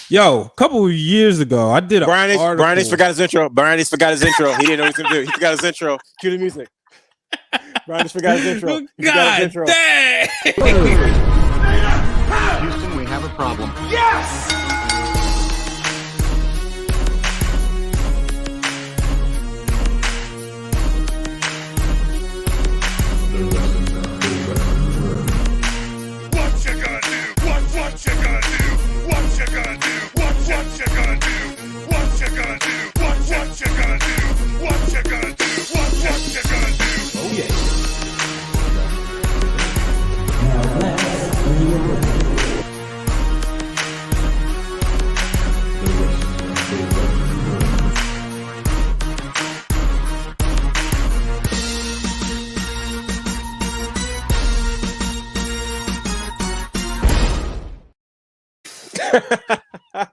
Yo, a couple of years ago, I did an article. Brian forgot his intro. Brian forgot his intro. He didn't know what he was going to do. He forgot his intro. Cue the music. Brian forgot his intro. He forgot his intro. Dang. Houston, we have a problem. Yes! What you gonna do? What you gonna do? What you gonna do? What you gonna do? What you gonna do? What you gonna do? What you gonna do? What you gonna do? Oh yeah.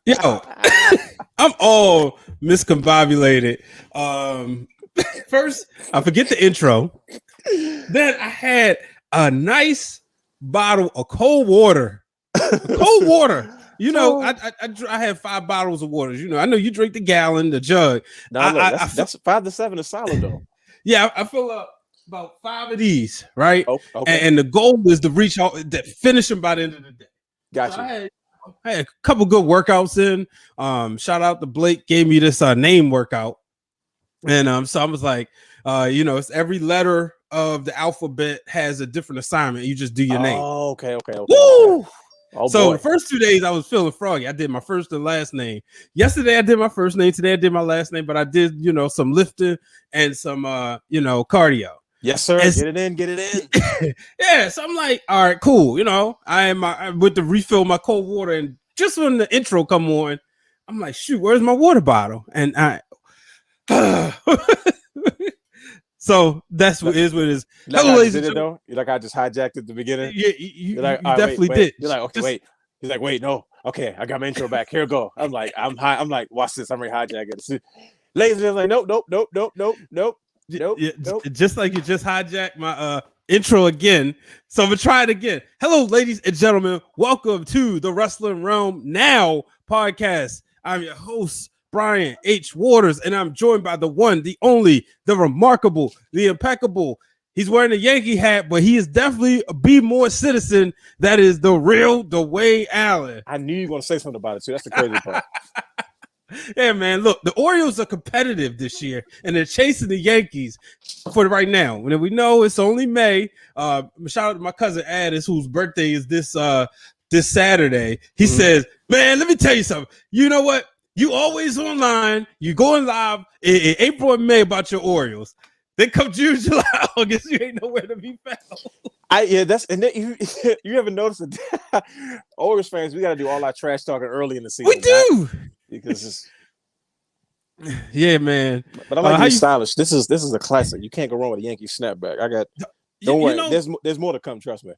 Yo, I'm all miscombobulated. First, I forget the intro. Then I had a nice bottle of cold water. Cold water. You know, I had 5 bottles of water. You know, I know you drink the gallon, the jug. No, that's 5 to 7 is solid though. Yeah, I fill up about 5 of these, right? Oh, okay. And the goal is to reach out, to finish them by the end of the day. Gotcha. So I had a couple good workouts in. Shout out to Blake, gave me this name workout. And so I was like, you know, it's every letter of the alphabet has a different assignment. You just do your name. Oh, okay. Woo! Oh, So boy. the first 2 days I was feeling froggy. I did my first and last name. Yesterday I did my first name. Today I did my last name, but I did, you know, some lifting and some you know, cardio. Yes, sir. Get it in. Yeah, so I'm like, all right, cool. You know, I'm with the refill my cold water, and just when the intro come on, I'm like, shoot, where's my water bottle? And I so that's what is. Hello, ladies and gentlemen. You're like, I just hijacked at the beginning. Yeah, you like, you definitely did. You're like, okay, wait. He's like, wait, no. Okay, I got my intro back. Here we go. I'm like, I'm high. I'm like, watch this. I'm ready to hijack it. Ladies and gentlemen, nope. Just like you just hijacked my intro again. So I'm gonna try it again. Hello, ladies and gentlemen. Welcome to the Wrestling Realm Now podcast. I'm your host, Brian H. Waters, and I'm joined by the one, the only, the remarkable, the impeccable. He's wearing a Yankee hat, but he is definitely a Be More citizen. That is the real Dwayne Allen. I knew you were going to say something about it too. That's the crazy part. Yeah, man. Look, the Orioles are competitive this year, and they're chasing the Yankees for right now. When we know it's only May. Shout out to my cousin Addis, whose birthday is this Saturday. He says, "Man, let me tell you something. You know what? You always online. You going live in April and May about your Orioles. Then come June, July, August, you ain't nowhere to be found." You ever notice that Orioles fans, we got to do all our trash talking early in the season. We do. Because it's, yeah, man. But I like to be stylish. This is a classic. You can't go wrong with a Yankee snapback. Don't worry. Know, there's more to come. Trust me.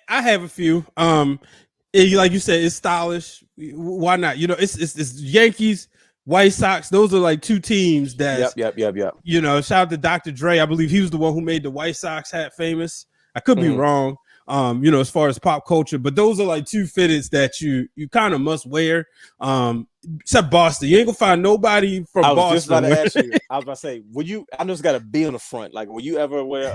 I have a few. Like you said, it's stylish. Why not? You know, it's Yankees, White Sox. Those are like two teams that. Yep. You know, shout out to Dr. Dre. I believe he was the one who made the White Sox hat famous. I could be wrong. You know, as far as pop culture, but those are like two fitteds that you kind of must wear. Except Boston, you ain't gonna find nobody from Boston. I was just about to ask you. I was about to say, would you? I know it's got to be on the front. Like, will you ever wear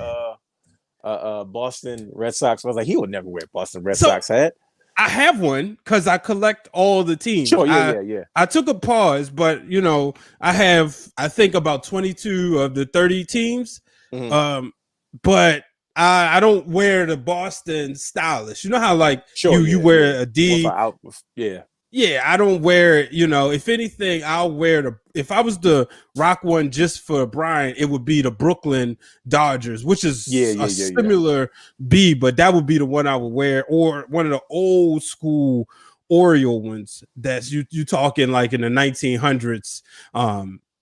Boston Red Sox? I was like, he would never wear Boston Red Sox hat. I have one because I collect all the teams. Sure, yeah. I took a pause, but you know, I think about 22 of the 30 teams. But I don't wear the Boston stylish. You know how like you wear a D. Yeah, I don't wear it. You know, if anything, I'll wear if I was to rock one just for Brian, it would be the Brooklyn Dodgers, which is a similar B, but that would be the one I would wear, or one of the old school Oriole ones that's you talking like in the 1900s.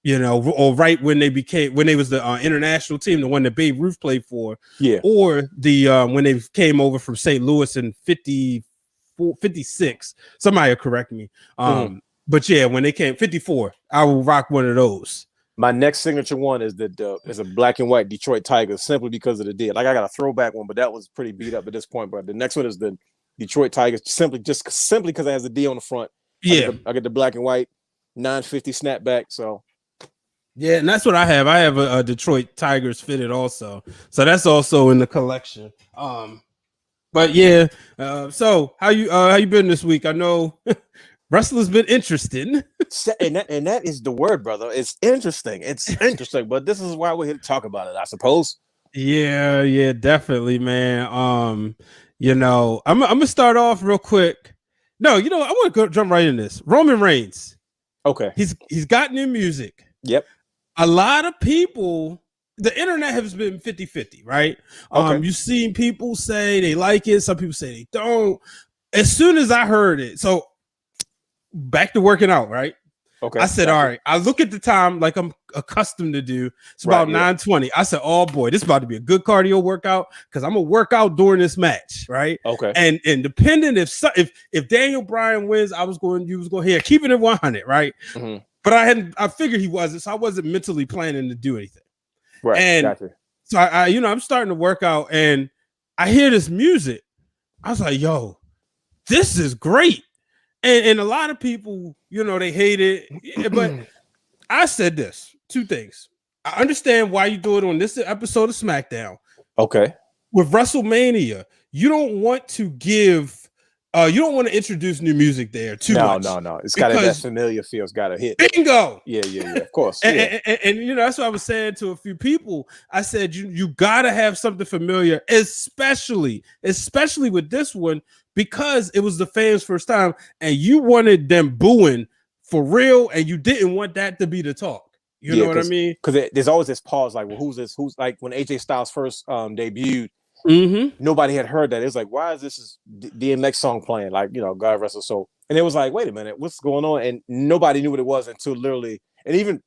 You know, or right when they was the international team, the one that Babe Ruth played for, or the when they came over from St. Louis in 56. Somebody will correct me. But yeah, when they came 54, I will rock one of those. My next signature one is is a black and white Detroit Tigers, simply because of the deal. Like, I got a throwback one, but that was pretty beat up at this point. But the next one is the Detroit Tigers, simply because it has the D on the front. Yeah. I get the black and white 950 snapback. So Yeah, and that's what I have. I have a Detroit Tigers fitted also, so that's also in the collection. But yeah, so how you been this week? I know wrestling's been interesting. and that is the word, brother. It's interesting. It's interesting, but this is why we're here to talk about it, I suppose. Yeah, definitely, man. You know, I'm gonna start off real quick. No, you know, I want to go jump right in this. Roman Reigns. Okay. He's got new music. Yep. A lot of people, the internet has been 50-50, right? Okay. You've seen people say they like it, some people say they don't. As soon as I heard it, so back to working out, right? Okay. I said, all right, I look at the time like I'm accustomed to do. It's about 9:20. I said, oh boy, this is about to be a good cardio workout because I'm gonna work out during this match, right? Okay. And depending if Daniel Bryan wins, you was going here, keeping it 100, right? Mm-hmm. But I figured he wasn't, so I wasn't mentally planning to do anything. Right. And gotcha. so I I'm starting to work out and I hear this music. I was like, yo, this is great. And a lot of people, you know, they hate it. But I said two things. I understand why you do it on this episode of SmackDown. Okay. With WrestleMania, you don't want to introduce new music there too much. No. It's got that familiar feel. It's got to hit. Bingo. Yeah. Of course. And you know, that's what I was saying to a few people. I said, you gotta have something familiar, especially with this one, because it was the fans' first time, and you wanted them booing for real, and you didn't want that to be the talk. You know what I mean? Because there's always this pause, like, well, who's this? Who's like when AJ Styles first debuted? Mm-hmm. Nobody had heard that. It was like, why is this DMX song playing? Like, you know, God rest his soul. And it was like, wait a minute, what's going on? And nobody knew what it was until literally, and even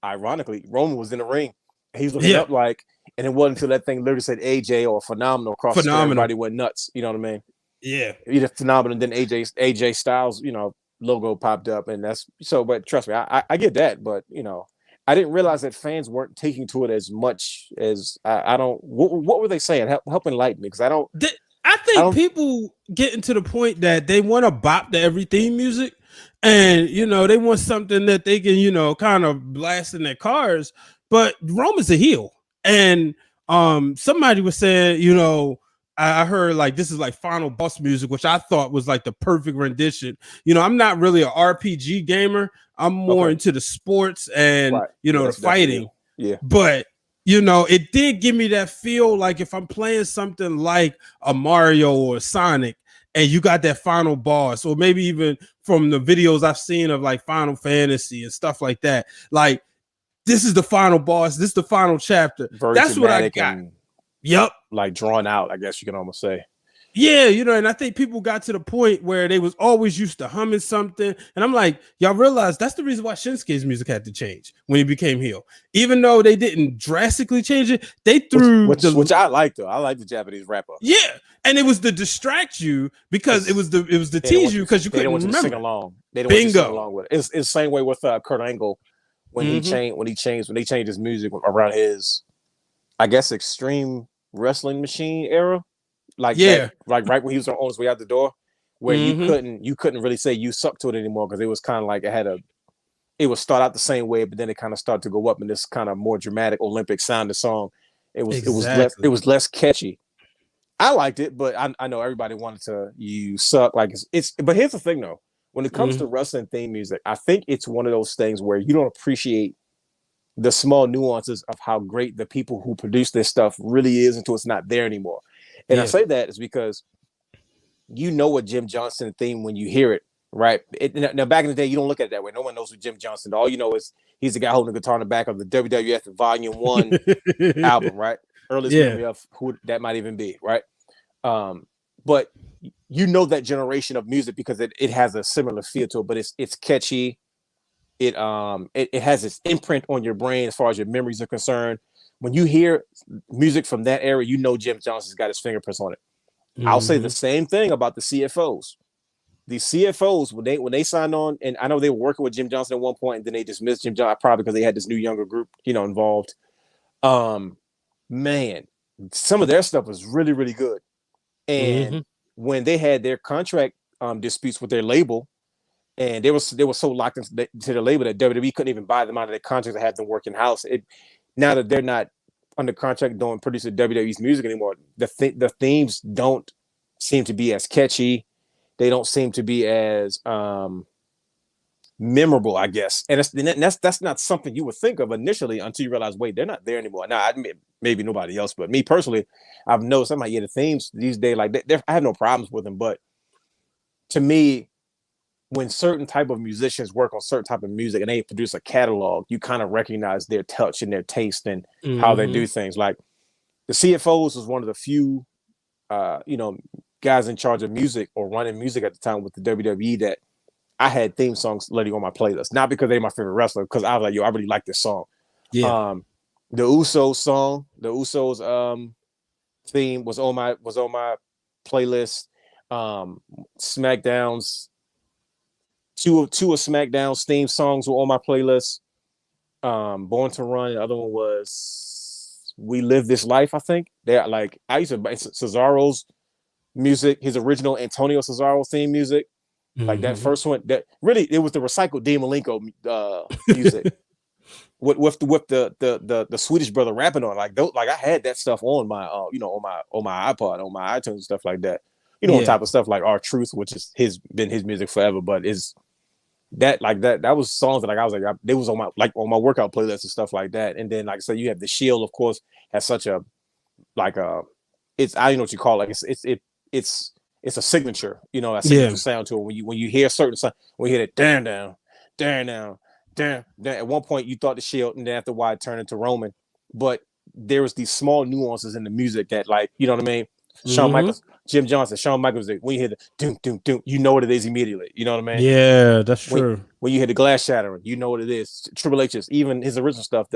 ironically, Roman was in the ring. He's looking up like, and it wasn't until that thing literally said AJ or Phenomenal across the screen, everybody went nuts. You know what I mean? Yeah. Either Phenomenal, then AJ Styles, you know, logo popped up, and that's so. But trust me, I get that, but you know, I didn't realize that fans weren't taking to it as much as I don't. What were they saying? Help enlighten me, because I don't. I think people getting to the point that they want to bop to every theme music, and you know they want something that they can, you know, kind of blast in their cars. But Roman's a heel, and somebody was saying, you know, I heard like this is like final boss music, which I thought was like the perfect rendition. You know, I'm not really an RPG gamer. I'm more into the sports and you know, the fighting. Yeah. But you know, it did give me that feel like if I'm playing something like a Mario or a Sonic, and you got that final boss, or maybe even from the videos I've seen of like Final Fantasy and stuff like that, like this is the final boss, this is the final chapter. Very That's what I got. Yep. Like drawn out, I guess you can almost say. Yeah, you know, and I think people got to the point where they was always used to humming something. And I'm like, y'all realize that's the reason why Shinsuke's music had to change when he became heel. Even though they didn't drastically change it, they threw which I like though. I like the Japanese rapper. Yeah. And it was to distract you because it was to tease you because you couldn't remember. Sing along. They don't want to sing along with it. It's the same way with Kurt Angle when they changed his music around his, I guess, Extreme Wrestling Machine era. Like like right when he was on his way out the door, where you couldn't really say you suck to it anymore, because it was kind of like it would start out the same way, but then it kind of started to go up in this kind of more dramatic Olympic sounding song. It was less catchy. I liked it, but I know everybody wanted to you suck like it's. But here's the thing though, when it comes to wrestling theme music, I think it's one of those things where you don't appreciate the small nuances of how great the people who produce this stuff really is until it's not there anymore. And I say that is because you know a Jim Johnston theme when you hear it, right? Now, back in the day, you don't look at it that way. No one knows who Jim Johnston is. All you know is he's the guy holding the guitar in the back of the WWF Volume 1 album, right? Earliest memory of who that might even be, right? But you know that generation of music because it has a similar feel to it, but it's catchy. It has its imprint on your brain as far as your memories are concerned. When you hear music from that era, you know Jim Johnston's got his fingerprints on it. I'll say the same thing about the CFOs. The CFOs, when they signed on, and I know they were working with Jim Johnston at one point, and then they dismissed Jim Johnston, probably because they had this new younger group, you know, involved. Man, some of their stuff was really, really good. And when they had their contract disputes with their label, and they were so locked into the label that WWE couldn't even buy them out of their contracts and have them work in house. Now that they're not under contract doing producing WWE's music anymore, the themes don't seem to be as catchy. They don't seem to be as memorable, I guess. And that's not something you would think of initially until you realize, wait, they're not there anymore. Now, maybe nobody else, but me personally, I've noticed the themes these days, like I have no problems with them, but to me, when certain type of musicians work on certain type of music and they produce a catalog, you kind of recognize their touch and their taste and how they do things. Like the CFOs was one of the few, guys in charge of music or running music at the time with the WWE that I had theme songs literally on my playlist. Not because they're my favorite wrestler, because I was like, I really like this song. Yeah. The Usos song, the Usos theme was on my playlist. SmackDown's two of SmackDown's theme songs were on my playlist. Born to Run, the other one was We Live This Life, I think. They're like, I used to buy Cesaro's music, his original Antonio Cesaro theme music. Like that first one, that really it was the recycled Dean Malenko music with the Swedish brother rapping on like those. Like I had that stuff on my on my iPod, on my iTunes and stuff like that. On top of stuff like R-Truth, which is been his music forever, but is that was songs that I was like they was on my workout playlist and stuff like that. And then like I said, you have the Shield, of course, has such a it's I don't know what you call it. It's a signature, a signature sound to it. When you hear certain sound, when you hear it down. At one point you thought the Shield, and then after a while it turned into Roman. But there was these small nuances in the music that, like, you know what I mean? Shawn Michaels, Jim Johnson, Shawn Michaels, when you hear the doom, doom, doom, you know what it is immediately. You know what I mean? Yeah, that's true. When you hear the glass shattering, you know what it is. Triple H's, even his original stuff,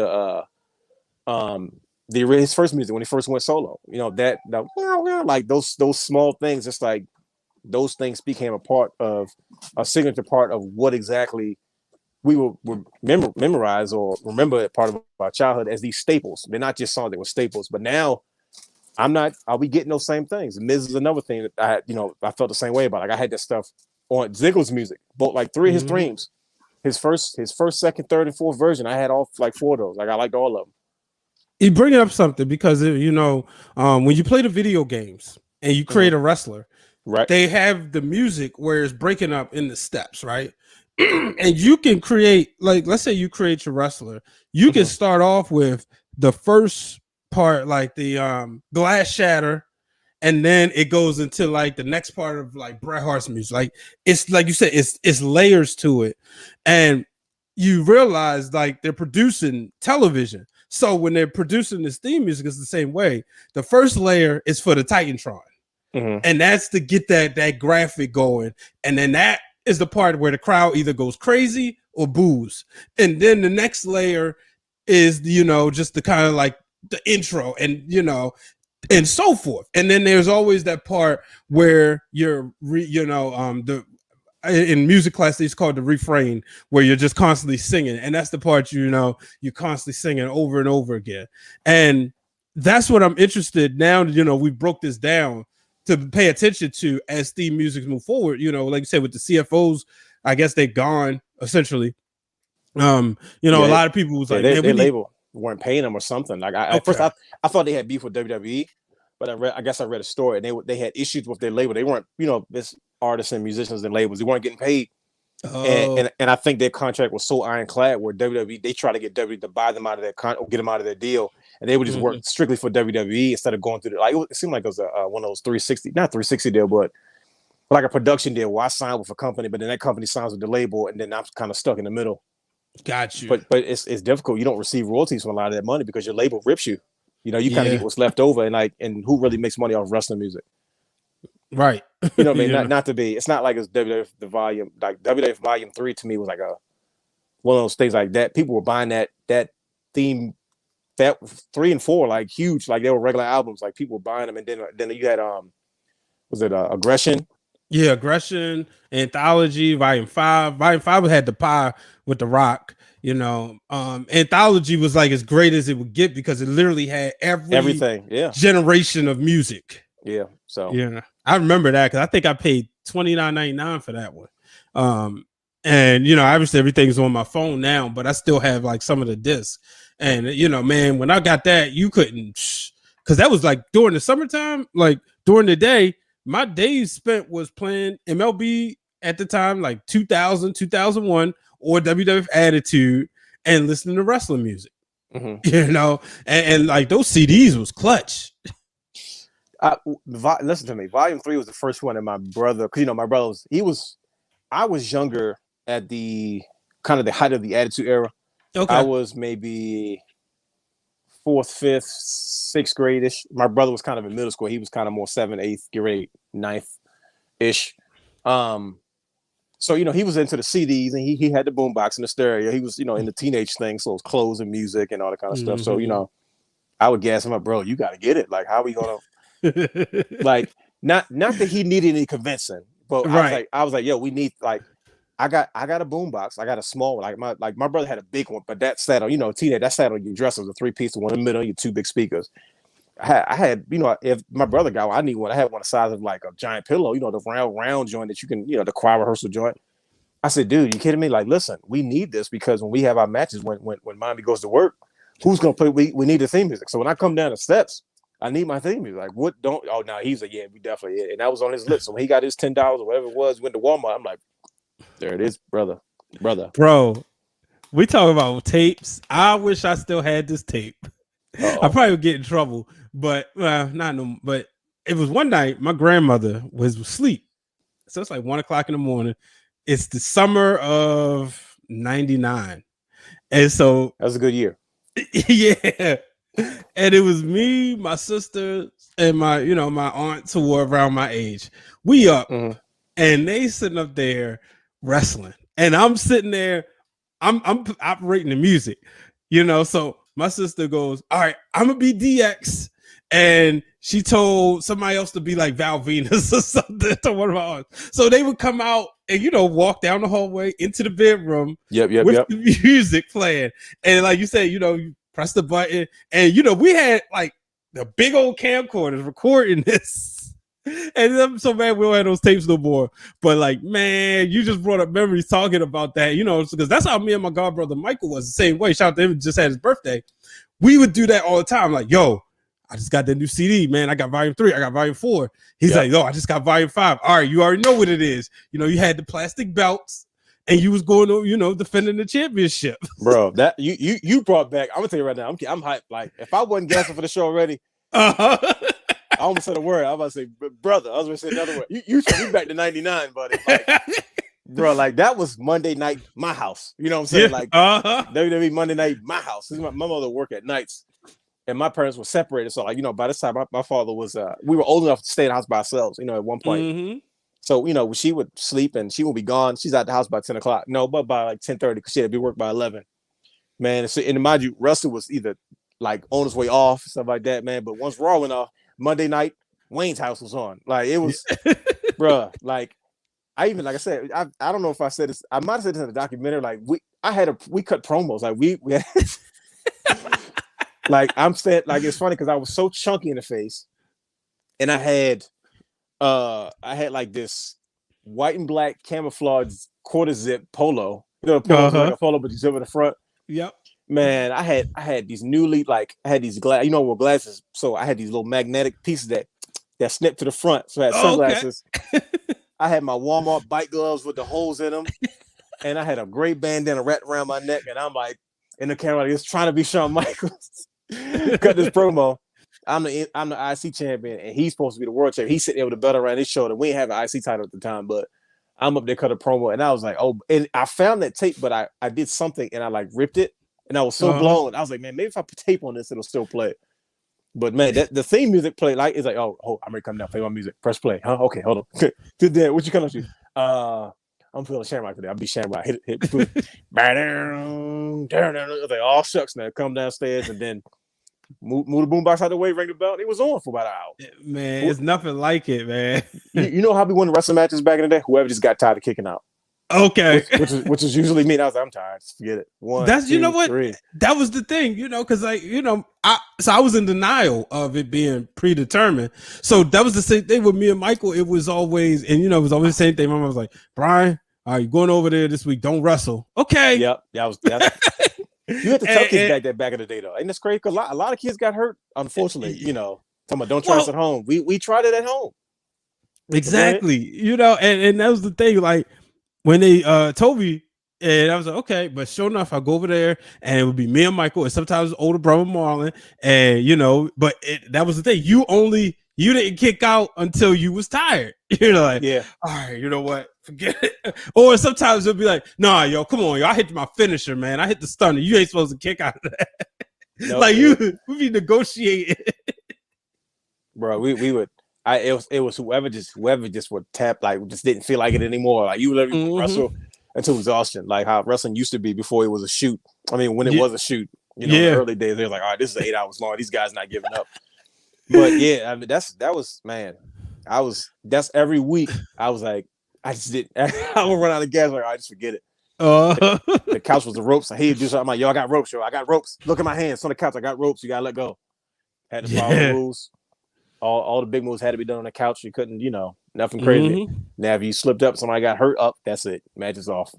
his first music when he first went solo, like those small things, it's like those things became a signature part of what exactly we will memorize or remember part of our childhood as these staples. They're not just songs that were staples, but now are we getting those same things? Miz is another thing that I felt the same way about. Like I had that stuff on Ziggler's music, both like three of his themes, his first, second, third, and fourth version. I had all like four of those. Like I liked all of them. You bring up something because when you play the video games and you create a wrestler, right? They have the music where it's breaking up in the steps, right? And you can create, like, let's say you create your wrestler, you can start off with the first part, like the glass shatter, and then it goes into like the next part of like Bret Hart's music. Like it's like you said, it's layers to it, and you realize like they're producing television. So when they're producing this theme music, it's the same way. The first layer is for the Titantron, and that's to get that graphic going. And then that is the part where the crowd either goes crazy or boos. And then the next layer is, just the kind of like the intro and, and so forth. And then there's always that part where you're, in music class, it's called the refrain, where you're just constantly singing. And that's the part, you're constantly singing over and over again. And that's what I'm interested now. We broke this down to pay attention to as theme music move forward. Like you said, with the CFOs, I guess they're gone essentially. A lot of people was like, their label weren't paying them or something. Like at first I thought they had beef with WWE, but I guess I read a story and they had issues with their label. They weren't, this artists and musicians and labels, they weren't getting paid. And I think their contract was so ironclad where WWE, they try to get WWE to buy them out of their or get them out of their deal, and they would just work strictly for WWE instead of going through it seemed like it was one of those 360 deal, but like a production deal where I signed with a company, but then that company signs with the label, and then I'm kind of stuck in the middle. Got you. But it's difficult. You don't receive royalties from a lot of that money because your label rips you. You kind of get what's left over, and who really makes money off wrestling music? Right. You know what I mean? Not to be. It's not like it's WWF the volume. Like WWF Volume 3 to me was like one of those things like that. People were buying that theme, that 3 and 4 like huge, like they were regular albums. Like people were buying them, and then you had was it Aggression? Yeah, Aggression, Anthology, Volume 5. Volume 5 had the pie with The Rock. Anthology was like as great as it would get because it literally had everything. Yeah, generation of music. Yeah. So I remember that because I think I paid $29.99 for that one. And, obviously everything's on my phone now, but I still have like some of the discs. And, man, when I got that, you couldn't, because that was like during the summertime, like during the day, my days spent was playing MLB at the time, like 2000, 2001, or WWF Attitude, and listening to wrestling music. And like those CDs was clutch. Listen to me. Volume 3 was the first one, and my brother, because my brother I was younger at the kind of the height of the Attitude Era. Okay. I was maybe 4th, 5th, 6th grade-ish. My brother was kind of in middle school. He was kind of more 7th, 8th grade, 9th-ish. So, he was into the CDs, and he had the boombox and the stereo. He was, in the teenage thing, so it was clothes and music and all that kind of stuff. So, I would gas him up, bro, you got to get it. Like, how are we going to, like, not that he needed any convincing, but I was like, yo, we need, like, I got a boombox. I got a small one. Like my brother had a big one, but that sat on, teenage, that sat on your dresser. It was a 3-piece, one in the middle, your 2 big speakers. I had, if my brother got one, I need one. I had one the size of like a giant pillow, the round joint that you can, the choir rehearsal joint. I said, dude, you kidding me? Like, listen, we need this because when we have our matches, when mommy goes to work, who's gonna play? We need the theme music. So when I come down the steps, I need my theme music. Like, what don't? Oh, no, he's like, yeah, we definitely. And that was on his list. So when he got his $10 or whatever it was, went to Walmart. I'm like, there it is, brother. Bro, we talk about tapes. I wish I still had this tape. I probably would get in trouble, but but it was one night my grandmother was asleep. So it's like 1:00 in the morning. It's the summer of 99. And so that was a good year. Yeah. And it was me, my sister, and my aunts who were around my age. We up and they sitting up there wrestling. And I'm sitting there, I'm operating the music, so my sister goes, all right, I'm gonna be DX. And she told somebody else to be like Val Venus or something to one of my aunts. So they would come out and, walk down the hallway into the bedroom with the music playing. And like you said, you press the button and, we had like the big old camcorders recording this. And I'm so mad we don't have those tapes no more. But like, man, you just brought up memories talking about that, because that's how me and my god brother Michael was the same way. Shout out to him, just had his birthday. We would do that all the time. Like, yo, I just got that new CD, man. I got volume 3. I got volume 4. He's like, yo, I just got volume 5. All right, you already know what it is. You had the plastic belts and you was going to, defending the championship. Bro, that you brought back. I'm gonna tell you right now, I'm hyped. Like, if I wasn't gassing for the show already, I almost said a word. I was about to say, brother. I was going to say another word. You took me back to 99, buddy. Like, bro, like that was Monday night, my house. You know what I'm saying? Like WWE Monday night, my house. This is my mother worked at nights, and my parents were separated. So like, by this time, my father was. We were old enough to stay in the house by ourselves. At one point. So she would sleep and she would be gone. She's out the house by 10 o'clock. No, but by like 10:30 because she had to be work by 11. Man, so and mind you, Russell was either like on his way off, stuff like that, man. But once Raw went off, Monday night, Wayne's house was on. Like it was, bruh. Like I even, like I said, I don't know if I said this. I might have said this in the documentary. Like we cut promos. Like we had, like I'm saying, like it's funny because I was so chunky in the face, and I had like this white and black camouflage quarter zip polo. Polo's like a polo, but you zip in the front. Yep. Man, I had these newly I had these glasses. So I had these little magnetic pieces that snipped to the front. So I had sunglasses. Okay. I had my Walmart bike gloves with the holes in them, and I had a gray bandana wrapped around my neck. And I'm like in the camera, just trying to be Shawn Michaels. Cut this promo. I'm the IC champion, and he's supposed to be the world champion. He's sitting there with a belt around his shoulder. We didn't have an IC title at the time, but I'm up there cut a promo, and I was like, oh, and I found that tape, but I did something, and I like ripped it. And I was so blown. I was like, man, maybe if I put tape on this, it'll still play. But man, the theme music play like it's like, oh, I'm ready to come down, play my music. Press play. Huh? Okay, hold on. Good day. What you coming to? I'm feeling Shamrock today. I'll be Shamrock. Hit. Down. Like, oh shucks, now come downstairs and then move the boombox out of the way, ring the bell. It was on for about an hour. Man, it's nothing like it, man. you know how we won wrestling matches back in the day? Whoever just got tired of kicking out. Okay, which is usually me. And I was like, I'm tired. Just forget it. That's 2, what 3. That was the thing, because like I was in denial of it being predetermined. So that was the same thing with me and Michael. It was always, and it was always the same thing. My mom was like, Brian, all right, you're going over there this week. Don't wrestle. Okay. Yep. That's you had to tell kids back in the day, though. Ain't this crazy? Because a lot of kids got hurt, unfortunately. You know, talking about don't try this at home. We tried it at home. Exactly. You know, and that was the thing. Like when they told me, and I was like, okay, but sure enough, I go over there, and it would be me and Michael, and sometimes older brother Marlon, and you know, but that was the thing. You didn't kick out until you was tired. You're like, yeah, all right, you know what? Forget it. Or sometimes it'll be like, nah, yo, come on, yo, I hit my finisher, man. I hit the stunner. You ain't supposed to kick out of that. Nope, like we be negotiating. Bro, we would. It was whoever just would tap, like just didn't feel like it anymore. Like you would literally wrestle until exhaustion, like how wrestling used to be before it was a shoot. I mean, when it was a shoot, you know, in the early days, they were like, all right, this is 8 hours long. These guys not giving up. But yeah, I mean, that's every week. I was like, I just didn't. I would run out of gas. Like, I just forget it. The couch was the ropes. I hated do something. I'm like, yo, I got ropes, yo. I got ropes. Look at my hands on the couch. I got ropes. You gotta let go. Had to follow the rules. All the big moves had to be done on the couch. You couldn't, you know, nothing crazy. Now, if you slipped up, somebody got hurt up, that's it. Match is off.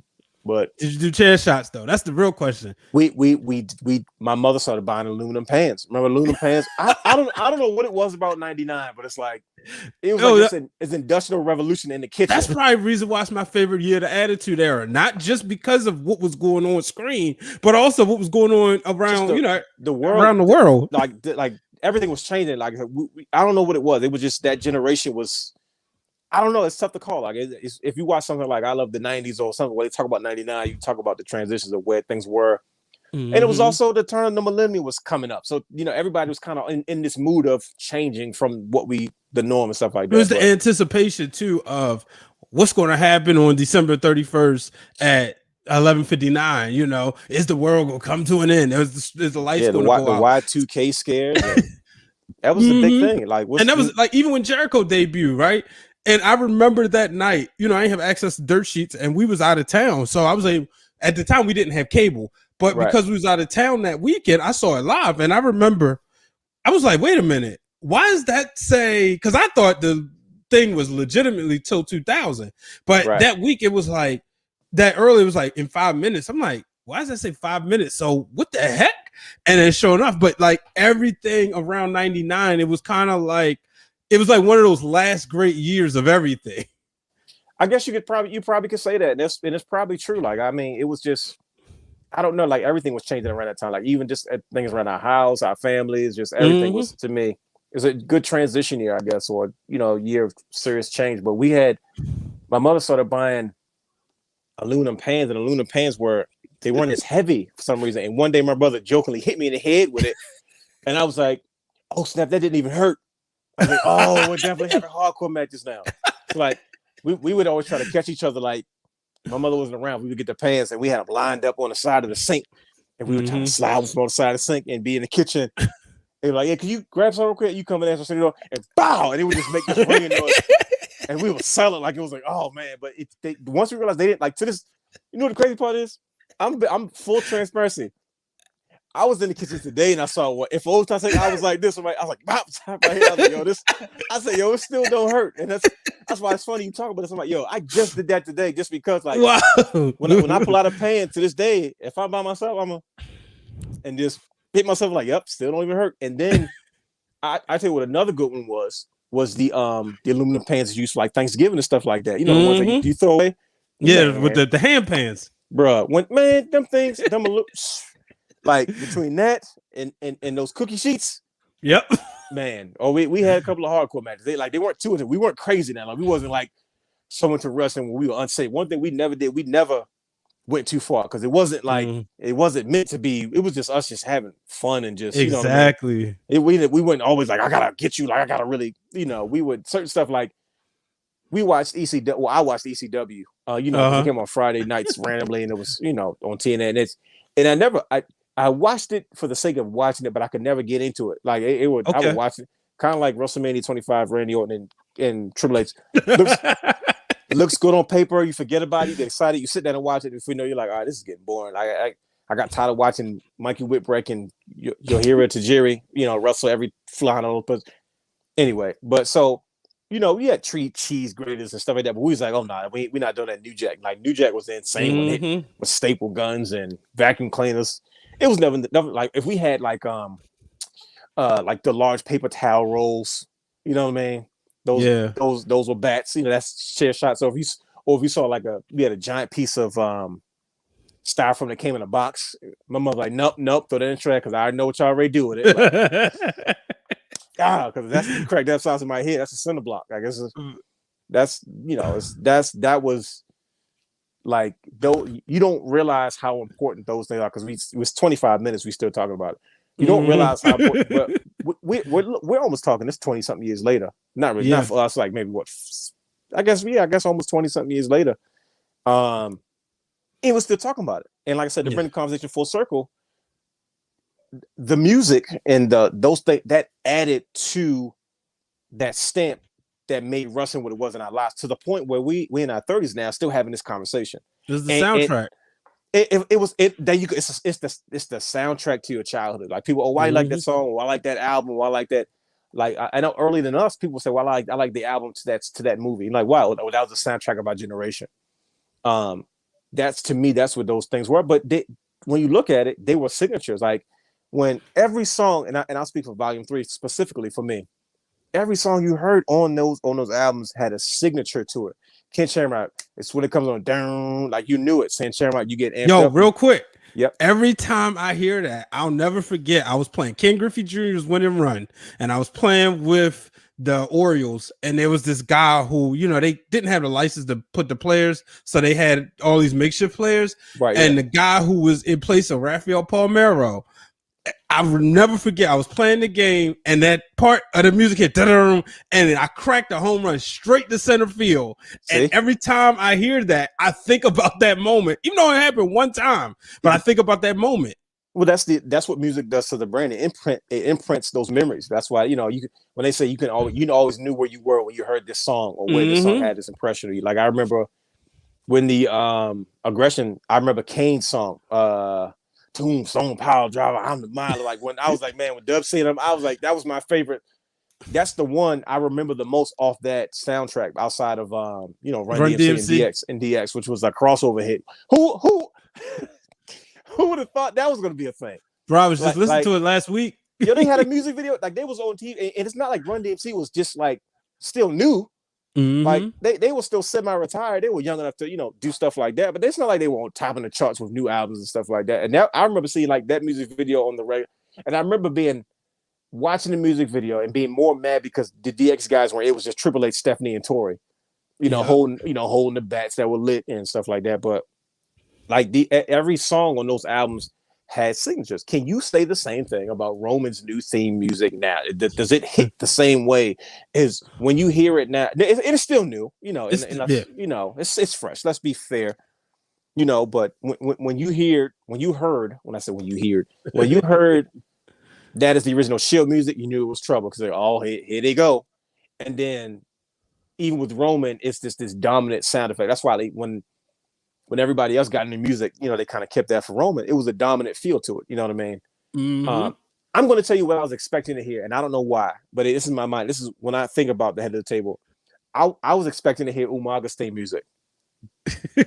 But did you do chair shots though? That's the real question. My mother started buying aluminum pans. Remember aluminum pans? I don't know what it was about 99, but it's like it was it's industrial revolution in the kitchen. That's probably the reason why it's my favorite year, the Attitude Era. Not just because of what was going on screen, but also what was going on around the world, around the world. Like everything was changing. Like I don't know what it was. It was just that generation was. I don't know. It's tough to call. Like if you watch something like I Love the 90s or something where they talk about 99, you talk about the transitions of where things were. And it was also the turn of the millennium was coming up. So, you know, everybody was kind of in this mood of changing from the norm and stuff like that. It was the anticipation too of what's going to happen on December 31st at 11:59. You know, is the world going to come to an end? Is the lights going to go out? The Y2K scare. That was the big thing. Like, and that was like even when Jericho debuted, right? And I remember that night, you know, I didn't have access to dirt sheets and we was out of town. So I was at the time we didn't have cable, but because we was out of town that weekend, I saw it live. And I remember, I was like, wait a minute, why does that say, because I thought the thing was legitimately till 2000, but that week it was like, that early was like in 5 minutes. I'm like, why does that say 5 minutes? So what the heck? And then sure enough, but like everything around 99, it was kind of like, it was like one of those last great years of everything. I guess you probably could say that. And it's probably true. Like, I mean, it was just, I don't know, like everything was changing around that time. Like even just things around our house, our families, just everything was, to me, it was a good transition year, I guess, or, you know, year of serious change. But my mother started buying aluminum pans, and aluminum pans they weren't as heavy for some reason. And one day my brother jokingly hit me in the head with it. And I was like, oh snap, that didn't even hurt. I was like, oh, we're definitely having hardcore matches now. So like we would always try to catch each other. Like my mother wasn't around. We would get the pans and we had them lined up on the side of the sink. And we would try to slide them on the side of the sink and be in the kitchen. They were like, yeah, can you grab something real quick? You come in there, and bow, and it would just make this ringing noise. And we would sell it like it was like, oh man. But once we realized they didn't like to this, you know what the crazy part is? I'm full transparency. I was in the kitchen today and I saw what if old time I was like this, I was like, bop, right here. I was like, yo, this. I said, yo, it still don't hurt, and that's why it's funny you talk about this. I'm like, yo, I just did that today, just because like when I pull out a pan to this day, if I'm by myself, and just hit myself like, yep, still don't even hurt. And then I tell you what, another good one was the aluminum pans used for like Thanksgiving and stuff like that. You know, the ones that you throw away. Yeah, with the hand pans, bro. Them things, like between that and those cookie sheets. Yep. Man. Oh, we had a couple of hardcore matches. They weren't too into it. We weren't crazy now. Like we wasn't like someone to wrestling when we were unsafe. One thing we never did, we never went too far because it wasn't like it wasn't meant to be. It was just us just having fun and just exactly. You know what I mean? We weren't always like I gotta get you. Like I gotta really, you know. We would certain stuff like we watched ECW. Well, I watched ECW. You know, it came on Friday nights randomly, and it was on TNA. And I watched it for the sake of watching it, but I could never get into it. Like I would watch it kind of like WrestleMania 25, Randy Orton and Triple H. Looks good on paper. You forget about it. You get excited. You sit down and watch it. If you know, you're like, all right, this is getting boring. I got tired of watching Mikey Whipwreck and Yohira Tajiri, wrestle every flying on the place. Anyway, but so we had treat cheese graters and stuff like that, but we was like, oh no, we're not doing that New Jack. Like New Jack was insane when it with staple guns and vacuum cleaners. It was never like if we had like the large paper towel rolls, you know what I mean? Those were bats. That's chair shot. So if you saw like we had a giant piece of styrofoam that came in a box, my mother like, nope, throw that in the trash because I already know what y'all already do with it. Like, because that's cracked that size in my head. That's a cinder block. I guess that was like, though you don't realize how important those things are because it was 25 minutes. We still talking about it. You don't realize how important. But we're almost talking this 20-something years later. Not really, not for us. Like maybe what? I guess almost 20-something years later. And we're still talking about it. And like I said, to bring the conversation full circle, the music and those things that added to that stamp that made wrestling what it was in our lives, to the point where we in our 30s now still having this conversation. This is the soundtrack. It's the soundtrack to your childhood. Like people, why you like that song? Why I like that album? Why I like that? Like I know earlier than us, people say, well, I like the album to that movie. And like, wow, that was the soundtrack of our generation. That's, to me, that's what those things were. But when you look at it, they were signatures. Like when every song, and I'll speak for Volume 3 specifically for me, every song you heard on those albums had a signature to it. Ken Shamrock, it's when it comes on down, like you knew it. Ken Shamrock, you get amped up. Real quick. Yep. Every time I hear that, I'll never forget. I was playing Ken Griffey Jr.'s Win and Run, and I was playing with the Orioles, and there was this guy who, they didn't have the license to put the players, so they had all these makeshift players. Right. And the guy who was in place of Rafael Palmeiro, I will never forget. I was playing the game, and that part of the music hit, and I cracked a home run straight to center field. See? And every time I hear that, I think about that moment, even though it happened one time. But I think about that moment. Well, that's what music does to the brain. It imprints those memories. That's why when they say you always knew where you were when you heard this song or where this song had this impression of you. Like I remember when the aggression. I remember Kane's song. Tombstone Power Driver, I'm the Miler. Like when I was like, man, when Dub said them, I was like, that was my favorite. That's the one I remember the most off that soundtrack outside of Run DMC and DX, which was a crossover hit. Who would have thought that was going to be a thing? Bro, I was just listening to it last week. They had a music video, like they was on TV, and it's not like Run DMC was just like still new. Like they were still semi-retired. They were young enough to, do stuff like that. But it's not like they were on top of the charts with new albums and stuff like that. And now I remember seeing like that music video on the regular. And I remember watching the music video and being more mad because the DX guys it was just Triple H, Stephanie, and Tori, holding the bats that were lit and stuff like that. But like every song on those albums had signatures. Can you say the same thing about Roman's new theme music now? Does it hit the same way as when you hear it now? It is still new, it's fresh. Let's be fair, But when you heard that is the original Shield music, you knew it was trouble because they're all here they go. And then even with Roman, it's this dominant sound effect. That's why when everybody else got into music, they kind of kept that for Roman. It was a dominant feel to it. You know what I mean? I'm going to tell you what I was expecting to hear, and I don't know why, but this is my mind. This is when I think about the head of the table. I was expecting to hear Umaga's theme music.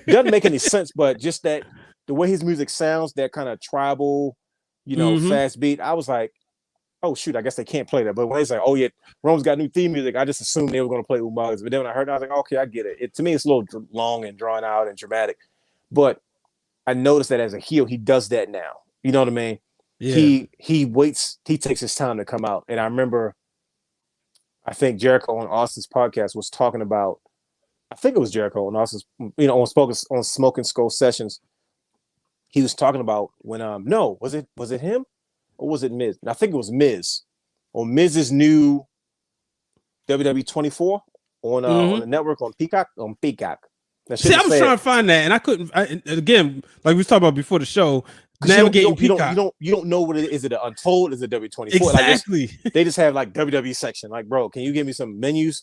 Doesn't make any sense, but just that the way his music sounds, that kind of tribal, fast beat. I was like, oh shoot, I guess they can't play that. But when it's like, oh yeah, Rome's got new theme music, I just assumed they were going to play Umaga's. But then when I heard it, I was like, okay, I get it. To me, it's a little long and drawn out and dramatic. But I noticed that as a heel, he does that now. You know what I mean? Yeah. He waits. He takes his time to come out. And I remember, I think Jericho on Austin's podcast was talking about. I think it was Jericho on Austin's, on Smoking Skull Sessions. He was talking about when no, was it him or was it Miz? And I think it was Miz. On Miz's new WWE 24 on the network on Peacock. See, I was trying to find that, and I couldn't. Again, like we was talking about before the show, navigating Peacock. You don't know what it is. Is it Untold? Is it W24? Exactly. Like they just have like WWE section. Like, bro, can you give me some menus?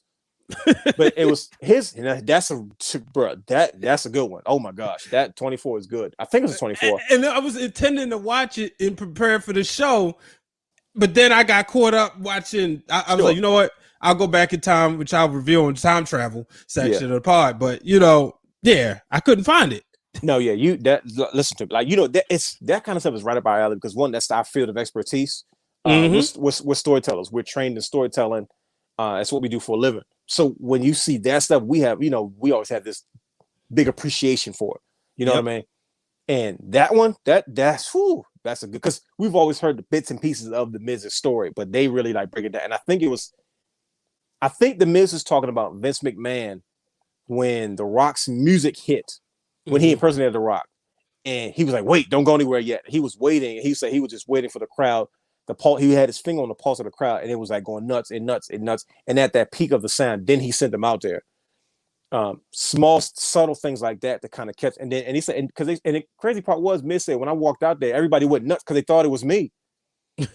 But it was his. That's a good one. Oh my gosh, that 24 is good. I think it was 24. And I was intending to watch it and prepare for the show, but then I got caught up watching. I was like, you know what? I'll go back in time, which I'll reveal in time travel section of the pod. But I couldn't find it. No, yeah, listen to me. Like, that kind of stuff is right up our alley because one, that's our field of expertise. We're storytellers. We're trained in storytelling. That's what we do for a living. So when you see that stuff, we we always have this big appreciation for it. You know what I mean? And that one, that's a good, because we've always heard the bits and pieces of the Miz's story, but they really like break it down. And I think the Miz is talking about Vince McMahon when The Rock's music hit, when he impersonated The Rock, and he was like, "Wait, don't go anywhere yet." He was waiting. He said he was just waiting for the crowd. He had his finger on the pulse of the crowd, and it was like going nuts and nuts and nuts. And at that peak of the sound, then he sent them out there. Small, subtle things like that to kind of catch. And he said, and the crazy part was, Miz said, when I walked out there, everybody went nuts because they thought it was me.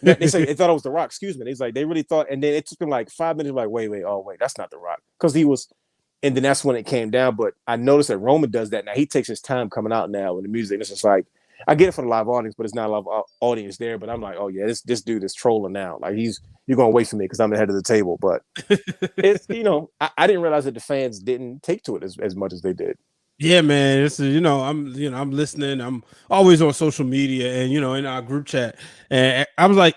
They said they thought it was The Rock. Excuse me. He's like, they really thought, and then it took them like 5 minutes. Like, wait, that's not The Rock, because he was. And then that's when it came down. But I noticed that Roman does that now. He takes his time coming out now with the music. It's just like, I get it for the live audience, but it's not a live audience there. But I'm like, oh yeah, this dude is trolling now. Like, you're gonna wait for me because I'm the head of the table. But it's I didn't realize that the fans didn't take to it as much as they did. Yeah, man. It's I'm listening. I'm always on social media and in our group chat, and I was like,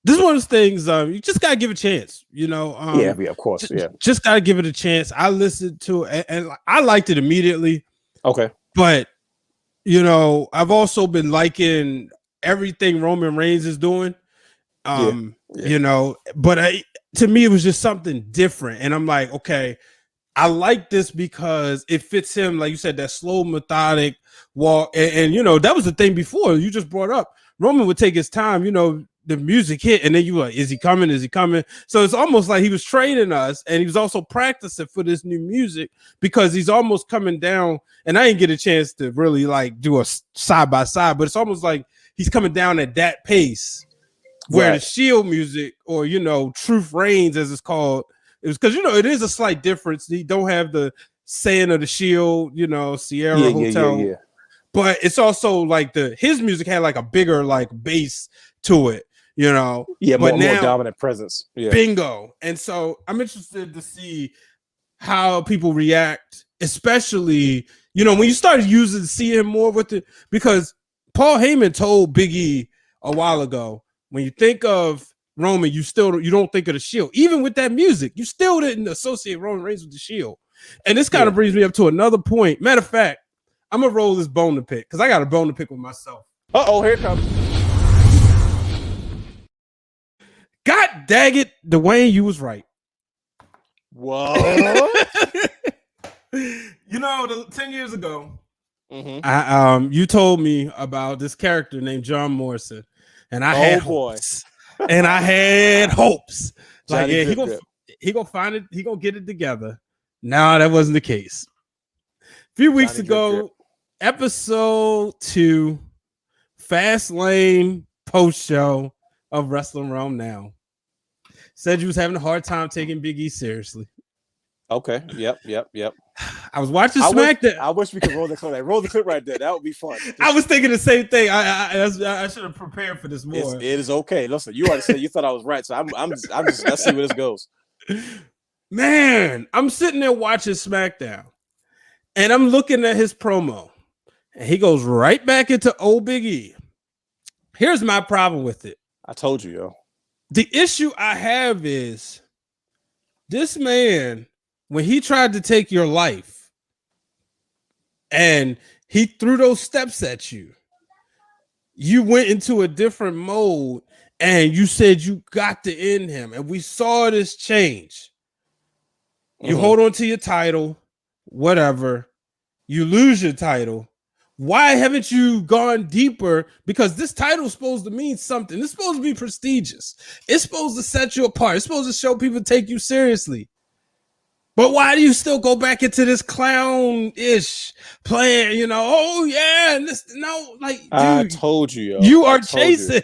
this is one of those things. You just gotta give it a chance. Yeah, of course. Just gotta give it a chance. I listened to it and I liked it immediately. Okay, but I've also been liking everything Roman Reigns is doing. But to me, it was just something different. And I'm like, okay, I like this because it fits him. Like you said, that slow, methodic walk. And that was the thing before you just brought up. Roman would take his time, the music hit, and then you were like, is he coming? Is he coming? So it's almost like he was training us, and he was also practicing for this new music because he's almost coming down. And I didn't get a chance to really like do a side by side, but it's almost like he's coming down at that pace where the Shield music, or Truth Reigns as it's called, it was because it is a slight difference. He don't have the saying of the Shield, Sierra Hotel. Yeah. But it's also like his music had like a bigger like bass to it. More dominant presence. Yeah. Bingo. And so I'm interested to see how people react, especially, when you start seeing him more with it, because Paul Heyman told Big E a while ago, when you think of Roman, you don't think of the Shield. Even with that music, you still didn't associate Roman Reigns with the Shield. And this kind of brings me up to another point. Matter of fact, I'm gonna roll this bone to pick because I got a bone to pick with myself. Here it comes. God dang it, Dwayne, you was right. Whoa. 10 years ago, you told me about this character named John Morrison, and I had hopes. And I had hopes. Like, he gonna find it, he gonna get it together. No, that wasn't the case. A few weeks ago, episode 2, Fast Lane post show of Wrestling Realm Now, said you was having a hard time taking Big E seriously. Okay. Yep. I was watching SmackDown. I wish we could roll the clip. Roll the clip right there. That would be fun. I was thinking the same thing. I should have prepared for this more. It is okay. Listen, you already said you thought I was right, so I'm just let's see where this goes. Man, I'm sitting there watching SmackDown, and I'm looking at his promo, and he goes right back into old Big E. Here's my problem with it. I told you, yo. The issue I have is this man, when he tried to take your life and he threw those steps at you, you went into a different mode and you said you got to end him. And we saw this change. You hold on to your title, whatever. You lose your title. Why haven't you gone deeper? Because this title is supposed to mean something. It's supposed to be prestigious. It's supposed to set you apart. It's supposed to show people take you seriously. But why do you still go back into this clown-ish playing, oh yeah, and this dude, I told you, yo. You are chasing.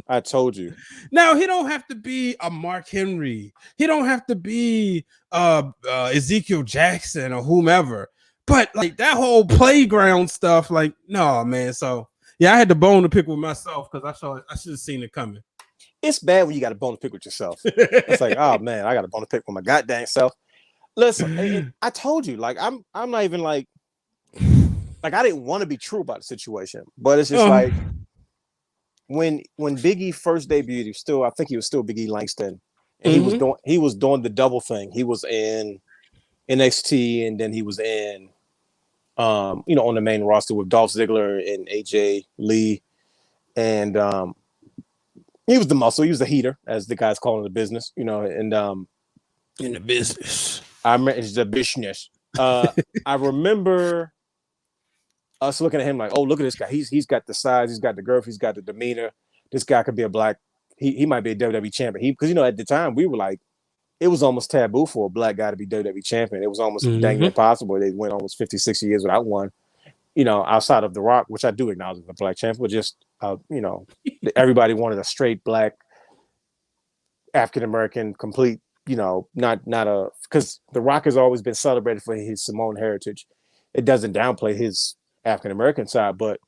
I told you. Now, he don't have to be a Mark Henry. He don't have to be Ezekiel Jackson or whomever. But like that whole playground stuff, like, no, man. So yeah, I had the bone to pick with myself because I should have seen it coming. It's bad when you got a bone to pick with yourself. It's like, oh man, I got a bone to pick with my goddamn self. Listen, and I told you, like, I'm not even like I didn't want to be true about the situation, but it's just like when Big E first debuted, I think he was still Big E Langston, and he was doing the double thing. He was in NXT, and then he was in on the main roster with Dolph Ziggler and AJ Lee, and he was the muscle, he was the heater, as the guys call it in the business, and in the business. I remember it's the business. I remember us looking at him like, oh, look at this guy. He's got the size, he's got the girth, he's got the demeanor. This guy could be a black. He might be a WWE champion. Because at the time we were like, it was almost taboo for a black guy to be WWE champion. It was almost dang impossible. They went almost 50, 60 years without one. Outside of The Rock, which I do acknowledge as a black champion, but just everybody wanted a straight black African American, complete. Not a, because The Rock has always been celebrated for his Samoan heritage. It doesn't downplay his African American side, but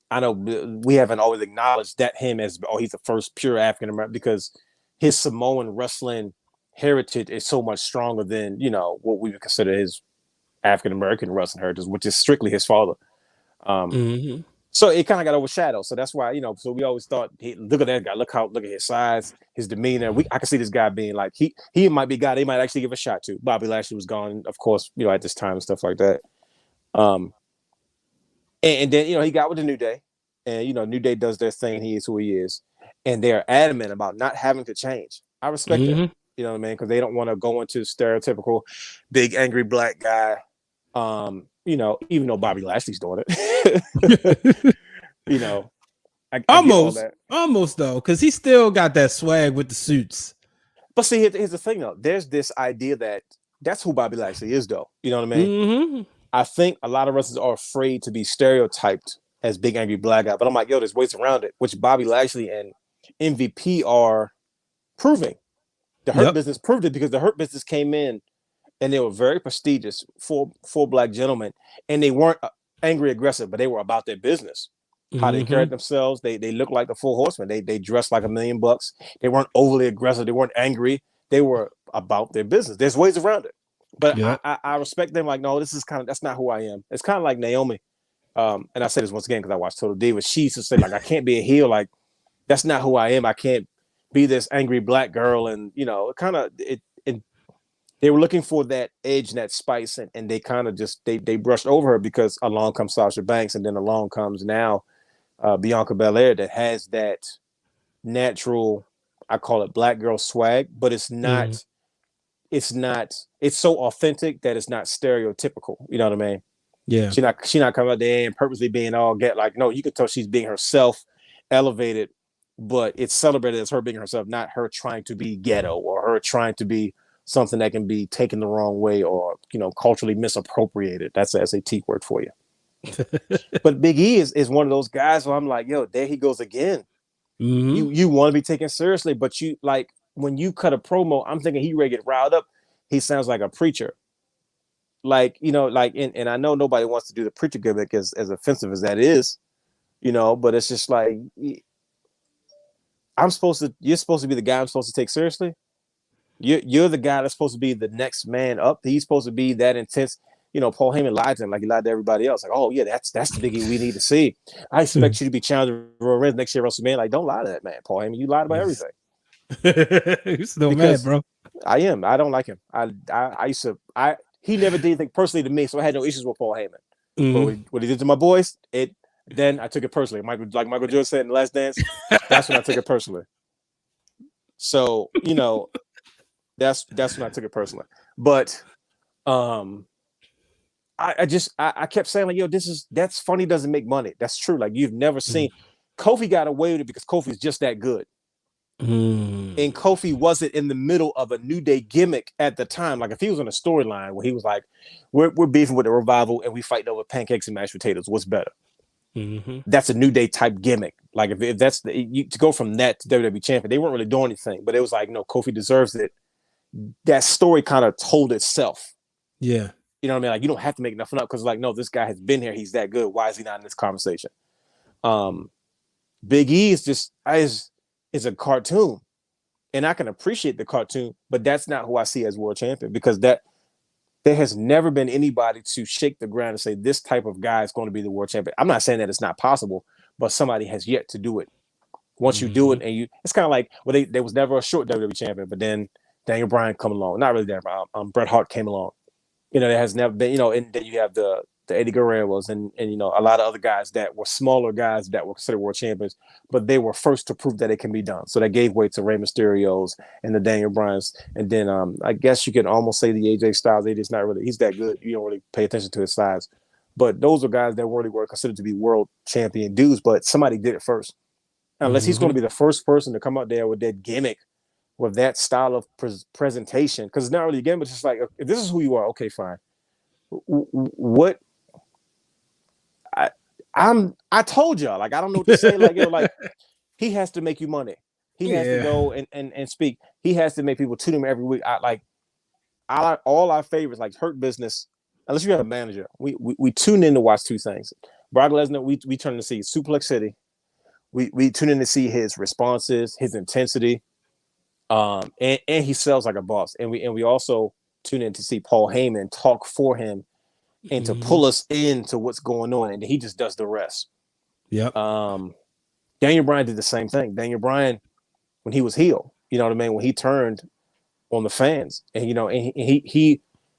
I know we haven't always acknowledged that him as, he's the first pure African American, because his Samoan wrestling heritage is so much stronger than what we would consider his African American wrestling heritage, which is strictly his father. So it kind of got overshadowed. So that's why so we always thought, hey, look at that guy, look at his size, his demeanor. I can see this guy being like he might be a guy they might actually give a shot to. Bobby Lashley was gone, of course, at this time and stuff like that. And then he got with the New Day, and New Day does their thing. He is who he is, and they're adamant about not having to change. I respect it. You know what I mean? Because they don't want to go into stereotypical big angry black guy. Even though Bobby Lashley's doing it. I almost though, because he still got that swag with the suits. But see, here's the thing though. There's this idea that that's who Bobby Lashley is, though. You know what I mean? I think a lot of wrestlers are afraid to be stereotyped as big angry black guy. But I'm like, there's ways around it, which Bobby Lashley and MVP are proving. The Hurt Business proved it, because the Hurt Business came in and they were very prestigious, full black gentlemen, and they weren't angry aggressive, but they were about their business. How they carried themselves. They looked like the Full Horsemen. They dressed like $1 million. They weren't overly aggressive. They weren't angry. They were about their business. There's ways around it. But I respect them. Like, no, that's not who I am. It's kind of like Naomi. And I say this once again because I watched Total Divas. She used to say, like, I can't be a heel. Like, that's not who I am. I can't be this angry black girl. And, they were looking for that edge and that spice. And they kind of just, they brushed over her, because along comes Sasha Banks. And then along comes now Bianca Belair, that has that natural, I call it black girl swag, but it's not, it's so authentic that it's not stereotypical. You know what I mean? Yeah. She not coming out there and purposely being all no, you can tell she's being herself, elevated, but it's celebrated as her being herself, not her trying to be ghetto or her trying to be something that can be taken the wrong way or, culturally misappropriated. That's a SAT word for you. But Big E is one of those guys where I'm like, there he goes again. You want to be taken seriously, but you, like, when you cut a promo, I'm thinking he ready to get riled up. He sounds like a preacher. Like, and I know nobody wants to do the preacher gimmick as offensive as that is, but it's just like, you're supposed to be the guy I'm supposed to take seriously. You're the guy that's supposed to be the next man up. He's supposed to be that intense. Paul Heyman lied to him like he lied to everybody else. Like, oh yeah, that's the Big E we need to see. I expect you to be challenging Roman Reigns next year, WrestleMania. Like, don't lie to that man, Paul Heyman. You lied about everything. You're still mad, bro. I am. I don't like him. I used to. He never did anything personally to me, so I had no issues with Paul Heyman. But what he did to my boys, then I took it personally. Michael Jordan said in The Last Dance, that's when I took it personally. So that's when I took it personally. But I kept saying, like, that's funny, doesn't make money. That's true. Like, you've never seen Kofi got away with it because Kofi's just that good. And Kofi wasn't in the middle of a New Day gimmick at the time. Like, if he was on a storyline where he was like, we're beefing with the Revival and we fighting over pancakes and mashed potatoes, what's better? That's a New Day type gimmick. Like, if that's to go from that to WWE champion, they weren't really doing anything, but it was like, no, Kofi deserves it. That story kind of told itself. Yeah. You know what I mean? Like, you don't have to make nothing up, because, like, no, this guy has been here. He's that good. Why is he not in this conversation? Big E is just, is a cartoon. And I can appreciate the cartoon, but that's not who I see as world champion, because there has never been anybody to shake the ground and say this type of guy is going to be the world champion. I'm not saying that it's not possible, but somebody has yet to do it. Once you do it, and it's kind of like, well, there was never a short WWE champion, but then Daniel Bryan come along. Not really Daniel Bryan. Bret Hart came along. There has never been, and then you have the Eddie Guerreros and a lot of other guys that were smaller guys that were considered world champions, but they were first to prove that it can be done. So that gave way to Rey Mysterios and the Daniel Bryans. And then I guess you could almost say the AJ Styles. He's that good. You don't really pay attention to his size. But those are guys that really were considered to be world champion dudes, but somebody did it first. Unless he's going to be the first person to come out there with that gimmick, with that style of presentation, because it's not really a gimmick. It's just like, if this is who you are, okay, fine. What? I told y'all, like, I don't know what to say. Like, he has to make you money. He has to go and speak. He has to make people tune him every week. All our favorites, like Hurt Business, unless you have a manager, we tune in to watch two things. Brock Lesnar, we turn to see Suplex City. We tune in to see his responses, his intensity, and he sells like a boss. And we also tune in to see Paul Heyman talk for him and to pull us into what's going on, and he just does the rest. Yep. Daniel Bryan did the same thing. Daniel Bryan, when he was heel, you know what I mean, when he turned on the fans, and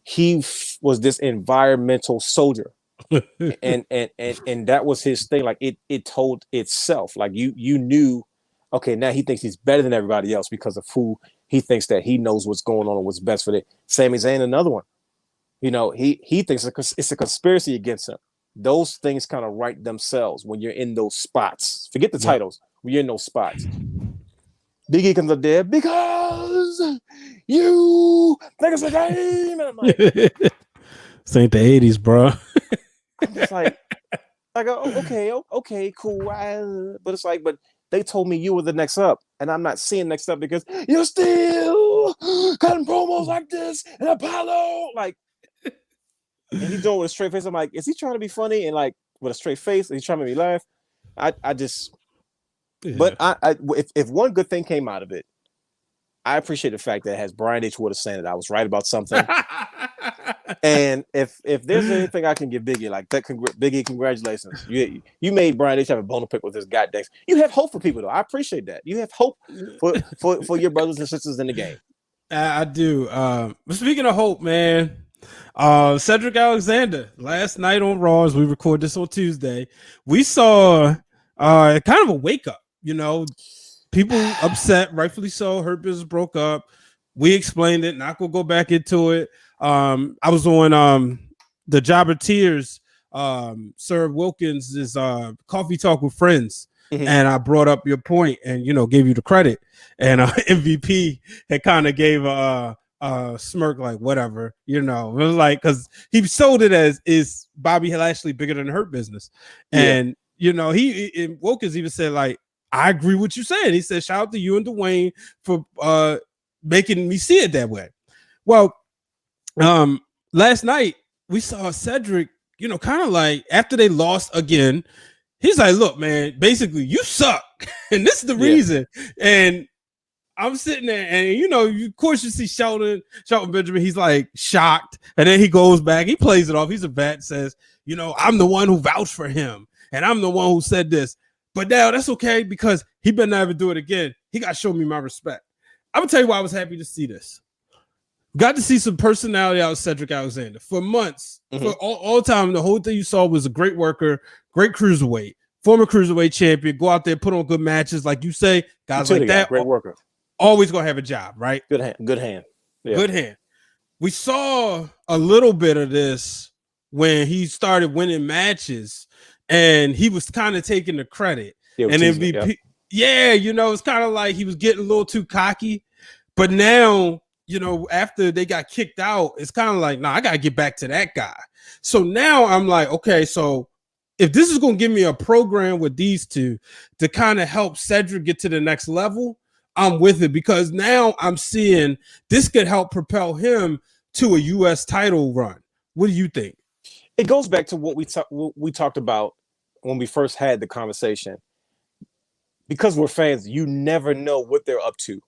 he was this environmental soldier, and that was his thing. Like it told itself. Like you knew, okay, now he thinks he's better than everybody else because of who he thinks that he knows what's going on and what's best for it. Sami Zayn, another one. He thinks it's a conspiracy against him. Those things kind of write themselves when you're in those spots. Forget the titles. When you're in those spots. Big E comes up there because you think it's a game. And I'm like, this ain't the 80s, bro. I'm just like, okay, cool. But it's like, but they told me you were the next up, and I'm not seeing next up because you're still cutting promos like this and Apollo. Like, and he's doing it with a straight face. I'm like, is he trying to be funny? And like with a straight face, is he trying to make me laugh? I just, but if one good thing came out of it, I appreciate the fact that it has Brian H. Wood saying that I was right about something. And if there's anything I can give Biggie, like that, Biggie, congratulations. You made Brian H. have a bone to pick with his goddamn. You have hope for people, though. I appreciate that. You have hope for your brothers and sisters in the game. I do. But speaking of hope, man, Cedric Alexander, last night on Raw, as we record this on Tuesday, we saw kind of a wake up. People upset, rightfully so. Hurt Business broke up. We explained it. Not gonna go back into it. I was on the Jobber Tears, Sir Wilkins' is Coffee Talk with Friends, and I brought up your point and gave you the credit. And MVP had kind of gave a smirk, like whatever, it was like, because he sold it as, is Bobby Lashley bigger than Hurt Business? And he Wilkins even said, like, I agree with you saying. He said, shout out to you and Dwayne for making me see it that way. Well, last night we saw Cedric, kind of like after they lost again, he's like, look, man, basically you suck. And this is the reason. And I'm sitting there and, of course you see Shelton Benjamin, he's like shocked. And then he goes back, he plays it off. He's a vet, says, I'm the one who vouched for him. And I'm the one who said this. But now that's okay because he better never do it again. He got to show me my respect. I'm going to tell you why I was happy to see this. Got to see some personality out of Cedric Alexander. For months, for all time, the whole thing you saw was a great worker, great cruiserweight, former cruiserweight champion, go out there, put on good matches. Like you say, guys like that, great worker. Always going to have a job, right? Good hand. Yeah. Good hand. We saw a little bit of this when he started winning matches and he was kind of taking the credit. And MVP, it's kind of like he was getting a little too cocky. But now, after they got kicked out, it's kind of like, nah, I got to get back to that guy. So now I'm like, okay, so if this is going to give me a program with these two to kind of help Cedric get to the next level, I'm with it, because now I'm seeing this could help propel him to a U.S. title run. What do you think? It goes back to what we talked about when we first had the conversation. because we're fans, you never know what they're up to.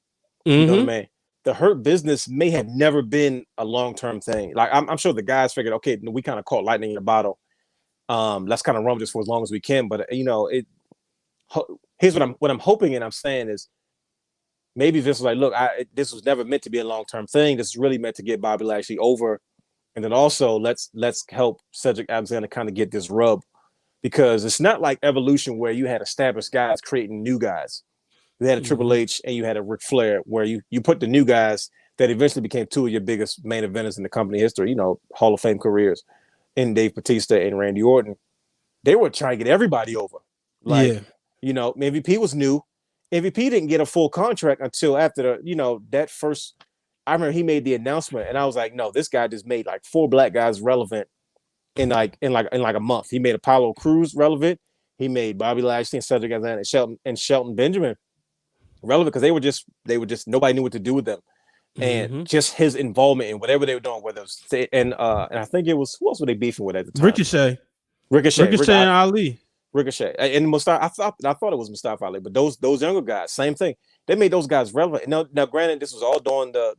You know what I mean? The Hurt Business may have never been a long-term thing. Like I'm sure the guys figured, okay, we kind of caught lightning in a bottle. Let's kind of run just for as long as we can. But here's what I'm hoping and I'm saying is maybe Vince was like, look, this was never meant to be a long-term thing. This is really meant to get Bobby Lashley over. And then also let's help Cedric Alexander kind of get this rub, because it's not like Evolution where you had established guys creating new guys. You had a Triple H and you had a Ric Flair where you put the new guys that eventually became two of your biggest main eventers in the company history, Hall of Fame careers, in Dave Bautista and Randy Orton. They were trying to get everybody over. MVP was new. MVP didn't get a full contract until after that first. I remember he made the announcement, and I was like, no, this guy just made like 4 black guys relevant in like a month. He made Apollo Crews relevant. He made Bobby Lashley and Cedric Alexander and Shelton Benjamin relevant because they were just nobody knew what to do with them, and just his involvement in whatever they were doing, whether it was and I think it was, who else were they beefing with at the time? Ricochet and Ali. Ricochet and Mustafa. I thought it was Mustafa Ali, but those younger guys, same thing. They made those guys relevant. Now, granted, this was all during the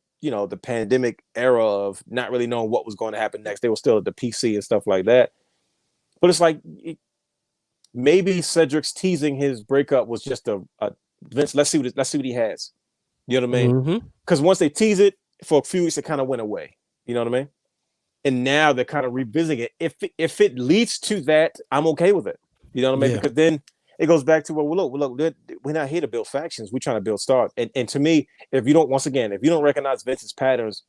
pandemic era of not really knowing what was going to happen next. They were still at the PC and stuff like that. But it's like maybe Cedric's teasing his breakup was just a Vince. Let's see what he has. You know what I mean? Because once they tease it for a few weeks, it kind of went away. You know what I mean? And now they're kind of revisiting it. If it leads to that, I'm okay with it. You know what I mean? Yeah. Because then it goes back to, look, we're not here to build factions. We're trying to build stars. And to me, if you don't recognize Vince's patterns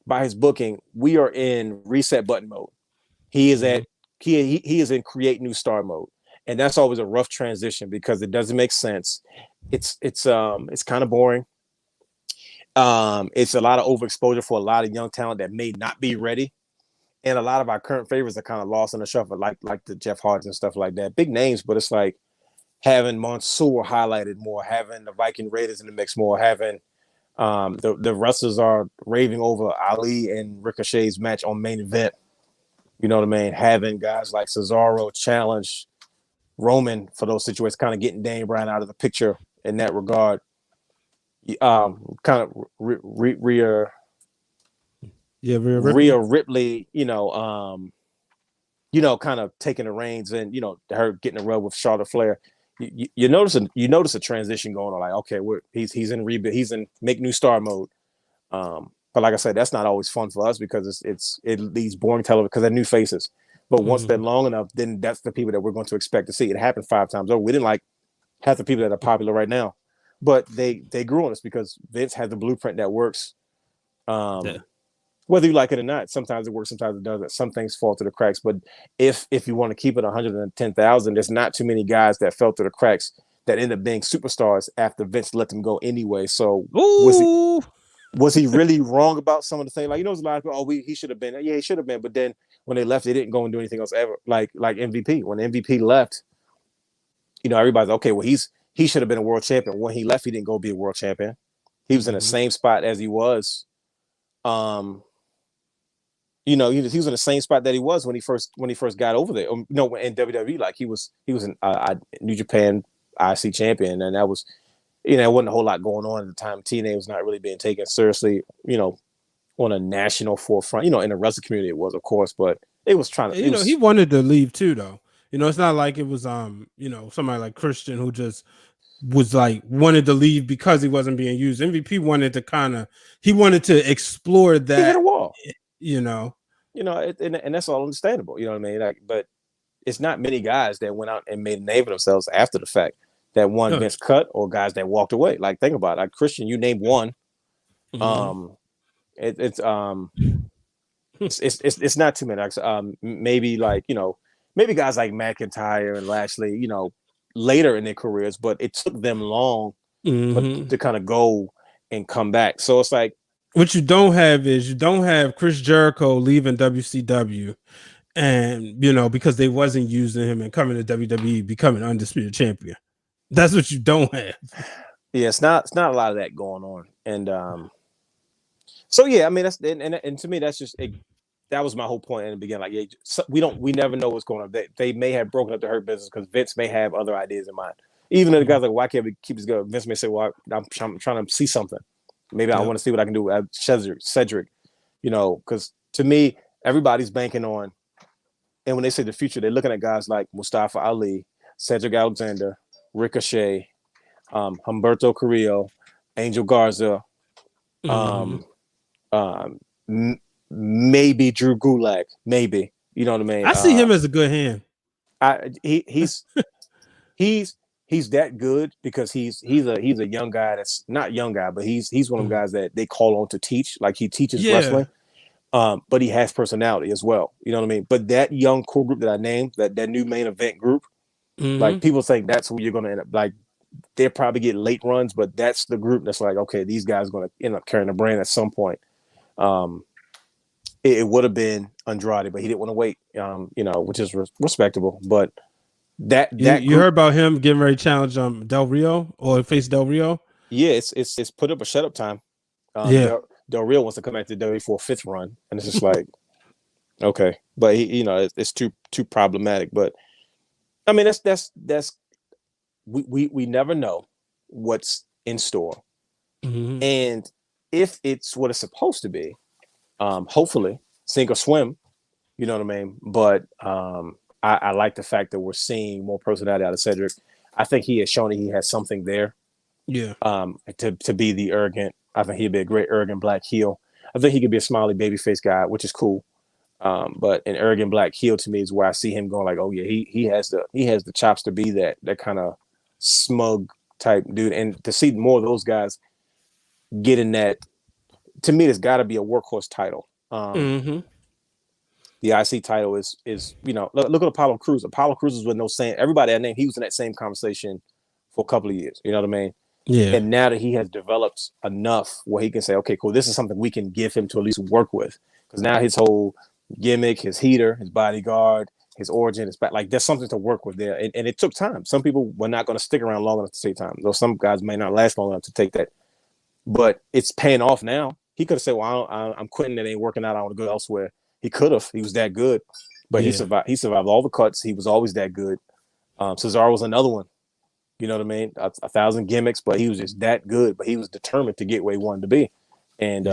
by his booking, we are in reset button mode. He is he is in create new star mode. And that's always a rough transition because it doesn't make sense. It's kind of boring. It's a lot of overexposure for a lot of young talent that may not be ready. And a lot of our current favorites are kind of lost in the shuffle, like the Jeff Hardys and stuff like that. Big names, but it's like having Mansoor highlighted more, having the Viking Raiders in the mix more, having the wrestlers are raving over Ali and Ricochet's match on Main Event. You know what I mean? Having guys like Cesaro challenge Roman for those situations, kind of getting Daniel Bryan out of the picture in that regard. Kind of Rhea Ripley, kind of taking the reins and her getting a rub with Charlotte Flair. You notice a transition going on. Like, okay, he's in rebuild, he's in make new star mode. But like I said, that's not always fun for us because it leads boring television because they're new faces. But once they're long enough, then that's the people that we're going to expect to see. It happened 5 times over. We didn't like half the people that are popular right now, but they grew on us because Vince has the blueprint that works. Whether you like it or not, sometimes it works, sometimes it doesn't. Some things fall through the cracks. But if you want to keep it 110,000, there's not too many guys that fell through the cracks that end up being superstars after Vince let them go anyway. So was he really wrong about some of the things? Like, there's a lot of people, he should have been. Yeah, he should have been. But then when they left, they didn't go and do anything else ever. Like MVP. When MVP left, everybody's okay, well, he should have been a world champion. When he left, he didn't go be a world champion. He was in the same spot as he was. He was in the same spot that he was when he first got over there. In WWE, like he was in New Japan IC champion, and that was, there wasn't a whole lot going on at the time. TNA was not really being taken seriously, on a national forefront. In the wrestling community, it was, of course, but it was trying to. He wanted to leave too, though. It's not like it was somebody like Christian who just was like wanted to leave because he wasn't being used. MVP wanted to explore that. He hit a wall. And that's all understandable. You know what I mean? Like, but it's not many guys that went out and made a name for themselves after the fact that won Vince cut or guys that walked away. Like, think about it. Like Christian, you named one. It's not too many. Maybe guys like McIntyre and Lashley, later in their careers, but it took them long to kind of go and come back. So it's like, what you don't have Chris Jericho leaving WCW and because they wasn't using him and coming to WWE becoming undisputed champion. That's what you don't have. Yeah, it's not a lot of that going on. And so yeah, I mean that's and to me that's just that was my whole point in the beginning. Like, we never know what's going on. They may have broken up the Hurt Business because Vince may have other ideas in mind. Even the guys like, why can't we keep this going? Vince may say, well, I'm trying to see something. Maybe I want to see what I can do with Cedric, because to me, everybody's banking on, and when they say the future, they're looking at guys like Mustafa Ali, Cedric Alexander, Ricochet, Humberto Carrillo, Angel Garza, maybe Drew Gulak, maybe. You know what I mean? I see him as a good hand. He's that good because he's a young guy that's not young guy, but he's one of the guys that they call on to teach. Like he teaches wrestling, but he has personality as well. You know what I mean? But that young core group that I named, that new main event group, like people think that's who you're going to end up. Like they'll probably get late runs, but that's the group that's like, okay, these guys are going to end up carrying the brand at some point. It would have been Andrade, but he didn't want to wait. Which is respectable, but. You heard about him getting ready to challenge Del Rio or face Del Rio? Yeah, it's put up a shut up time. Del Rio wants to come back to WWE for a 5th run, and it's just like, okay, but it's too problematic. But I mean, that's we never know what's in store, and if it's what it's supposed to be, hopefully sink or swim. You know what I mean? But I like the fact that we're seeing more personality out of Cedric. I think he has shown that he has something there. Yeah. To be the arrogant, I think he'd be a great arrogant black heel. I think he could be a smiley babyface guy, which is cool. But an arrogant black heel to me is where I see him going like, oh yeah, he has the chops to be that kind of smug type dude. And to see more of those guys getting that, to me, there's got to be a workhorse title. The IC title is look at Apollo Crews. Apollo Crews was with no saying. Everybody I named, he was in that same conversation for a couple of years. You know what I mean? Yeah. And now that he has developed enough where he can say, okay, cool, this is something we can give him to at least work with. Because now his whole gimmick, his heater, his bodyguard, his origin, his back, like there's something to work with there. And it took time. Some people were not going to stick around long enough to take time. Though some guys may not last long enough to take that. But it's paying off now. He could have said, well, I'm quitting. It ain't working out. I want to go elsewhere. He could have. He was that good, but he survived. He survived all the cuts. He was always that good. Cesaro was another one. You know what I mean? 1,000 gimmicks, but he was just that good. But he was determined to get where he wanted to be. And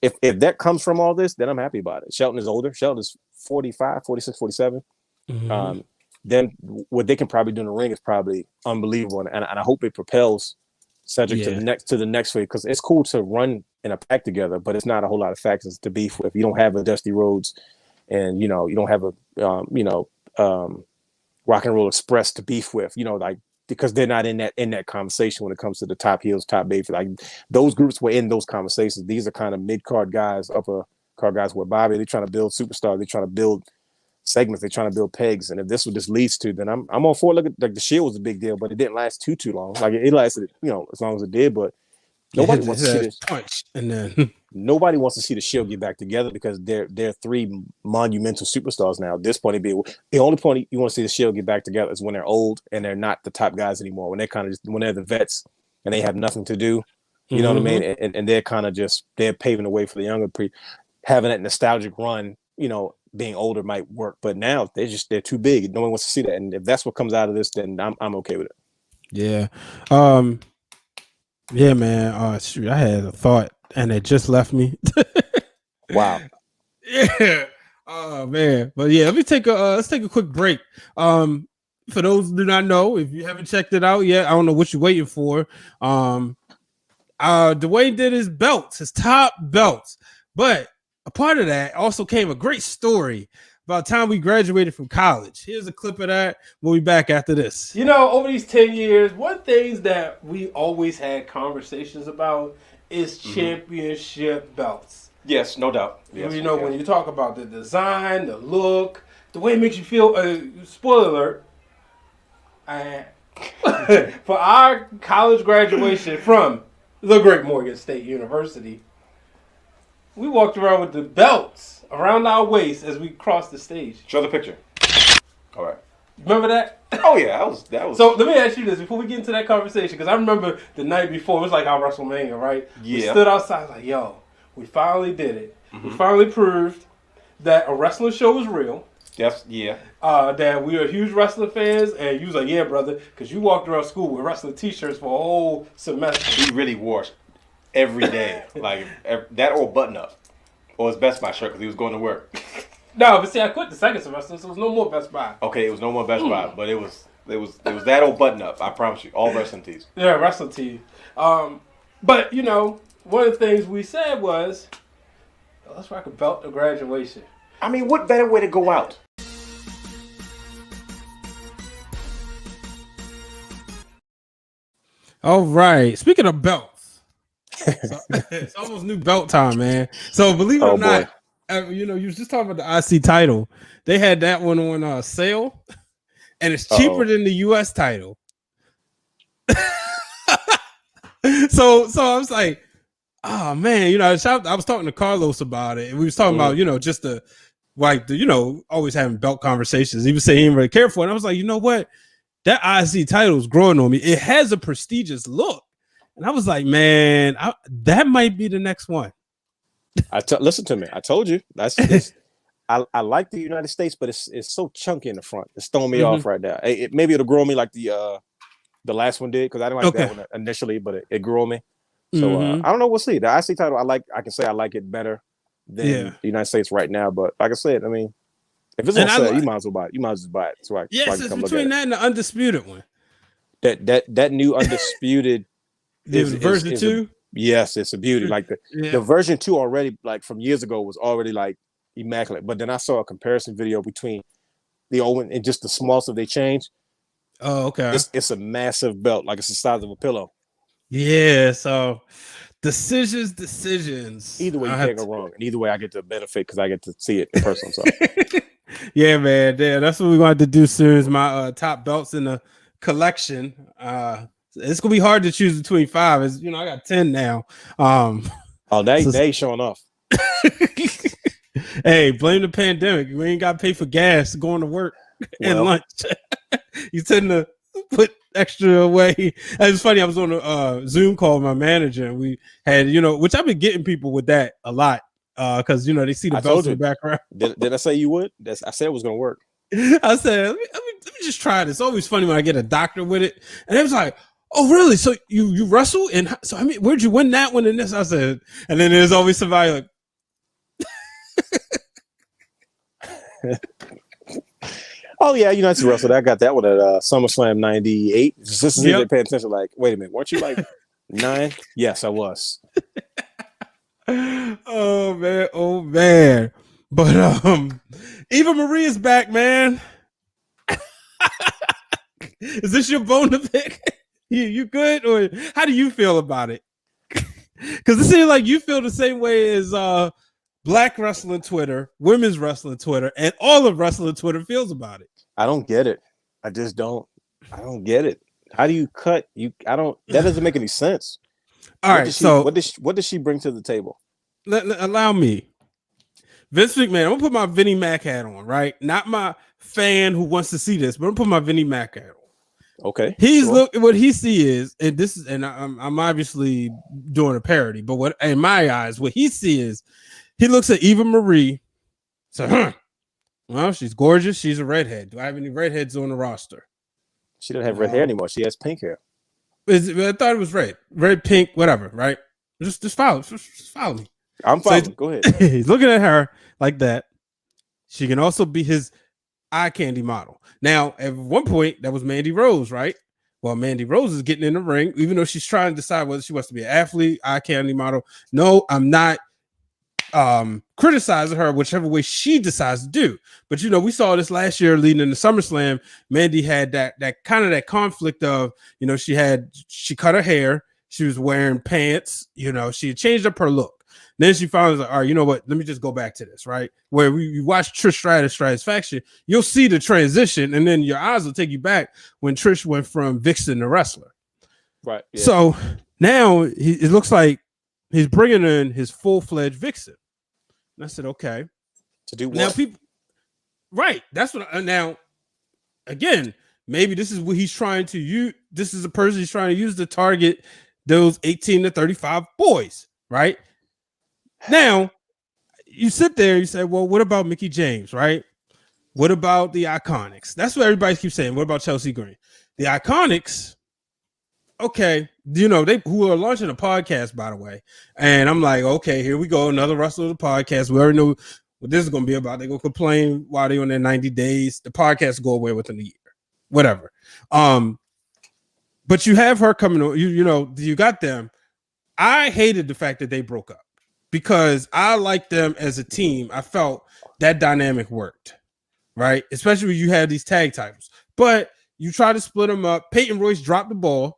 if that comes from all this, then I'm happy about it. Shelton is older. Shelton is 45, 46, 47. Then what they can probably do in the ring is probably unbelievable. And I hope it propels Cedric to the next phase, because it's cool to run in a pack together, but it's not a whole lot of factions to beef with. You don't have a Dusty Rhodes, and you don't have a Rock and Roll Express to beef with. Because they're not in that conversation when it comes to the top heels, top baby. Like those groups were in those conversations. These are kind of mid card guys, upper card guys. Where Bobby, they're trying to build superstars. They're trying to build segments. They're trying to build pegs. And if this what this leads to, then I'm all for it. Look at like the Shield was a big deal, but it didn't last too long. Like it lasted, as long as it did. But nobody wants to see this punch, and then nobody wants to see the Shield get back together because they're 3 monumental superstars now. At this point, the only point you want to see the Shield get back together is when they're old and they're not the top guys anymore. When they're when they're the vets and they have nothing to do. You know what I mean? And they're kind of they're paving the way for the younger having that nostalgic run. Being older might work, but now they're too big. No one wants to see that. And if that's what comes out of this, then I'm okay with it. Yeah. Yeah, man. Shoot, I had a thought and it just left me. Wow. Yeah. Oh man. But yeah, let's take a quick break. For those who do not know, if you haven't checked it out yet, I don't know what you're waiting for. Dwayne did his belts, his top belts, but a part of that also came a great story about the time we graduated from college. Here's a clip of that. We'll be back after this. Over these 10 years, one things that we always had conversations about is championship belts. Yes, no doubt. Yes, when you talk about the design, the look, the way it makes you feel, spoiler alert, for our college graduation from the Great Morgan State University, we walked around with the belts around our waist as we crossed the stage. Show the picture. All right. Remember that? Oh yeah, that was. So let me ask you this before we get into that conversation, because I remember the night before, it was like our WrestleMania, right? Yeah. We stood outside like, yo, we finally did it. We finally proved that a wrestling show is real. Yes, yeah. that we are huge wrestling fans, and you was like, yeah, brother, because you walked around school with wrestling T-shirts for a whole semester. He really wore every day, like that or button up, or his Best Buy shirt because he was going to work. No, but see, I quit the second semester, so it was no more Best Buy. Okay, it was no more Best Buy, but it was that old button up. I promise you, all wrestling tees. Yeah, wrestling tee. But you know, one of the things we said was, let's rock a belt to graduation. I mean, what better way to go out? All right. Speaking of belts, it's almost new belt time, man. So believe it or not, you know, you was just talking about the IC title. They had that one on sale, and it's cheaper than the US title. so I was like, oh man, you know, I was talking to Carlos about it, and we was talking about, you know, just the you know, always having belt conversations. He was saying he didn't really care for it. And I was like, you know what? That IC title is growing on me. It has a prestigious look. And I was like, man, that might be the next one. Listen to me. I told you. I like the United States, but it's so chunky in the front. It's throwing me off right now. Maybe it'll grow me like the last one did, because I didn't like that one initially, but it grew on me. So I don't know. We'll see. The IC title, I can say I like it better than the United States right now. But like I said, I mean, if it's on sale, you might as well buy it. You might as well buy it. So it's between that and the undisputed one. That new undisputed is version 2. Yes, it's a beauty. Like the version 2 already, like from years ago, was already like immaculate. But then I saw a comparison video between the old one and just the small stuff they changed. Oh, okay. It's a massive belt, like it's the size of a pillow. Yeah. So decisions. Either way, you can't go wrong, and either way, I get to benefit because I get to see it in person. So. Yeah, man. Yeah, that's what we're going to do soon. Is my top belts in the collection. It's gonna be hard to choose between 5. As you know, I got 10 now. They showing off. Hey, blame the pandemic. We ain't got to pay for gas going to work and lunch. You tend to put extra away. It's funny. I was on a Zoom call with my manager, and we had, you know, which I've been getting people with that a lot because you know they see the belts in the background. Did I say you would? I said it was gonna work. I said, let me just try this. It's always funny when I get a doctor with it, and it was like, oh, really? So you wrestle? And so, I mean, where'd you win that one and this? I said, and then there's always somebody like, oh, yeah, you know, it's wrestled. I got that one at SummerSlam 98. This is they pay attention, like, wait a minute, weren't you like 9? Yes, I was. Oh, man. But Eva Marie is back, man. Is this your bone to pick? You good, or how do you feel about it? Because it seems like you feel the same way as Black wrestling Twitter, women's wrestling Twitter, and all of wrestling Twitter feels about it. I don't get it. I just don't. I don't get it. How do you cut? I don't. That doesn't make any sense. All right. So what does she bring to the table? Allow me. Vince McMahon. I'm gonna put my Vinnie Mac hat on, right? Not my fan who wants to see this, but I'm gonna put my Vinnie Mac hat on. Okay. What he see is, and this is, and I'm obviously doing a parody, but what in my eyes, what he see is, he looks at Eva Marie. So, well, she's gorgeous. She's a redhead. Do I have any redheads on the roster? She doesn't have red hair anymore. She has pink hair. I thought it was red, pink, whatever. Right? Just follow me. I'm following. Go ahead. He's looking at her like that. She can also be his eye candy model. Now, at one point, that was Mandy Rose, right? Well, Mandy Rose is getting in the ring, even though she's trying to decide whether she wants to be an athlete, eye candy model. No, I'm not criticizing her whichever way she decides to do. But you know, we saw this last year leading into SummerSlam. Mandy had that kind of that conflict of, you know, she cut her hair, she was wearing pants, you know, she had changed up her look. Then she finally was like, all right, you know what? Let me just go back to this, right? Where you watch Trish Stratus Faction, you'll see the transition, and then your eyes will take you back when Trish went from Vixen to wrestler. Right. Yeah. So now it looks like he's bringing in his full-fledged Vixen. And I said, okay. To do what? Now people, right? That's what. Now, again, maybe this is what he's trying to use. This is a person he's trying to use to target those 18 to 35 boys, right? Now, you sit there, you say, well, what about Mickie James, right? What about the Iconics? That's what everybody keeps saying. What about Chelsea Green? The Iconics, okay, you know, they who are launching a podcast, by the way. And I'm like, okay, here we go. Another Russell the podcast. We already know what this is going to be about. They're going to complain while they're on their 90 days. The podcast go away within a year. Whatever. But you have her coming on, you know, you got them. I hated the fact that they broke up because I liked them as a team. I felt that dynamic worked, right? Especially when you had these tag titles. But you try to split them up. Peyton Royce dropped the ball.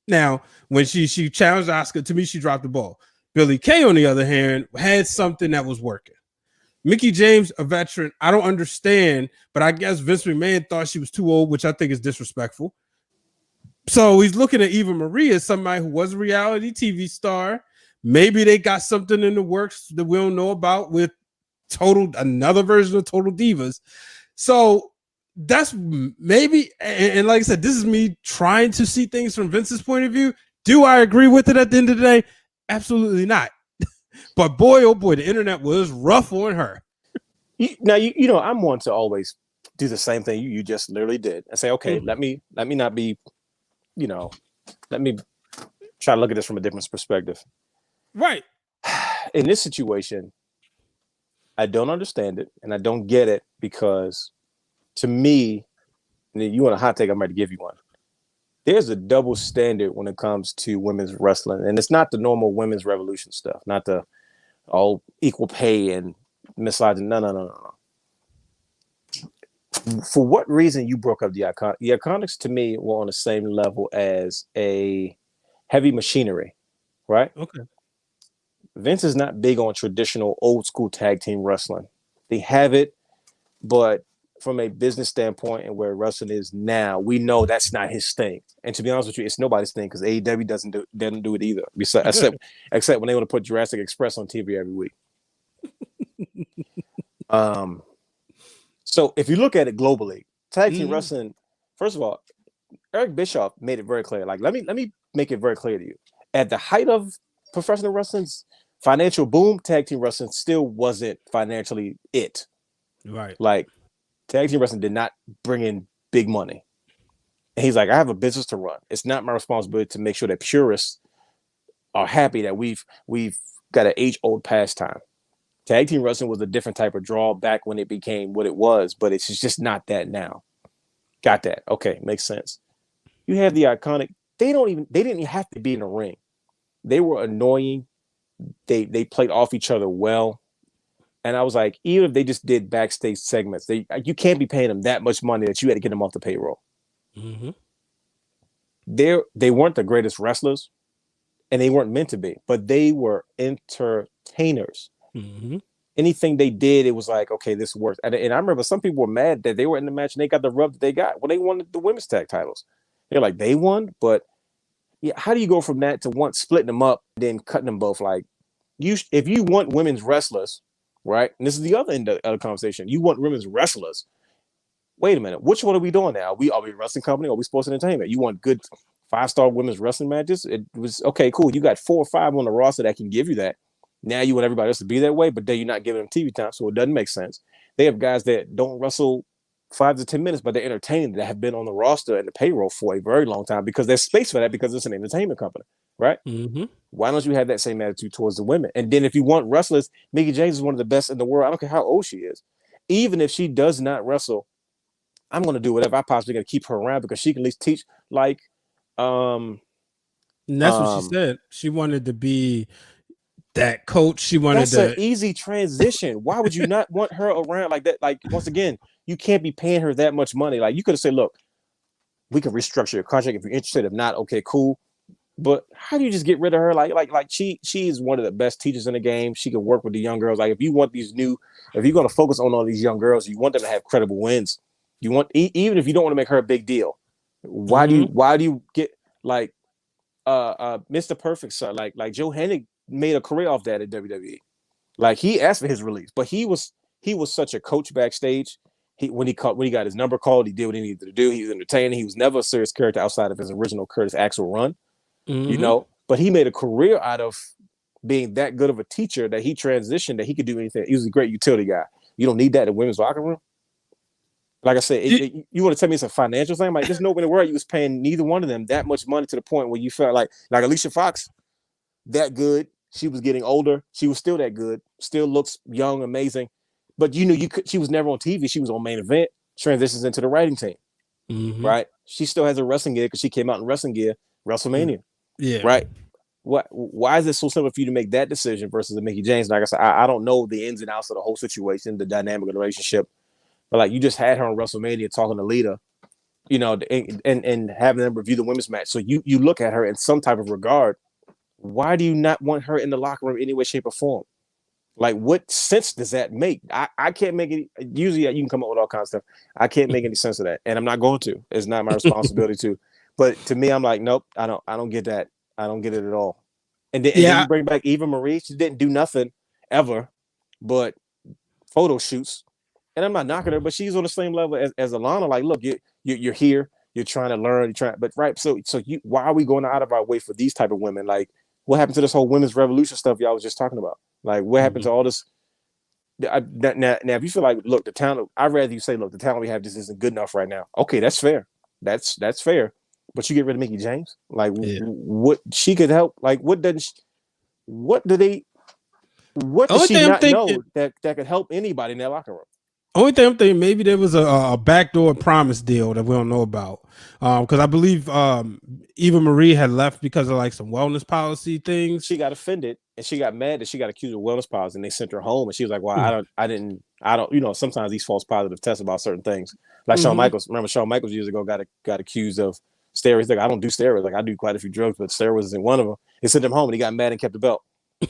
Now, when she challenged Asuka, to me, she dropped the ball. Billie Kay, on the other hand, had something that was working. Mickie James, a veteran, I don't understand, but I guess Vince McMahon thought she was too old, which I think is disrespectful. So he's looking at Eva Marie as somebody who was a reality TV star. Maybe they got something in the works that we don't know about with another version of Total Divas. So that's maybe, and like I said, this is me trying to see things from Vince's point of view. Do I agree with it at the end of the day? Absolutely not. But boy, oh boy, the internet was rough on her. Now, you know, I'm one to always do the same thing you just literally did and say, okay, let me not be, you know, let me try to look at this from a different perspective. Right. In this situation, I don't understand it and I don't get it because to me, and you want a hot take, I'm ready to give you one. There's a double standard when it comes to women's wrestling. And it's not the normal women's revolution stuff, not the all equal pay and misogyny. No. For what reason you broke up the Iconics? The Iconics to me were on the same level as a heavy machinery, right? Okay. Vince is not big on traditional old school tag team wrestling. They have it, but from a business standpoint and where wrestling is now, we know that's not his thing. And to be honest with you, it's nobody's thing because AEW doesn't do it either. Except when they want to put Jurassic Express on TV every week. So if you look at it globally, tag team wrestling, first of all, Eric Bischoff made it very clear. Like, let me make it very clear to you. At the height of professional wrestling's financial boom, tag team wrestling still wasn't financially it. Right. Like, tag team wrestling did not bring in big money. And he's like, I have a business to run. It's not my responsibility to make sure that purists are happy that we've got an age-old pastime. Tag team wrestling was a different type of draw back when it became what it was, but it's just not that now. Got that? Okay, makes sense. You have the Iconic. They didn't even have to be in the ring. They were annoying. They played off each other well. And I was like, even if they just did backstage segments, you can't be paying them that much money that you had to get them off the payroll. Mm-hmm. They weren't the greatest wrestlers, and they weren't meant to be, but they were entertainers. Mm-hmm. Anything they did, it was like, okay, this works. And I remember some people were mad that they were in the match and they got the rub that they got. Well, they won the women's tag titles. They're like, they won, but yeah, how do you go from that to once splitting them up, then cutting them both? Like, if you want women's wrestlers, right? And this is the other end of the conversation. You want women's wrestlers. Wait a minute. Which one are we doing now? Are we a wrestling company or are we sports entertainment? You want good 5-star women's wrestling matches? It was okay, cool. You got 4 or 5 on the roster that can give you that. Now you want everybody else to be that way, but then you're not giving them TV time, so it doesn't make sense. They have guys that don't wrestle 5 to 10 minutes, but they're entertaining that have been on the roster and the payroll for a very long time because there's space for that because it's an entertainment company, right? Mm-hmm. Why don't you have that same attitude towards the women? And then if you want wrestlers, Mickie James is one of the best in the world. I don't care how old she is. Even if she does not wrestle, I'm going to do whatever I possibly can to keep her around because she can at least teach. Like, and that's what she said. She wanted to be that coach. She wanted that's an easy transition. Why would you not want her around like that? Like, once again, you can't be paying her that much money. Like, you could have said, look, we can restructure your contract if you're interested. If not, okay, cool. But how do you just get rid of her? Like she is one of the best teachers in the game. She can work with the young girls. Like, if you're going to focus on all these young girls, you want them to have credible wins. You want, even if you don't want to make her a big deal, why do you get like Mr. Perfect son? Like Joe Hennig made a career off that at WWE. Like, he asked for his release, but he was such a coach backstage. When he got his number called, he did what he needed to do. He was entertaining. He was never a serious character outside of his original Curtis Axel run. Mm-hmm. You know, but he made a career out of being that good of a teacher that he transitioned, that he could do anything. He was a great utility guy. You don't need that in the women's locker room. Like I said, you want to tell me it's a financial thing? Like, there's no way in the world you was paying neither one of them that much money to the point where you felt like Alicia Fox, that good. She was getting older. She was still that good. Still looks young, amazing. But you knew she was never on TV. She was on Main Event. Transitions into the writing team, right? She still has a wrestling gear because she came out in wrestling gear WrestleMania, right? Why is it so simple for you to make that decision versus the Mickie James? Like I said, I don't know the ins and outs of the whole situation, the dynamic of the relationship. But like you just had her on WrestleMania talking to Lita, you know, and having them review the women's match. So you look at her in some type of regard. Why do you not want her in the locker room any way, shape, or form? Like, what sense does that make? I can't make it. Usually you can come up with all kinds of stuff. I can't make any sense of that. And I'm not going to. It's not my responsibility to. But to me, I'm like, nope, I don't get that. I don't get it at all. And then you bring back Eva Marie. She didn't do nothing ever but photo shoots. And I'm not knocking her, but she's on the same level as Alana. Like, look, you're here, you're trying to learn, but right. So why are we going out of our way for these type of women? Like, what happened to this whole women's revolution stuff y'all was just talking about? Like, what happened to all this? Now, if you feel like, look, the talent, I'd rather you say, look, the talent we have just isn't good enough right now. Okay, that's fair. That's fair. But you get rid of Mickie James? Like, what she could help? Like, what does she not know that could help anybody in that locker room? Only thing I'm thinking, maybe there was a backdoor promise deal that we don't know about. Because I believe Eva Marie had left because of like some wellness policy things. She got offended and she got mad that she got accused of wellness policy, and they sent her home. And she was like, "Well, I don't. You know, sometimes these false positive tests about certain things. Like Shawn Michaels. Remember, Shawn Michaels years ago got accused of steroids. Like, I don't do steroids. Like, I do quite a few drugs, but steroids isn't one of them. They sent him home, and he got mad and kept the belt.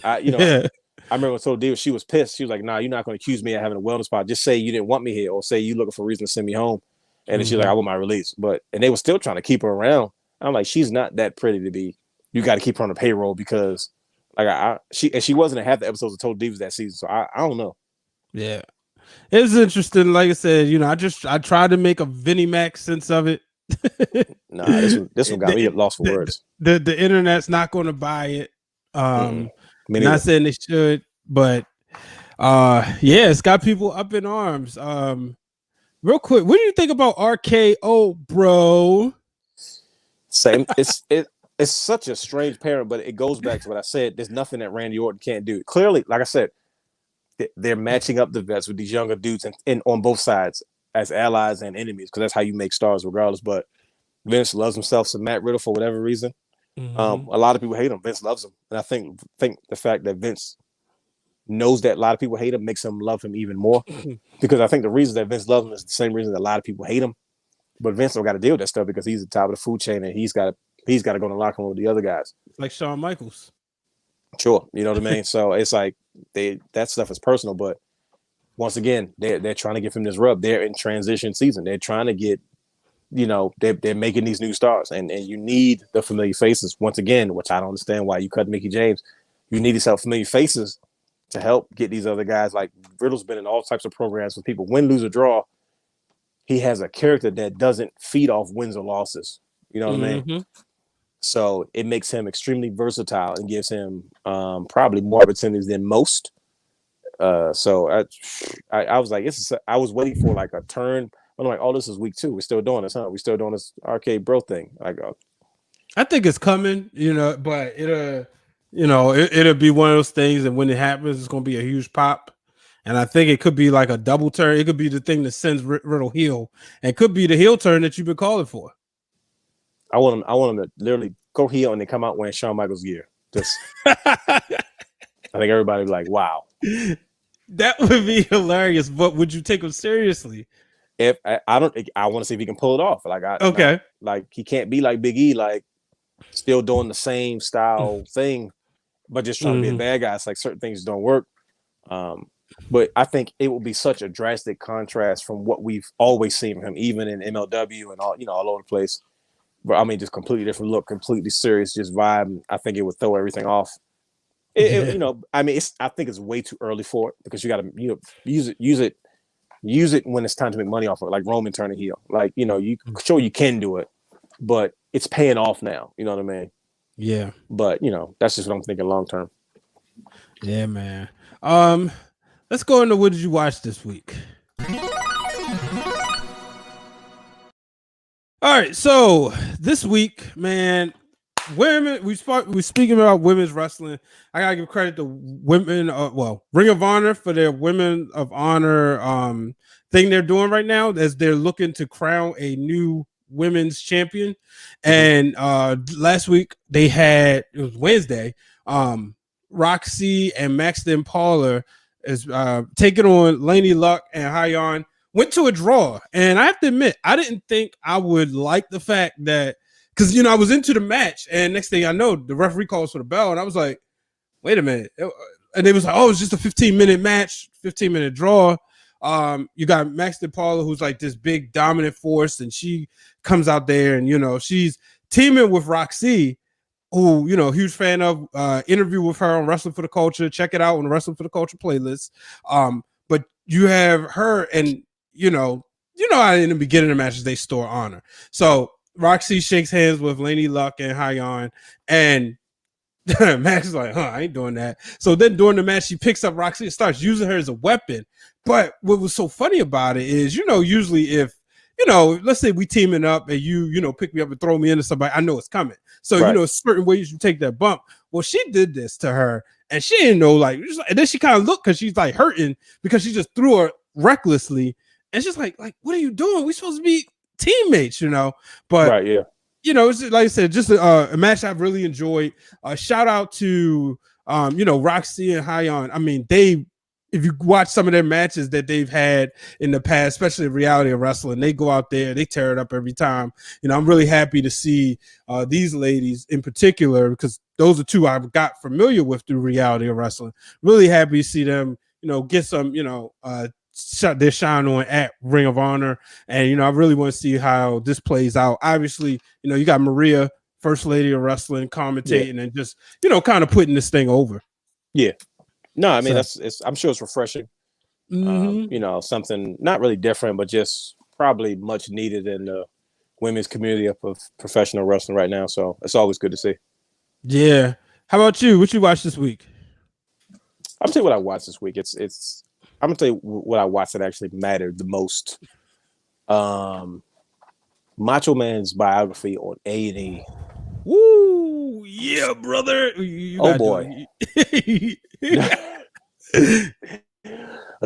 I remember when told Diva, she was pissed. She was like, "Nah, you're not going to accuse me of having a wellness policy. Just say you didn't want me here, or say you looking for a reason to send me home." And then she's like, "I want my release." And they were still trying to keep her around. I'm like, she's not that pretty to be. You got to keep her on the payroll because, like, she wasn't in half the episodes of Total Divas that season. So I don't know. Yeah, it's interesting. Like I said, you know, I tried to make a Vinnie Mac sense of it. Nah, this one got me lost for words. The internet's not going to buy it. Not saying they should, but it's got people up in arms. Real quick, what do you think about RKO, bro? Same. It's such a strange pairing, but it goes back to what I said. There's nothing that Randy Orton can't do. Clearly, like I said, they're matching up the vets with these younger dudes and on both sides as allies and enemies, because that's how you make stars regardless. But Vince loves himself some Matt Riddle for whatever reason. A lot of people hate him. Vince loves him, and I think the fact that Vince knows that a lot of people hate him makes him love him even more. Because I think the reason that Vince loves him is the same reason that a lot of people hate him. But Vince don't got to deal with that stuff because he's the top of the food chain, and he's got to go in the locker room with the other guys, like Shawn Michaels. Sure, you know what I mean. So it's like that stuff is personal, but once again, they're trying to give him this rub. They're in transition season. They're trying to get. You know, they're making these new stars, and you need the familiar faces once again, which I don't understand why you cut Mickie James. You need these familiar faces to help get these other guys. Like Riddle's been in all types of programs with people, win, lose, or draw. He has a character that doesn't feed off wins or losses. You know what I mean? So it makes him extremely versatile and gives him probably more opportunities than most. So I was like, I was waiting for like a turn. I'm like, oh, this is week 2. We're still doing this, huh? We're still doing this arcade bro thing. I think it's coming, you know, but it'll be one of those things, and when it happens, it's going to be a huge pop. And I think it could be like a double turn. It could be the thing that sends Riddle heel, and it could be the heel turn that you've been calling for. I want him to literally go heel and then come out wearing Shawn Michaels gear. Just, I think everybody would be like, wow. That would be hilarious. But would you take him seriously? If I want to see if he can pull it off. Like he can't be like Big E, like still doing the same style thing, but just trying to be a bad guy. It's like certain things don't work. But I think it will be such a drastic contrast from what we've always seen from him, even in MLW and all over the place. But I mean, just completely different look, completely serious, just vibe. I think it would throw everything off. I think it's way too early for it because you got to use it when it's time to make money off of it, like Roman turning heel. Like, you sure you can do it, but it's paying off now. You know what I mean? Yeah. But, that's just what I'm thinking long term. Yeah, man. Let's go into what did you watch this week? All right, so this week, man, we speaking about women's wrestling. I gotta give credit to women, Ring of Honor for their Women of Honor thing they're doing right now as they're looking to crown a new women's champion. And last week it was Wednesday. Roxy and Maxton Paula is taking on Laney Luck and Hyon. Went to a draw, and I have to admit, I didn't think I would like the fact that, because I was into the match, and next thing I know, the referee calls for the bell, and I was like, "Wait a minute!" And it was like, "Oh, it's just a 15-minute match, 15-minute draw." You got Maxton Paula, who's like this big dominant force, and she comes out there, and she's teaming with Roxy, who huge fan of. Interview with her on Wrestling for the Culture. Check it out on the Wrestling for the Culture playlist. But you have her and. How in the beginning of the matches they store honor. So Roxy shakes hands with Laney Luck and Hyon, and Max is like, I ain't doing that. So then during the match, she picks up Roxy and starts using her as a weapon. But what was so funny about it is, usually if, let's say we teaming up and you pick me up and throw me into somebody, I know it's coming. So, certain ways you take that bump. Well, she did this to her and she didn't know, and then she kind of looked because she's like hurting because she just threw her recklessly. And she's like, what are you doing? We supposed to be teammates, But right, yeah. It's like I said, just a match I've really enjoyed. Shout out to Roxy and Hyon. I mean, if you watch some of their matches that they've had in the past, especially in reality of wrestling, they go out there, they tear it up every time. I'm really happy to see these ladies in particular, because those are two I've got familiar with through reality of wrestling. Really happy to see them, get some, shut their shine on at Ring of Honor. And I really want to see how this plays out. Obviously, you got Maria, First Lady of Wrestling, commentating and just kind of putting this thing over. Yeah. No, I mean I'm sure it's refreshing. Something not really different, but just probably much needed in the women's community of professional wrestling right now. So it's always good to see. Yeah. How about you? What you watched this week? I'm gonna tell you what I watched this week. I'm gonna tell you what I watched that actually mattered the most. Macho Man's biography on A&E. Woo, yeah, brother. Oh boy. I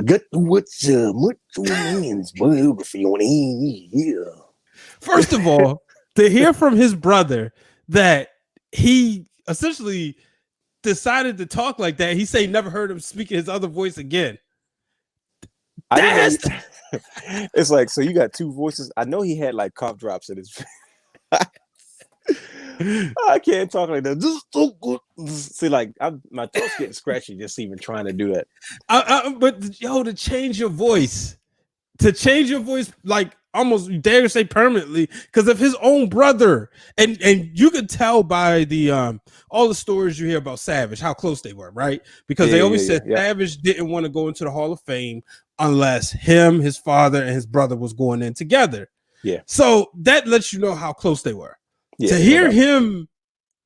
got to watch Macho Man's biography on A&E. Yeah. First of all, to hear from his brother that he essentially decided to talk like that, he said he never heard him speak his other voice again. It's like, so you got two voices. I know he had like cough drops in his. I can't talk like that. Just so good. See, like my throat's getting scratchy just even trying to do that. But to change your voice, like almost dare to say permanently, because of his own brother, and you could tell by the all the stories you hear about Savage how close they were, right? Because they always said Savage didn't want to go into the Hall of Fame unless him, his father, and his brother was going in together. Yeah. So that lets you know how close they were. Yeah, to hear him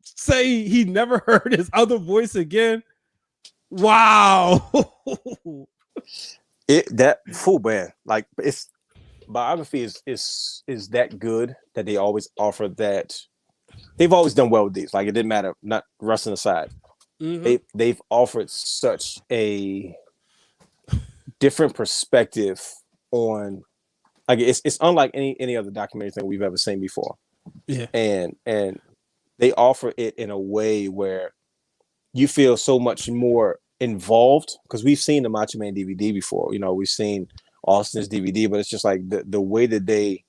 say he never heard his other voice again, wow. That full band, like it's biography is that good that they always offer that. They've always done well with these. Like it didn't matter, not wrestling aside. They've offered such a different perspective on, like it's unlike any other documentary thing we've ever seen before. Yeah, and they offer it in a way where you feel so much more involved, because we've seen the Macho Man DVD before. We've seen Austin's DVD, but it's just like the way that they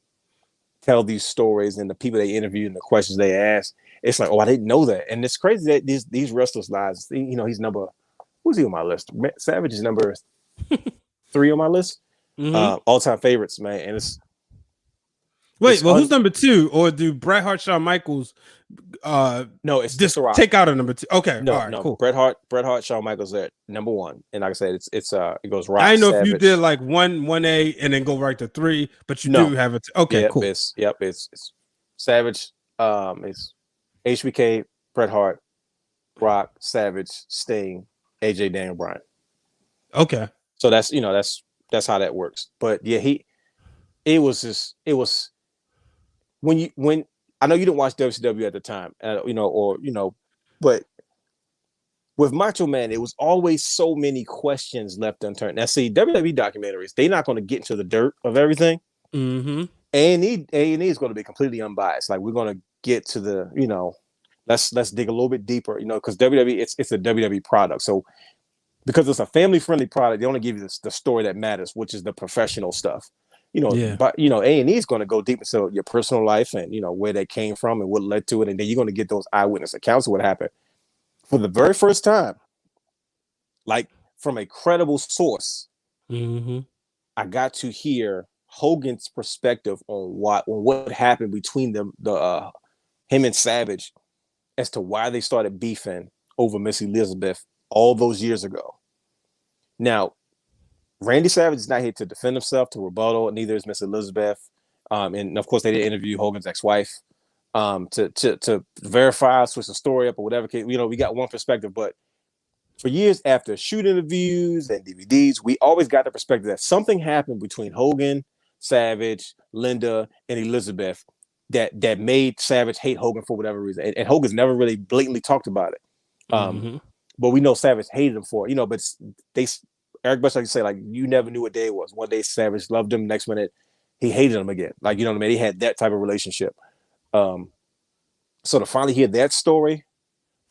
tell these stories and the people they interview and the questions they ask. It's like, oh, I didn't know that. And it's crazy that these wrestlers' lives. He's who's he on my list? Savage is number 3 on my list. All-time favorites, man. And it's who's number 2? Or do Bret Hart, Shawn Michaels? No, it's just take out a number 2. Okay, no, all right, no. cool. Bret Hart, Shawn Michaels at number 1, and like I said, it goes Rock. I know Savage. if you did like 1A and then go right to 3, but you do have it. Okay, cool. It's Savage. It's HBK, Bret Hart, Rock, Savage, Sting, AJ, Daniel Bryan. Okay, so that's how that works. But yeah, it was when I know you didn't watch WCW at the time, but with Macho Man, it was always so many questions left unturned. Now, see, WWE documentaries, they're not going to get into the dirt of everything. Mm-hmm. A&E is going to be completely unbiased. Like, we're going to get to the, let's dig a little bit deeper, because WWE, it's a WWE product. So because it's a family-friendly product, they only give you the story that matters, which is the professional stuff. But A&E is going to go deep into your personal life and where they came from and what led to it, and then you're going to get those eyewitness accounts of what happened. For the very first time, like from a credible source, I got to hear Hogan's perspective on what happened between them, him and Savage, as to why they started beefing over Miss Elizabeth all those years ago. Now, Randy Savage is not here to defend himself, to rebuttal, neither is Miss Elizabeth. And of course, they didn't interview Hogan's ex-wife to verify, switch the story up or whatever. We got one perspective, but for years after shoot interviews and DVDs, we always got the perspective that something happened between Hogan, Savage, Linda, and Elizabeth that made Savage hate Hogan for whatever reason. And Hogan's never really blatantly talked about it. But we know Savage hated him for it, but Eric Bush, like you say, like, you never knew what day it was. One day Savage loved him, next minute he hated him again. Like, you know what I mean? He had that type of relationship. So to finally hear that story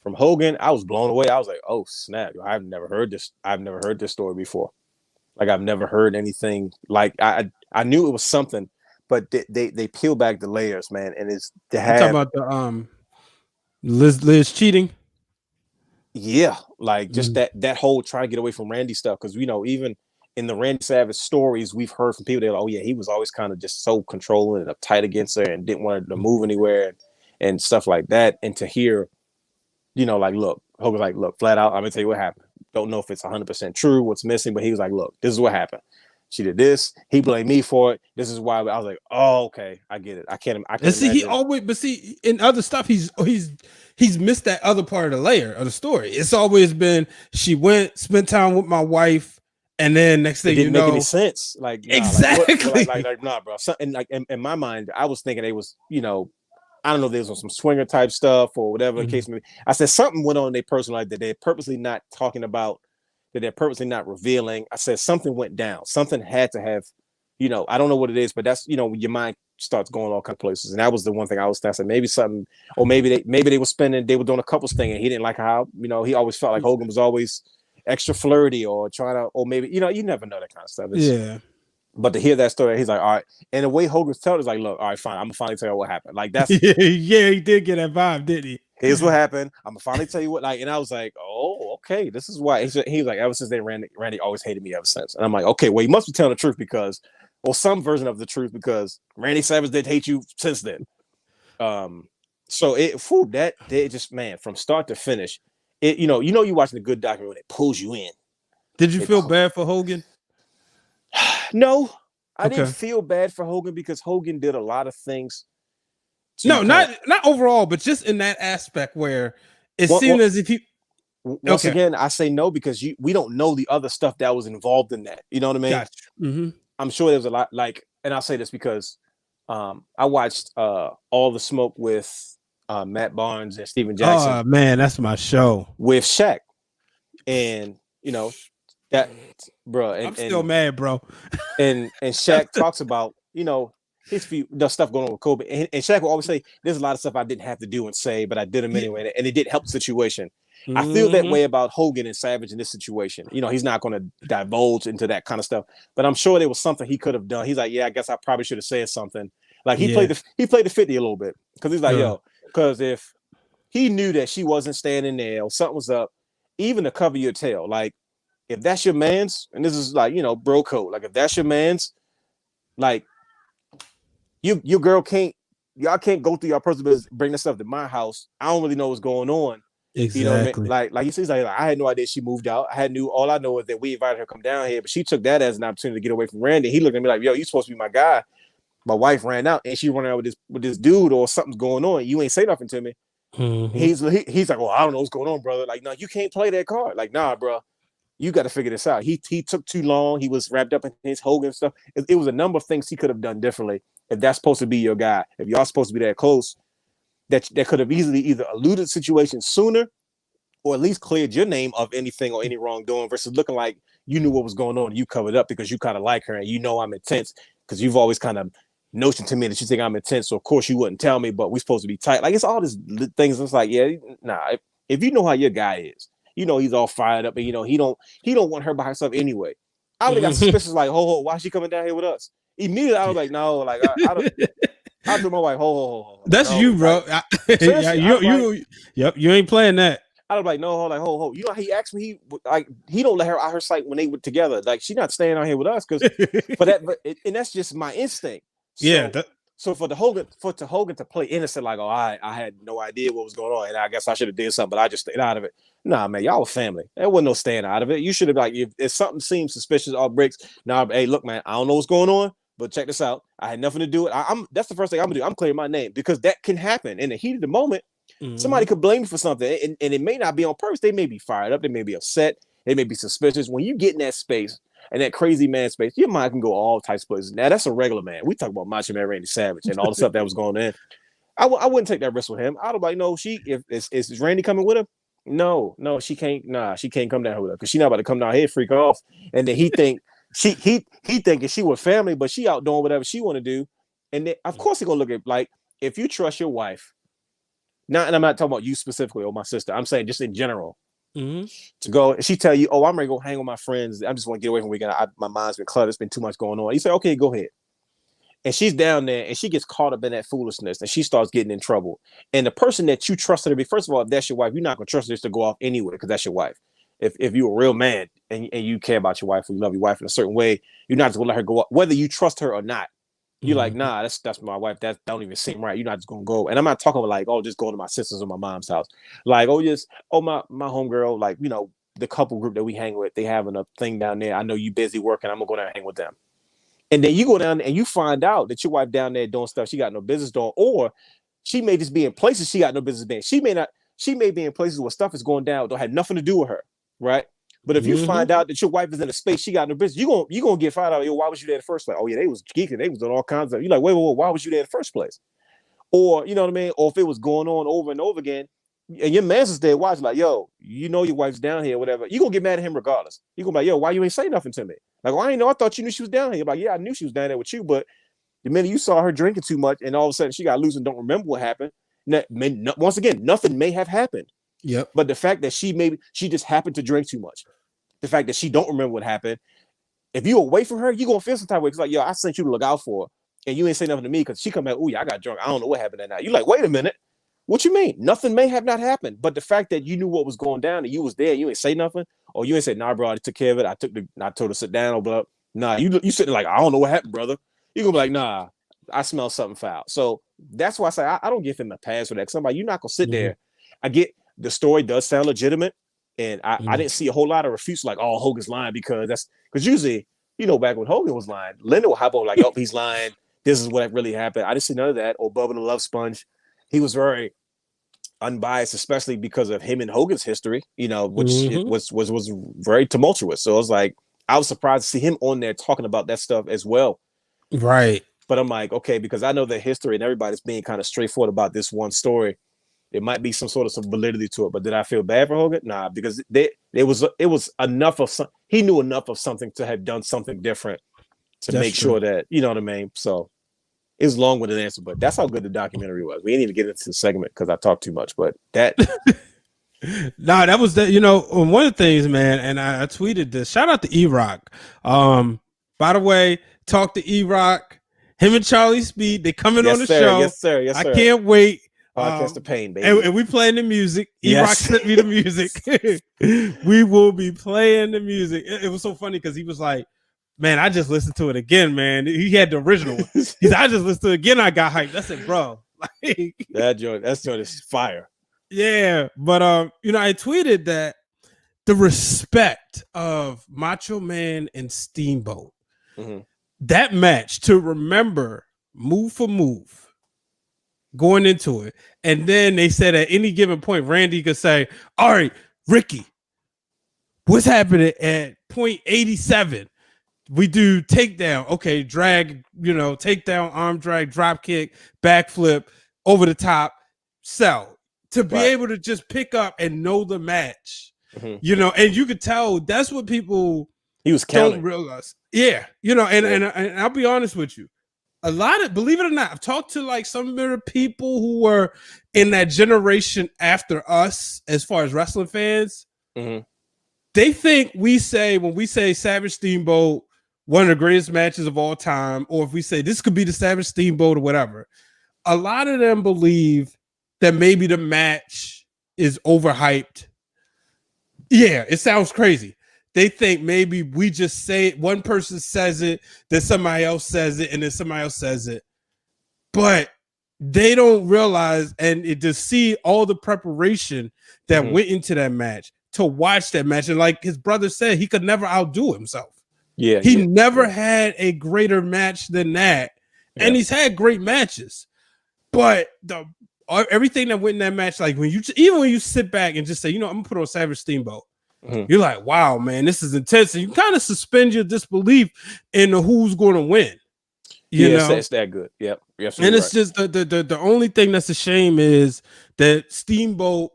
from Hogan, I was blown away. I was like, oh snap, I've never heard this story before. Like, I've never heard anything like I knew it was something, but they peel back the layers, man. And it's to have talking about the Liz cheating. Yeah, like just that whole trying to get away from Randy stuff, because even in the Randy Savage stories, we've heard from people that, oh yeah, he was always kind of just so controlling and uptight against her and didn't want her to move anywhere and stuff like that. And to hear, like, look, Hogan's like, look, flat out, I'm gonna tell you what happened. Don't know if it's 100% true, what's missing, but he was like, look, this is what happened. She did this. He blamed me for it. This is why. I was like, oh, okay, I get it. I can't see, imagine. he always, but see, in other stuff, he's missed that other part of the layer of the story. It's always been she spent time with my wife, and then next thing didn't make any sense. Like, nah, exactly, like nah, bro. And like in my mind, I was thinking they was, I don't know if they was on some swinger type stuff or whatever the case may be. I said something went on in their personal life that they're purposely not talking about, that they're purposely not revealing. I said something went down. Something had to have, I don't know what it is, but that's, your mind starts going all kinds of places. And that was the one thing I was thinking, maybe something, or maybe they were doing a couples thing and he didn't like how, he always felt like Hogan was always extra flirty or trying to, or maybe, you never know that kind of stuff. Yeah. But to hear that story, he's like, all right. And the way Hogan's telling is like, look, all right, fine. I'm gonna finally tell you what happened. Like, that's yeah, he did get that vibe, didn't he? Here's what happened. I'm gonna finally tell you what. Like, and I was like, oh, okay, this is why. He was like, ever since Randy always hated me ever since. And I'm like, okay, well, you must be telling the truth or some version of the truth, because Randy Savage did hate you since then. So that just, man, from start to finish, you're watching a good documentary when it pulls you in. Did you feel bad for Hogan? No, I didn't feel bad for Hogan because Hogan did a lot of things. No, not overall, but just in that aspect where it seemed as if he. Once again, I say no because we don't know the other stuff that was involved in that. You know what I mean? Gotcha. I'm sure there was a lot, like, and I'll say this because I watched All the Smoke with Matt Barnes and Steven Jackson. Oh man, that's my show with Shaq, and that, bro. And, I'm still mad, bro. and Shaq talks about the stuff going on with Kobe, and Shaq will always say, "There's a lot of stuff I didn't have to do and say, but I did them anyway, and it did help the situation." I feel that way about Hogan and Savage in this situation. He's not going to divulge into that kind of stuff, but I'm sure there was something he could have done. He's like, yeah, I guess I probably should have said something. Like he played the 50 a little bit because he's like, because if he knew that she wasn't standing there or something was up, even to cover your tail, like if that's your man's, and this is like bro code, like if that's your man's, like your girl y'all can't go through your personal business, bring this stuff to my house. I don't really know what's going on. Exactly. You know what I mean? Like he says, like I had no idea she moved out. All I know is that we invited her to come down here, but she took that as an opportunity to get away from Randy. He looked at me like, yo, you supposed to be my guy. My wife ran out and she running out with this dude or something's going on. You ain't say nothing to me. Mm-hmm. He's like, well, I don't know what's going on, brother. Like, no, you can't play that card. Like, nah, bro, you got to figure this out. He took too long. He was wrapped up in his Hogan stuff. It was a number of things he could have done differently. if that's supposed to be your guy, if y'all supposed to be that close, that could have easily either eluded the situation sooner or at least cleared your name of anything or any wrongdoing versus looking like you knew what was going on and you covered up because you kind of like her and you know I'm intense because you've always kind of notion to me that you think I'm intense. So of course you wouldn't tell me, but we're supposed to be tight. Like it's all these things. It's like, yeah, nah, if you know how your guy is, you know, he's all fired up and you know, he don't want her by herself anyway. I would have got suspicious like, ho, why is she coming down here with us? Immediately I was like, no, like I told my wife, ho. That's no, you, bro. Like, yeah, you ain't playing that. I was like, no, like, ho. You know, he asked me, he don't let her out her sight when they were together. Like, she's not staying out here with us because, and that's just my instinct. So, yeah. So for Hogan to play innocent, like, oh, I had no idea what was going on, and I guess I should have did something, but I just stayed out of it. Nah, man, y'all were family. There wasn't no staying out of it. You should have like, if something seems suspicious or breaks. Now, hey, look, man, I don't know what's going on, but check this out. I had nothing to do with it. That's the first thing I'm gonna do. I'm clearing my name because that can happen in the heat of the moment. Somebody could blame you for something, and it may not be on purpose. They may be fired up. They may be upset. They may be suspicious. When you get in that space and that crazy man space, your mind can go all types of places. Now, that's a regular man. We talk about Macho Man Randy Savage and all the stuff that was going on. I wouldn't take that risk with him. I'd be like, no, is Randy coming with him? No, she can't. Nah, she can't come down here with her because she's not about to come down here and freak off. And then he think he thinking she with family, but she out doing whatever she want to do. And then, of course, he's gonna look at like if you trust your wife. Now, and I'm not talking about you specifically or my sister. I'm saying just in general. To go, and she tell you, "Oh, I'm ready to go hang with my friends. I just want to get away from the weekend. My mind's been cluttered. It's been too much going on." You say, "Okay, go ahead." And she's down there, and she gets caught up in that foolishness, and she starts getting in trouble. And the person that you trusted to be, first of all, if that's your wife, you're not gonna trust her to go off anyway because that's your wife. If you're a real man and you care about your wife, or you love your wife in a certain way, you're not just gonna let her go up, whether you trust her or not. You're like, nah, that's my wife. That don't even seem right. You're not just gonna go. And I'm not talking about like, oh, just going to my sister's or my mom's house. Like, my homegirl, like, you know, the couple group that we hang with, they having a thing down there. I know you busy working. I'm gonna go down and hang with them. And then you go down and you find out that your wife down there doing stuff she got no business doing, or she may just be in places she got no business being. She may be in places where stuff is going down, don't have nothing to do with her, right? But if you find out that your wife is in a space she got no business, you gonna get fired out. Yo, why was you there in the first place? Oh yeah, they was geeking, they was doing all kinds of. You're like, wait, why was you there in the first place? Or you know what I mean? Or if it was going on over and over again, and your man's is there watching, like, yo, you know your wife's down here, whatever. You gonna get mad at him regardless. You gonna be like, yo, why you ain't say nothing to me? Like, well, I ain't know. I thought you knew she was down here. Like, yeah, I knew she was down there with you, but the minute you saw her drinking too much, and all of a sudden she got loose and don't remember what happened. Once again, nothing may have happened. Yep. But the fact that she just happened to drink too much. The fact that she don't remember what happened, if you away from her, you gonna feel some type of way. It's like, yo, I sent you to look out for her, and you ain't say nothing to me because she come back, oh yeah, I got drunk. I don't know what happened that night. You like, wait a minute, what you mean? Nothing may have not happened, but the fact that you knew what was going down and you was there, you ain't say nothing, or you ain't say, nah, bro, I took care of it. I told her to sit down, or blah. Nah, you sitting like, I don't know what happened, brother. You gonna be like, nah, I smell something foul. So that's why I say I don't give him a pass for that. Somebody, you're not gonna sit there. I get the story does sound legitimate. And I didn't see a whole lot of refutes like, oh, Hogan's lying because usually, you know, back when Hogan was lying, Linda would hop on like, oh, he's lying. This is what really happened. I didn't see none of that. Or Bubba the Love Sponge. He was very unbiased, especially because of him and Hogan's history, you know, which was very tumultuous. So I was like, I was surprised to see him on there talking about that stuff as well. Right. But I'm like, okay, because I know the history and everybody's being kind of straightforward about this one story. There might be some validity to it, but did I feel bad for Hogan? Nah, because it was enough of some. He knew enough of something to have done something different to make sure that, you know what I mean. So it was long with an answer, but that's how good the documentary was. We didn't even get into the segment because I talked too much, but that. Nah, that was the, you know, one of the things, man. And I tweeted this. Shout out to E-Rock. By the way, talk to E-Rock. Him and Charlie Speed. They coming on the show. Yes, sir. Yes, sir. I can't wait. Podcast of Pain, baby. And we playing the music. E-Rock sent me the music. We will be playing the music. It was so funny because he was like, man, I just listened to it again, man. He had the original one. He said, I just listened to it again. I got hyped. I said, bro. Like, that joint is fire. Yeah. But, you know, I tweeted that the respect of Macho Man and Steamboat, that match to remember move for move. Going into it. And then they said at any given point, Randy could say, all right, Ricky, what's happening at point 87? We do takedown. Okay, drag, takedown, arm drag, drop kick, backflip, over the top, sell. To be able to just pick up and know the match, and you could tell that's what people don't realize. Yeah, and I'll be honest with you. A lot of, believe it or not, I've talked to like some of the people who were in that generation after us, as far as wrestling fans. They think when we say Savage Steamboat, one of the greatest matches of all time, or if we say this could be the Savage Steamboat or whatever, a lot of them believe that maybe the match is overhyped. Yeah, it sounds crazy. They think maybe we just say it, one person says it, then somebody else says it, and then somebody else says it. But they don't realize, and to see all the preparation that went into that match, to watch that match. And like his brother said, he could never outdo himself. Yeah, he never had a greater match than that. And he's had great matches. But everything that went in that match, like when you sit back and just say, I'm gonna put on Savage Steamboat, you're like, wow, man, this is intense. And you kind of suspend your disbelief in who's going to win. It's that good. Yep. And it's just the only thing that's a shame is that Steamboat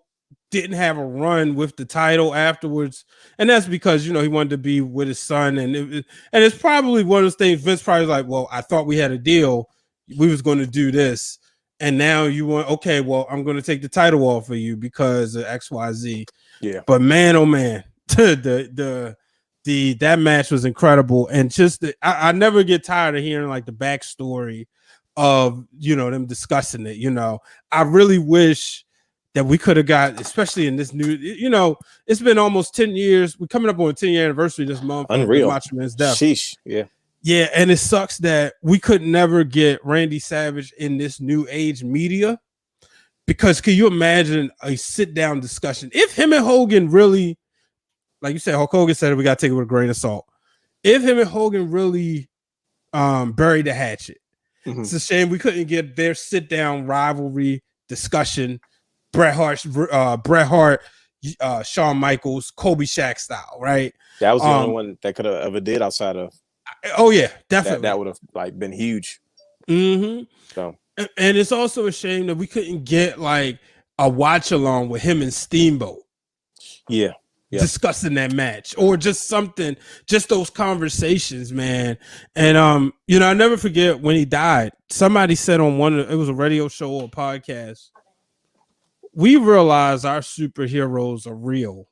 didn't have a run with the title afterwards, and that's because he wanted to be with his son, and it's probably one of those things. Vince probably was like, well, I thought we had a deal, we was going to do this. And now you want, okay, well, I'm going to take the title off of you because of XYZ. Yeah. But man, oh man, that match was incredible. And just, I never get tired of hearing like the backstory of, them discussing it. I really wish that we could have got, especially in this new, it's been almost 10 years. We're coming up on a 10-year anniversary this month. Unreal. Macho Man's death. Sheesh. Yeah. Yeah, and it sucks that we could never get Randy Savage in this new age media, because can you imagine a sit-down discussion? If him and Hogan really, like you said, Hulk Hogan said it, we got to take it with a grain of salt. If him and Hogan really buried the hatchet, it's a shame we couldn't get their sit-down rivalry discussion, Bret Hart, Shawn Michaels, Kobe Shaq style, right? That was the only one that could have ever did outside of. Oh yeah, definitely. That would have like been huge. So, and it's also a shame that we couldn't get like a watch along with him and Steamboat. Yeah. Discussing that match, or just something, just those conversations, man. And I never forget when he died. Somebody said on it was a radio show or a podcast, we realize our superheroes are real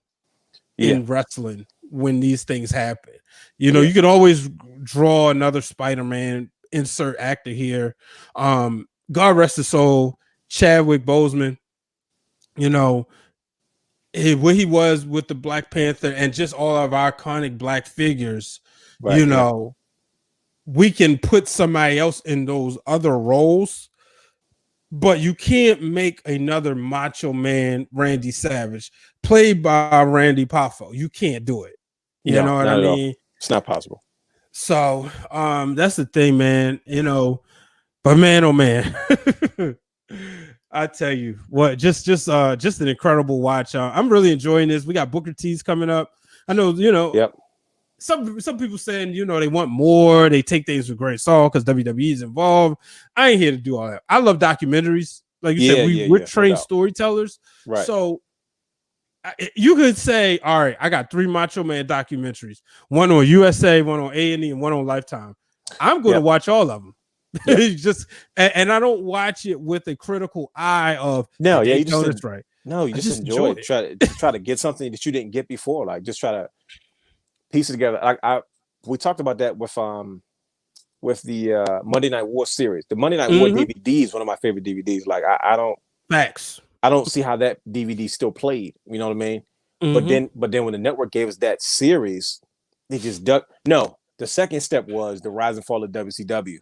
in wrestling when these things happen. You could always draw another Spider-Man, insert actor here. God rest his soul, Chadwick Boseman, where he was with the Black Panther and just all of our iconic Black figures, we can put somebody else in those other roles, but you can't make another Macho Man Randy Savage played by Randy Poffo. You can't do it. You know what I mean? It's not possible. So that's the thing, man. But man, oh man, I tell you what, just an incredible watch. I'm really enjoying this. We got Booker T's coming up. I know, Yep. Some people saying, they want more. They take things with great salt because WWE is involved. I ain't here to do all that. I love documentaries. Like you said, we're trained storytellers. Right. So you could say, all right, I got 3 Macho Man documentaries, one on USA, one on A&E, and one on Lifetime. I'm going to watch all of them. And I don't watch it with a critical eye of you just this right. No, you just enjoy it. Try to get something that you didn't get before. Like just try to piece it together. We talked about that with the Monday Night War series. The Monday Night War DVD is one of my favorite DVDs. Like I don't facts. I don't see how that DVD still played. You know what I mean? But then when the network gave us that series, they just ducked. No, the second step was the rise and fall of WCW.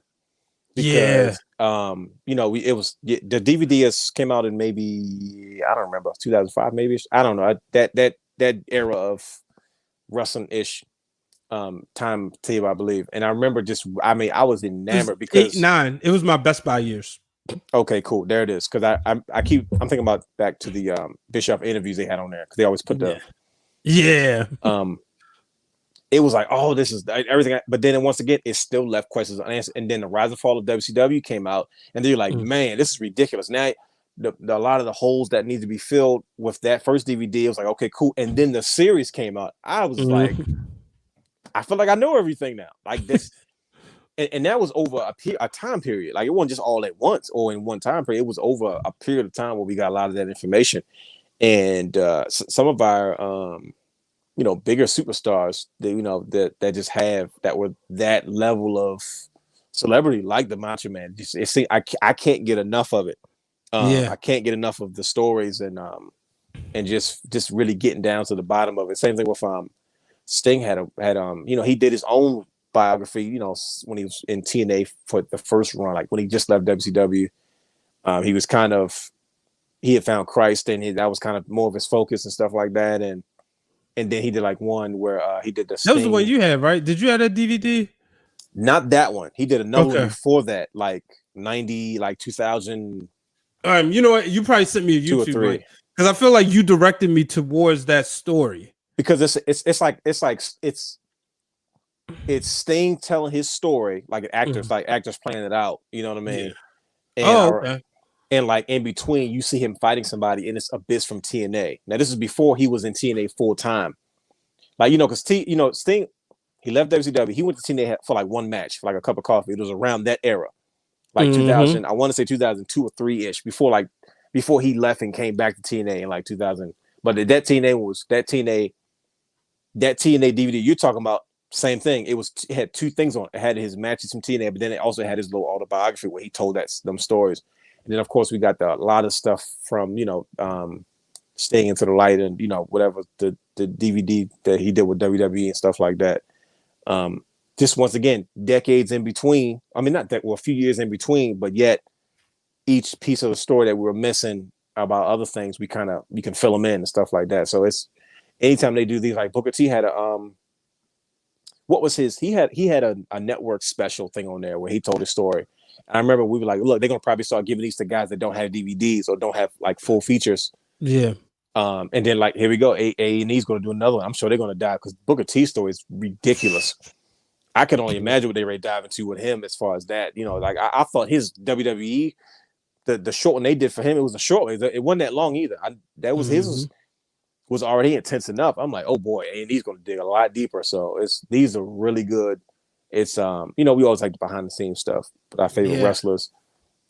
Because, it was the DVD came out in maybe, I don't remember, 2005 maybe. I don't know, that era of wrestling-ish time table, I believe. And I remember I was enamored because 8-9. It was my Best Buy years. Okay, cool. There it is. Because I'm thinking about back to the Bischoff interviews they had on there, because they always put the it was like, oh, this is everything. But then once again, it still left questions unanswered. And then the Rise and Fall of WCW came out, and they're like, man, this is ridiculous. Now, a lot of the holes that need to be filled with that first DVD, it was like, okay, cool. And then the series came out. I was like, I feel like I know everything now. Like this, and that was over a time period. Like it wasn't just all at once or in one time period. It was over a period of time where we got a lot of that information. And some of our bigger superstars that that just have that were that level of celebrity, like the Macho Man. I can't get enough of it. I can't get enough of the stories and just really getting down to the bottom of it. Same thing with Sting had he did his own biography, when he was in TNA for the first run, like when he just left WCW. He was he had found Christ, and that was kind of more of his focus and stuff like that. And then he did like one where he did the Sting. That was the one you had, right? Did you have that DVD? Not that one. He did another one before that, like 90, like 2000. You know what? You probably sent me a YouTube because I feel like you directed me towards that story. Because it's Sting telling his story like an actor, like actors playing it out. You know what I mean? Yeah. And, and like in between, you see him fighting somebody in this abyss from TNA. Now this is before he was in TNA full time. Like because Sting, he left WCW. He went to TNA for like one match for like a cup of coffee. It was around that era, like 2000. I want to say 2002 or 3-ish. Before he left and came back to TNA in like 2000. But that TNA DVD you're talking about, same thing. It had two things on it. It had his matches from TNA, but then it also had his little autobiography where he told them stories. And then of course we got a lot of stuff from Staying Into the Light and whatever the DVD that he did with WWE and stuff like that. Just once again, decades in between. I mean, not that a few years in between, but yet each piece of the story that we were missing about other things, we can fill them in and stuff like that. So it's anytime they do these, like Booker T had what was his? He had a network special thing on there where he told his story. And I remember we were like, look, they're gonna probably start giving these to guys that don't have DVDs or don't have like full features. Yeah. And then like here we go, A&E's gonna do another one. I'm sure they're gonna dive because Booker T's story is ridiculous. I can only imagine what they ready to dive into with him as far as that. Like I thought his WWE, the short one they did for him, it was a short one. It wasn't that long either. His was already intense enough. I'm like, oh boy, A&E's gonna dig a lot deeper. So these are really good. It's we always like the behind the scenes stuff, but our favorite wrestlers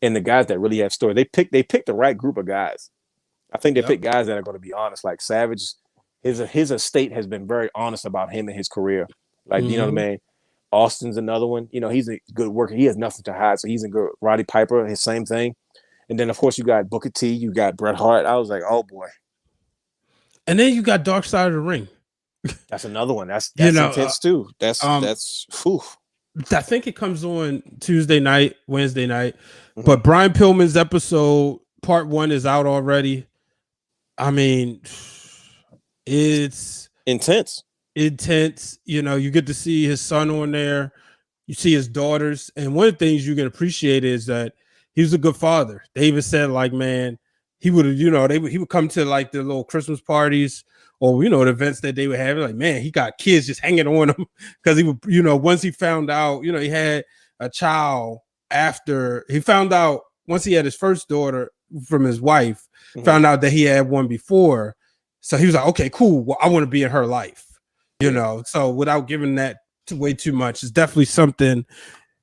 and the guys that really have story. They picked the right group of guys. I think they picked guys that are going to be honest. Like Savage, his estate has been very honest about him and his career. Like you know what I mean. Austin's another one. He's a good worker. He has nothing to hide, so he's a good. Roddy Piper, his same thing. And then of course you got Booker T, you got Bret Hart. I was like, oh boy. And then you got Dark Side of the Ring. That's another one. That's intense too. That's whew. I think it comes on Tuesday night, Wednesday night. But Brian Pillman's episode part 1 is out already. I mean, it's intense. You get to see his son on there. You see his daughters. And one of the things you can appreciate is that he was a good father. They even said, like, man, he would have, he would come to like the little Christmas parties or, the events that they would have. Like, man, he got kids just hanging on him because he would, once he found out, he had a child after he found out, once he had his first daughter from his wife, found out that he had one before. So he was like, okay, cool. Well, I want to be in her life, so without giving that way too much, it's definitely something.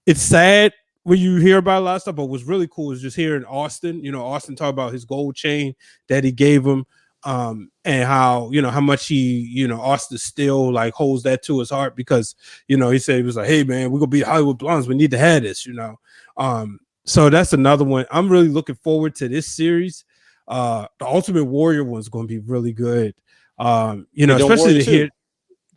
It's sad when you hear about a lot of stuff, but what's really cool is just hearing Austin, Austin talk about his gold chain that he gave him, and how, how much he, Austin still like holds that to his heart because, he said, he was like, hey man, we're gonna be Hollywood Blondes. We need to have this, so that's another one. I'm really looking forward to this series. The Ultimate Warrior one's going to be really good. Especially to hear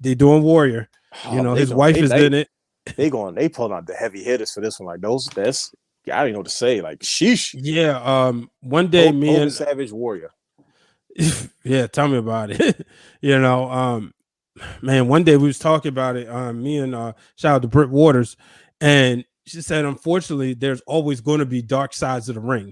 they're doing Warrior. His wife is in it. They pulling out the heavy hitters for this one. Like those, I don't even know what to say. Like sheesh. Yeah. One day, me and Savage Warrior. Yeah, tell me about it. Man, one day we was talking about it. Me and shout out to Britt Waters, and she said, unfortunately, there's always going to be dark sides of the ring.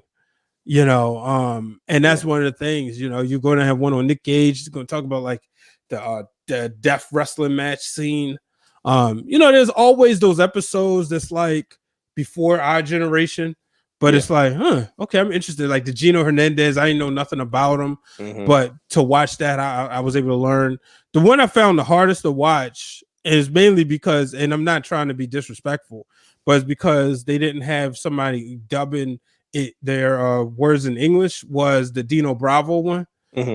And that's one of the things. You're going to have one on Nick Gage. He's going to talk about like the the death wrestling match scene. There's always those episodes that's like before our generation, but it's like, okay, I'm interested. Like the Gino Hernandez, I didn't know nothing about him, but to watch that, I was able to learn. The one I found the hardest to watch is mainly because, and I'm not trying to be disrespectful, but it's because they didn't have somebody dubbing their words in English, was the Dino Bravo one.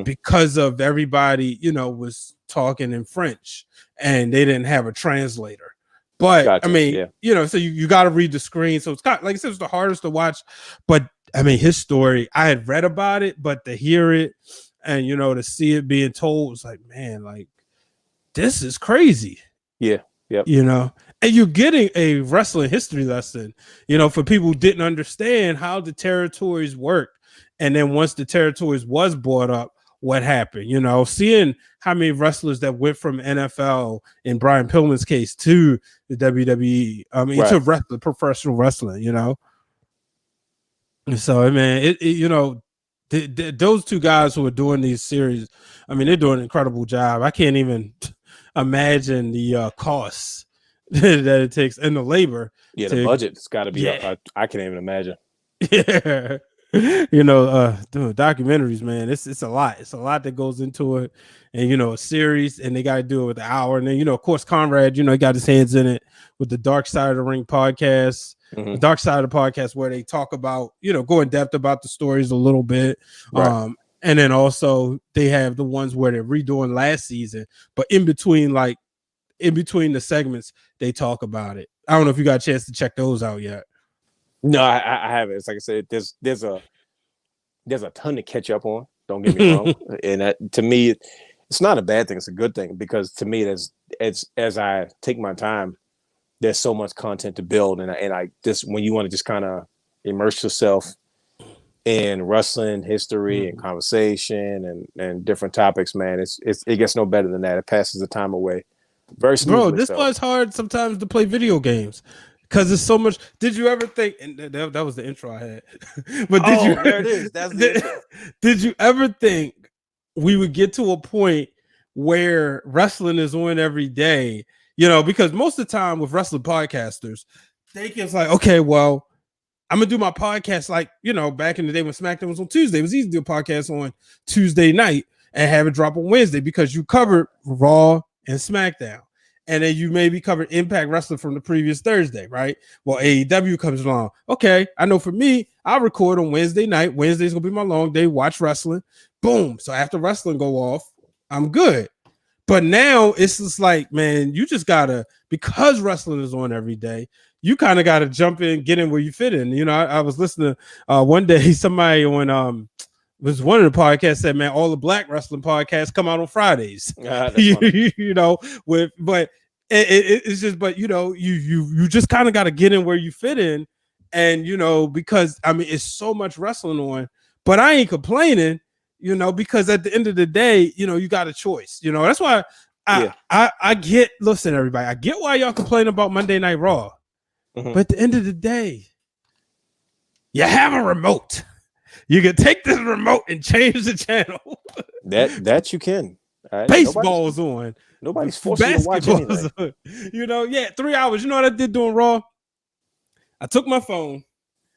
Because of everybody, was talking in French and they didn't have a translator. But gotcha. I mean, so you got to read the screen. So it's kind of, like I said, it's the hardest to watch. But I mean, his story, I had read about it, but to hear it and, to see it being told was like, man, like this is crazy. Yeah. Yep. And you're getting a wrestling history lesson, for people who didn't understand how the territories worked. And then once the territories was brought up, what happened? Seeing how many wrestlers that went from NFL in Brian Pillman's case to the WWE, to professional wrestling, And so, man, those two guys who are doing these series, I mean, they're doing an incredible job. I can't even imagine the costs that it takes and the labor. Yeah, the budget's got to be up. I can't even imagine. Yeah. Doing documentaries, man, it's a lot. It's a lot that goes into it, and a series, and they got to do it with the hour. And then of course, Conrad, he got his hands in it with the Dark Side of the Ring podcast, the Dark Side of the podcast, where they talk about go in depth about the stories a little bit. Right. And then also they have the ones where they're redoing last season, but in between the segments, they talk about it. I don't know if you got a chance to check those out yet. No, I haven't. It's like I said, there's a ton to catch up on. Don't get me wrong, and that, to me, it's not a bad thing. It's a good thing, because to me, as I take my time, there's so much content to build, and I just, when you want to just kind of immerse yourself in wrestling history and conversation and different topics, man, it gets no better than that. It passes the time away very smoothly. Bro, this was hard sometimes to play video games. Because it's so much. Did you ever think? And that was the intro I had. But there it is. That's the intro. Did you ever think we would get to a point where wrestling is on every day? Because most of the time with wrestling podcasters, they can like, okay, well, I'm gonna do my podcast like back in the day when SmackDown was on Tuesday. It was easy to do a podcast on Tuesday night and have it drop on Wednesday because you covered Raw and SmackDown. And then you maybe covered Impact Wrestling from the previous Thursday, right? Well, AEW comes along. Okay, I know for me, I record on Wednesday night. Wednesday's gonna be my long day. Watch wrestling. Boom. So after wrestling go off, I'm good. But now it's just like, man, you just gotta, because wrestling is on every day, you kind of gotta jump in, get in where you fit in. I was listening one day, somebody on was one of the podcasts said, man, all the black wrestling podcasts come out on Fridays. But it's just, but you just kind of got to get in where you fit in, and because I mean it's so much wrestling on, but I ain't complaining, because at the end of the day, you got a choice. That's why I get. Listen, everybody, I get why y'all complain about Monday Night Raw, but at the end of the day, you have a remote. You can take this remote and change the channel. that you can. Baseball's on. Nobody's forcing you to watch anything. 3 hours. You know what I did doing Raw? I took my phone,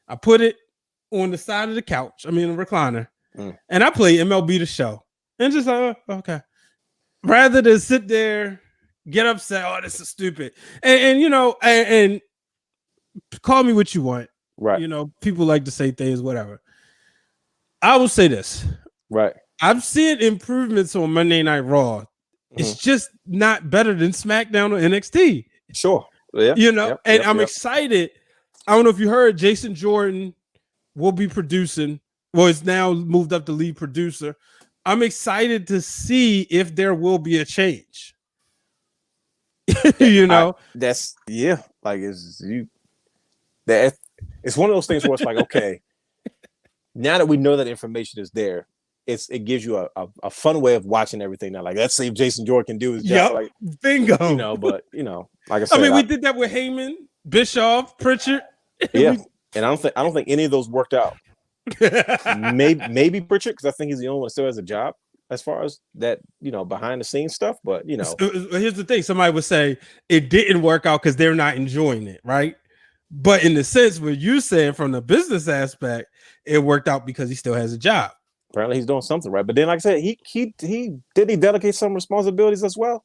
I put it on the side of the couch. I mean, a recliner, and I played MLB The Show. And just like, okay. Rather than sit there, get upset, oh, this is stupid. And call me what you want. Right. People like to say things, whatever. I will say this. Right. I've seen improvements on Monday Night Raw. It's just not better than SmackDown or NXT. Sure. Yeah. I'm excited. I don't know if you heard, Jason Jordan will be producing. Well, it's now moved up to lead producer. I'm excited to see if there will be a change. It's one of those things where it's like, okay, now that we know that information is there, it gives you a fun way of watching everything now. Like, let's see if Jason Jordan can do his job. Like, bingo. But like I said, I mean, we did that with Heyman, Bischoff, Pritchard. Yeah, and I don't think any of those worked out. maybe Pritchard, because I think he's the only one that still has a job. as far as that, behind the scenes stuff. But here's the thing: somebody would say it didn't work out because they're not enjoying it, right? But in the sense what you said from the business aspect, it worked out because he still has a job. Apparently, he's doing something right. But then, like I said, he delegate some responsibilities as well.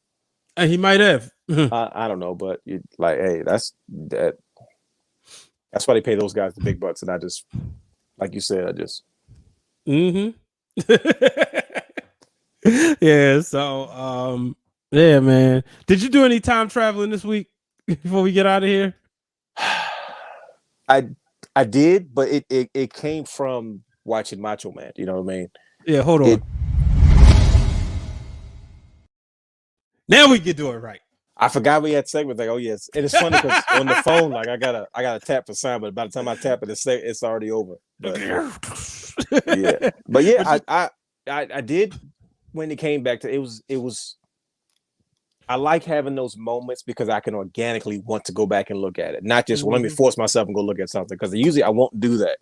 And he might have. I don't know, but hey, that's why they pay those guys the big bucks. And I just, like you said, yeah. So, yeah, man. Did you do any time traveling this week before we get out of here? I did, but it came from watching Macho Man. You know what I mean? Yeah. Hold on. Now we can do it right. I forgot we had segments like, oh yes, and it's funny because on the phone, like I gotta tap for sound, but by the time I tap it, it's already over. But I did when it came back to it was. I like having those moments because I can organically want to go back and look at it, not just let me force myself and go look at something because usually I won't do that.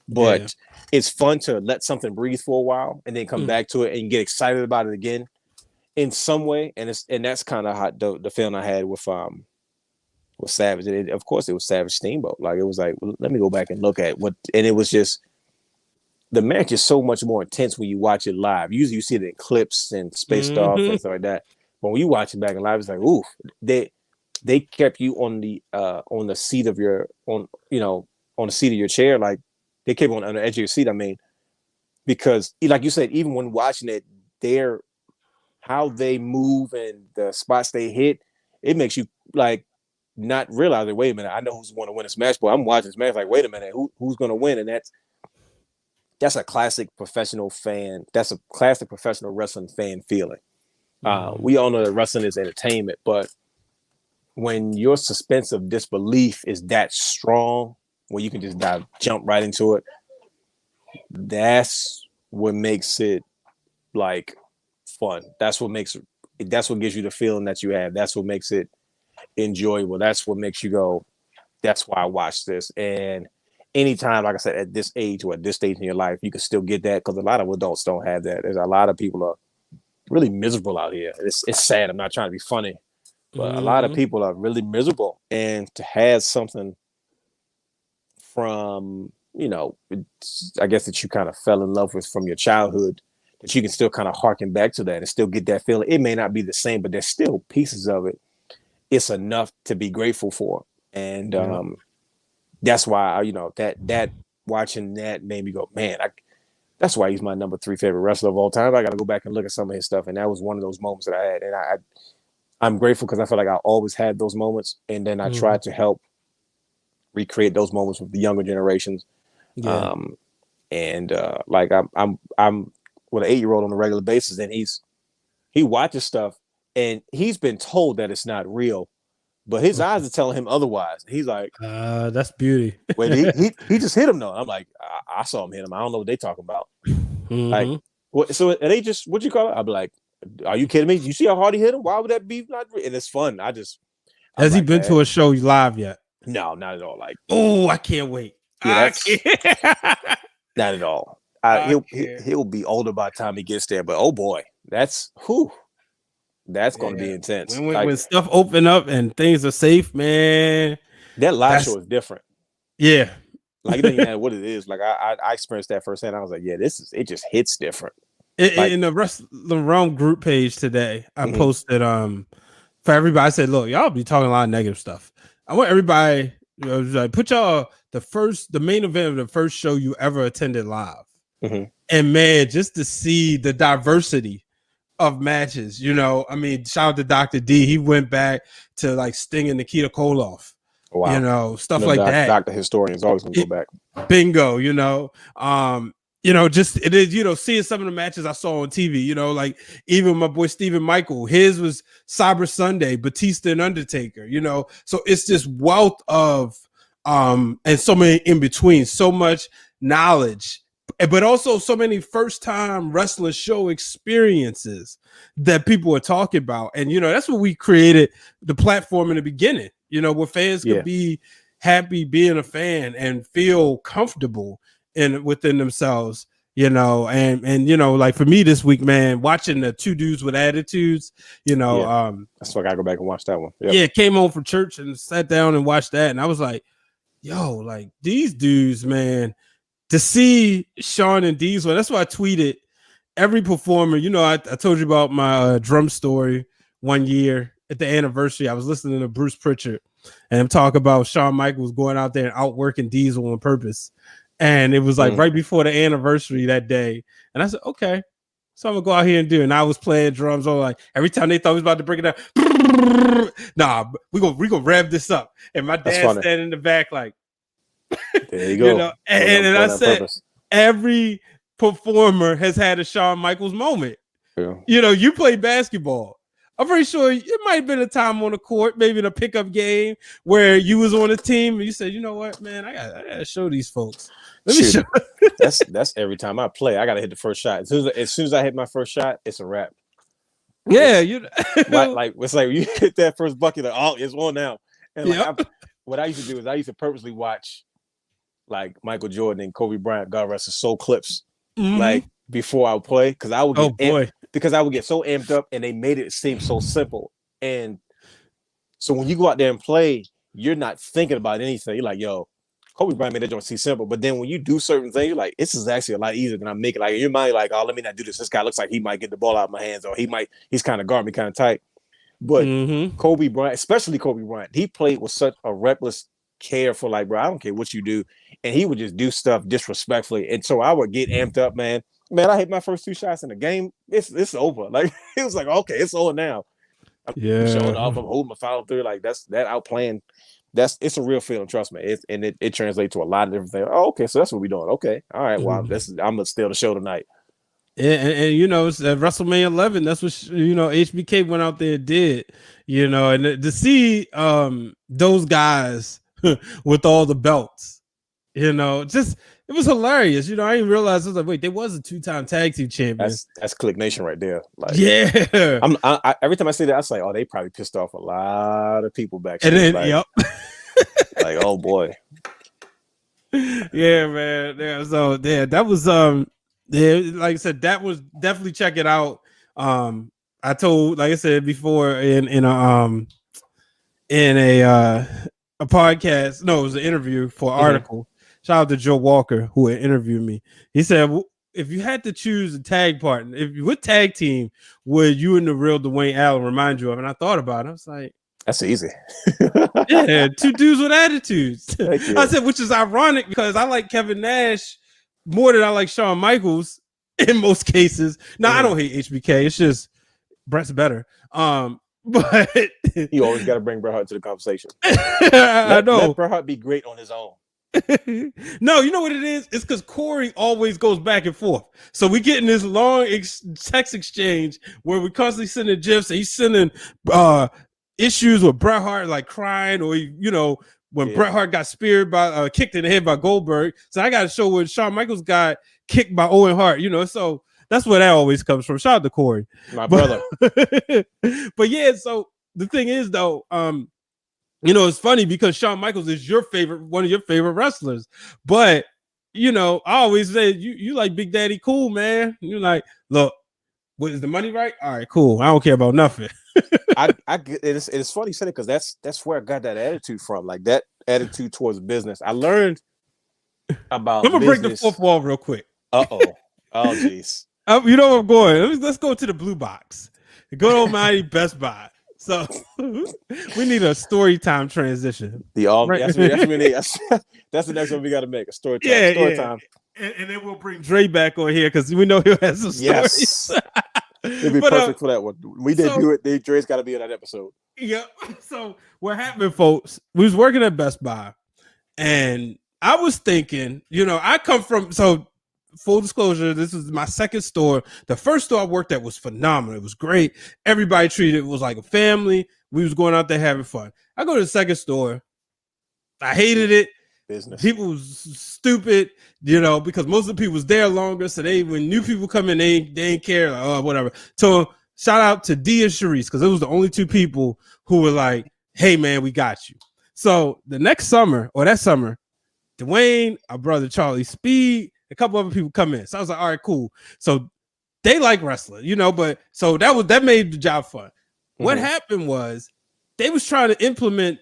But it's fun to let something breathe for a while and then come back to it and get excited about it again in some way. And that's kind of how the feeling I had with Savage. Of course, it was Savage Steamboat. Like it was like, well, let me go back and look at what, and it was just the match is so much more intense when you watch it live. Usually, you see it in clips and spaced off and stuff like that. But when you watch it back in live, it's like, ooh, they kept you on the seat of your on the seat of your chair, like they kept on the edge of your seat. I mean, because like you said, even when watching it, how they move and the spots they hit, it makes you like not realize that, wait a minute, I know who's going to win this match, but I'm watching this match like, wait a minute, who's going to win? And that's a classic professional fan. That's a classic professional wrestling fan feeling. We all know that wrestling is entertainment, but when your suspense of disbelief is that strong, where you can just jump right into it, that's what makes it like fun. That's what gives you the feeling that you have. That's what makes it enjoyable. That's what makes you go, that's why I watch this. And anytime, like I said, at this age or at this stage in your life, you can still get that because a lot of adults don't have that. There's a lot of people are really miserable out here. It's sad. I'm not trying to be funny, but a lot of people are really miserable. And to have something from, I guess that you kind of fell in love with from your childhood, that you can still kind of harken back to that and still get that feeling. It may not be the same, but there's still pieces of it. It's enough to be grateful for. And that's why that watching that made me go, man, that's why he's my number 3 favorite wrestler of all time. I got to go back and look at some of his stuff. And that was one of those moments that I had. And I'm grateful because I feel like I always had those moments. And then I tried to help recreate those moments with the younger generations. Yeah. Like I'm with an 8-year-old on a regular basis, and he watches stuff and he's been told that it's not real, but his eyes are telling him otherwise. He's like, that's beauty. Wait, he just hit him though. I'm like, I saw him hit him. I don't know what they talking about. Like, so are they just, what you call it? I'll be like, are you kidding me? You see how hard he hit him? Why would that be not real? And it's fun. Has he been to a show live yet? No, not at all. Like, oh, I can't wait. Yeah, not at all. He'll be older by the time he gets there, but oh boy, that's going to be intense. When stuff open up and things are safe, man, that live show is different. Yeah, like it doesn't matter what it is. Like I experienced that firsthand. I was like, yeah, it just hits different. In the Wrealm group page today, I posted for everybody. I said, look, y'all be talking a lot of negative stuff. I want everybody, like, put y'all the main event of the first show you ever attended live. And man, just to see the diversity of matches, I mean, shout out to Dr. D. He went back to like Sting and Nikita Koloff. Wow. Stuff like that. Dr. Historian is always gonna go back. Bingo, just it is, seeing some of the matches I saw on TV, like even my boy Stephen Michael, his was Cyber Sunday, Batista and Undertaker, so it's this wealth of and so many in between, so much knowledge, but also so many first-time wrestling show experiences that people are talking about. And, that's what we created the platform in the beginning, where fans could be happy being a fan and feel comfortable within themselves. you know, and you know, like for me this week, man, watching the Two Dudes with Attitudes, you know, that's why I gotta go back and watch that one. Yep. Yeah, came home from church and sat down and watched that, and I was like, yo, like these dudes, man, to see Sean and Diesel, that's why I tweeted every performer. You know, I told you about my drum story one year at the anniversary. I was listening to Bruce Pritchard and him talk about Shawn Michaels going out there and outworking Diesel on purpose. And it was like right before the anniversary that day. And I said, okay, so I'm gonna go out here and do it. And I was playing drums all like every time they thought we was about to break it down. Nah, we gonna rev this up. And my dad standing in the back, like, there you go. You know, and I said every performer has had a Shawn Michaels moment. Yeah. You know, you play basketball. I'm pretty sure it might have been a time on the court, maybe in a pickup game where you was on a team and you said, you know what, man, I gotta show these folks. Let me show. That's every time I play. I gotta hit the first shot. As soon as I hit my first shot, it's a wrap. Yeah, like it's like you hit that first bucket, like, oh, it's on now. And like what I used to do is I used to purposely watch like Michael Jordan and Kobe Bryant, God rest his soul, clips like before I would play because I would get so amped up and they made it seem so simple. And so when you go out there and play, you're not thinking about anything. You're like, yo, Kobe Bryant made that joint seem simple. But then when you do certain things, you're like, this is actually a lot easier than I'm making. Like in your mind, like, oh, let me not do this. This guy looks like he might get the ball out of my hands, or he's kind of guarding me kind of tight. But Kobe Bryant, especially Kobe Bryant, he played with such a reckless care for like, bro, I don't care what you do. And he would just do stuff disrespectfully. And so I would get amped up, man. Man, I hit my first 2 shots in the game. It's over. Like it was like, okay, it's over now. I'm showing off. I'm holding my follow through. Like that's outplaying. It's a real feeling. Trust me. It translates to a lot of different things. Oh, okay, so that's what we're doing. Okay, all right. Well, I'm gonna steal the show tonight. And you know, it's at WrestleMania 11. That's what HBK went out there and did. You know, and to see those guys with all the belts, you know, it was hilarious. You know, I didn't realize. I was like, wait, there was a 2-time tag team champion. That's Click Nation right there. Like, yeah. I every time I see that, I say, oh, they probably pissed off a lot of people back. And then, like, like, oh boy. Yeah, man. Yeah. So yeah, that was like I said, that was definitely check it out. I told, like I said before, in a podcast. No, it was an interview for an article. Shout out to Joe Walker who had interviewed me. He said, well, if you had to choose a tag partner, what tag team would you and the Real Dwayne Allen remind you of? And I thought about it. I was like, that's easy. Yeah, 2 dudes with attitudes. I said, which is ironic because I like Kevin Nash more than I like Shawn Michaels in most cases. Now, I don't hate HBK. It's just Brett's better. But you always got to bring Bret Hart to the conversation. I know. Let Bret Hart be great on his own. No, you know what it is? It's because Corey always goes back and forth. So we get in this long text exchange where we constantly sending gifs and he's sending issues with Bret Hart, like crying, or when Bret Hart got speared by kicked in the head by Goldberg. So I got to show when Shawn Michaels got kicked by Owen Hart. So that's where that always comes from. Shout out to Corey, my brother. But yeah, so the thing is though, it's funny because Shawn Michaels is one of your favorite wrestlers. But, I always say, you like Big Daddy Cool, man. You're like, look, what is the money right? All right, cool. I don't care about nothing. I get it. It's funny you said it because that's where I got that attitude from. Like that attitude towards business. I learned about I'm going to break the fourth wall real quick. Oh, jeez. You know where I'm going. Let's go to the blue box. The good old mighty Best Buy. So we need a story time transition. That's what we need. That's the next one we got to make, a story time. Time. And then we'll bring Dre back on here because we know he'll have some stories. Yes. It'd be perfect for that one. We debut it. Dre's got to be in that episode. Yeah. So what happened, folks? We was working at Best Buy, and I was thinking, I come from, so full disclosure, this is my second store. The first store I worked at was phenomenal. It was great. Everybody treated it was like a family. We was going out there having fun. I go to the second store. I hated it. Business. People was stupid, because most of the people was there longer. So when new people come in, they ain't care. Like, oh, whatever. So shout out to D and Sharice, because it was the only 2 people who were like, hey man, we got you. So the next summer, or that summer, Dwayne, our brother Charlie Speed, a couple other people come in. So I was like, all right, cool. So they like wrestling, you know, but so that made the job fun. What happened was they was trying to implement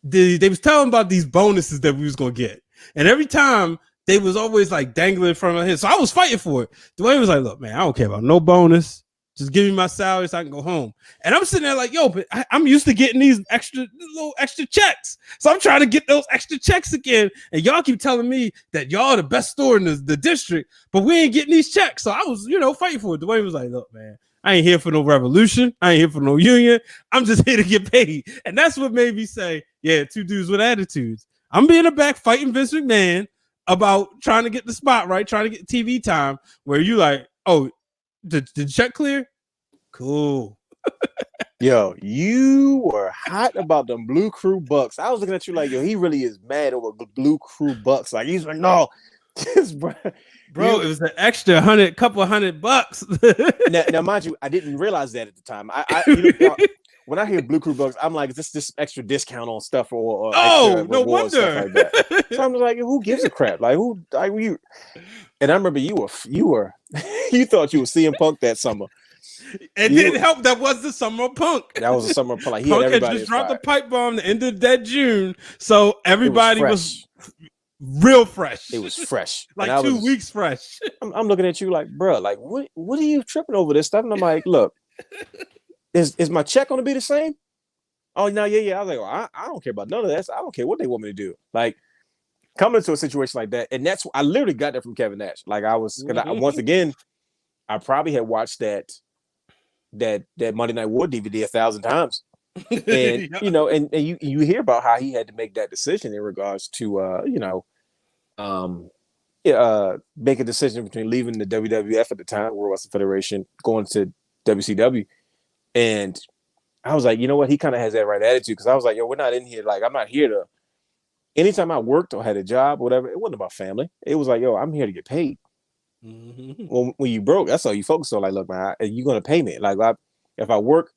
they was telling about these bonuses that we was gonna get, and every time they was always like dangling in front of him. So I was fighting for it. Dwayne was like, look, man, I don't care about no bonus. Just give me my salary so I can go home. And I'm sitting there like, yo, but I'm used to getting these little extra checks. So I'm trying to get those extra checks again. And y'all keep telling me that y'all are the best store in the district, but we ain't getting these checks. So I was, fighting for it. Dwayne was like, look, man, I ain't here for no revolution. I ain't here for no union. I'm just here to get paid. And that's what made me say, yeah, two dudes with attitudes. I'm being in the back fighting Vince McMahon about trying to get the spot right, trying to get TV time, where you like, oh, did the check clear? Cool. Yo, you were hot about them Blue Crew Bucks. I was looking at you like, yo, he really is mad over Blue Crew Bucks. Like, he's like, no, bro, it was an extra couple $100. now, mind you, I didn't realize that at the time. When I hear Blue Crew Bucks, I'm like, is this extra discount on stuff or extra no wonder. Stuff like that. So I'm like, who gives a crap? Like, who? Like, you? And I remember you were you thought you were CM Punk that summer. It didn't help. That was the summer of Punk. That was the summer of Punk. Like, Punk had just dropped the pipe bomb the end of that June, so everybody was real fresh. It was fresh, like 2 weeks fresh. I'm looking at you like, bro, like what are you tripping over this stuff? And I'm like, look, is my check going to be the same? Oh no, yeah. I was like, well, I don't care about none of that. I don't care what they want me to do. Like, coming into a situation like that, and that's I literally got that from Kevin Nash. Like, once again, I probably had watched that Monday Night War DVD 1,000 times, and and you hear about how he had to make that decision in regards to make a decision between leaving the WWF at the time, World Wrestling Federation, going to WCW, and I was like, you know what, he kind of has that right attitude, because I was like, yo, we're not in here, like, I'm not here to. Anytime I worked or had a job, whatever, it wasn't about family. It was like, yo, I'm here to get paid. When you broke, that's all you focus on. Like, look, man, you're gonna pay me. Like, if I work,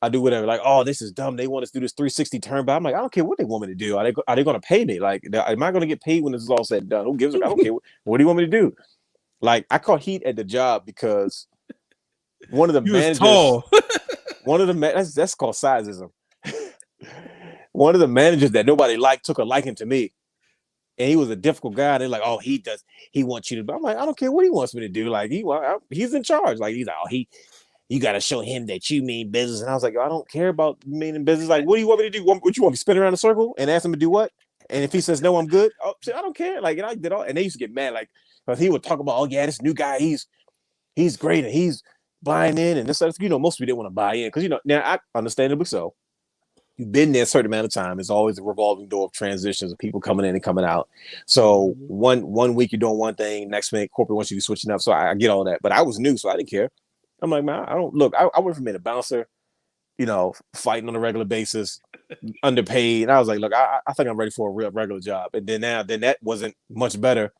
I do whatever. Like, oh, this is dumb. They want us to do this 360 turn, but I'm like, I don't care what they want me to do. Are they gonna pay me? Like, am I gonna get paid when this is all said and done? Who gives a? I don't care. What do you want me to do? Like, I caught heat at the job because one of the managers, tall. That's called sizeism. One of the managers that nobody liked took a liking to me. And he was a difficult guy. They're like, oh, he wants you to. I'm like, I don't care what he wants me to do. Like, he's in charge. Like, he's like, oh, you got to show him that you mean business. And I was like, I don't care about meaning business. Like, what do you want me to do? What you want me to spin around in a circle and ask him to do what? And if he says no, I'm good. Oh, I don't care. Like, and I did all. And they used to get mad, like, because he would talk about, oh yeah, this new guy, he's great and he's buying in and this. Most people didn't want to buy in because now I understandably so. You've been there a certain amount of time. It's always a revolving door of transitions of people coming in and coming out. So one week you're doing one thing, next week corporate wants you to be switching up. So I get all that, but I was new, so I didn't care. I'm like, man, I don't look. I went from being a bouncer, fighting on a regular basis, underpaid. And I was like, look, I think I'm ready for a real regular job. And then that wasn't much better.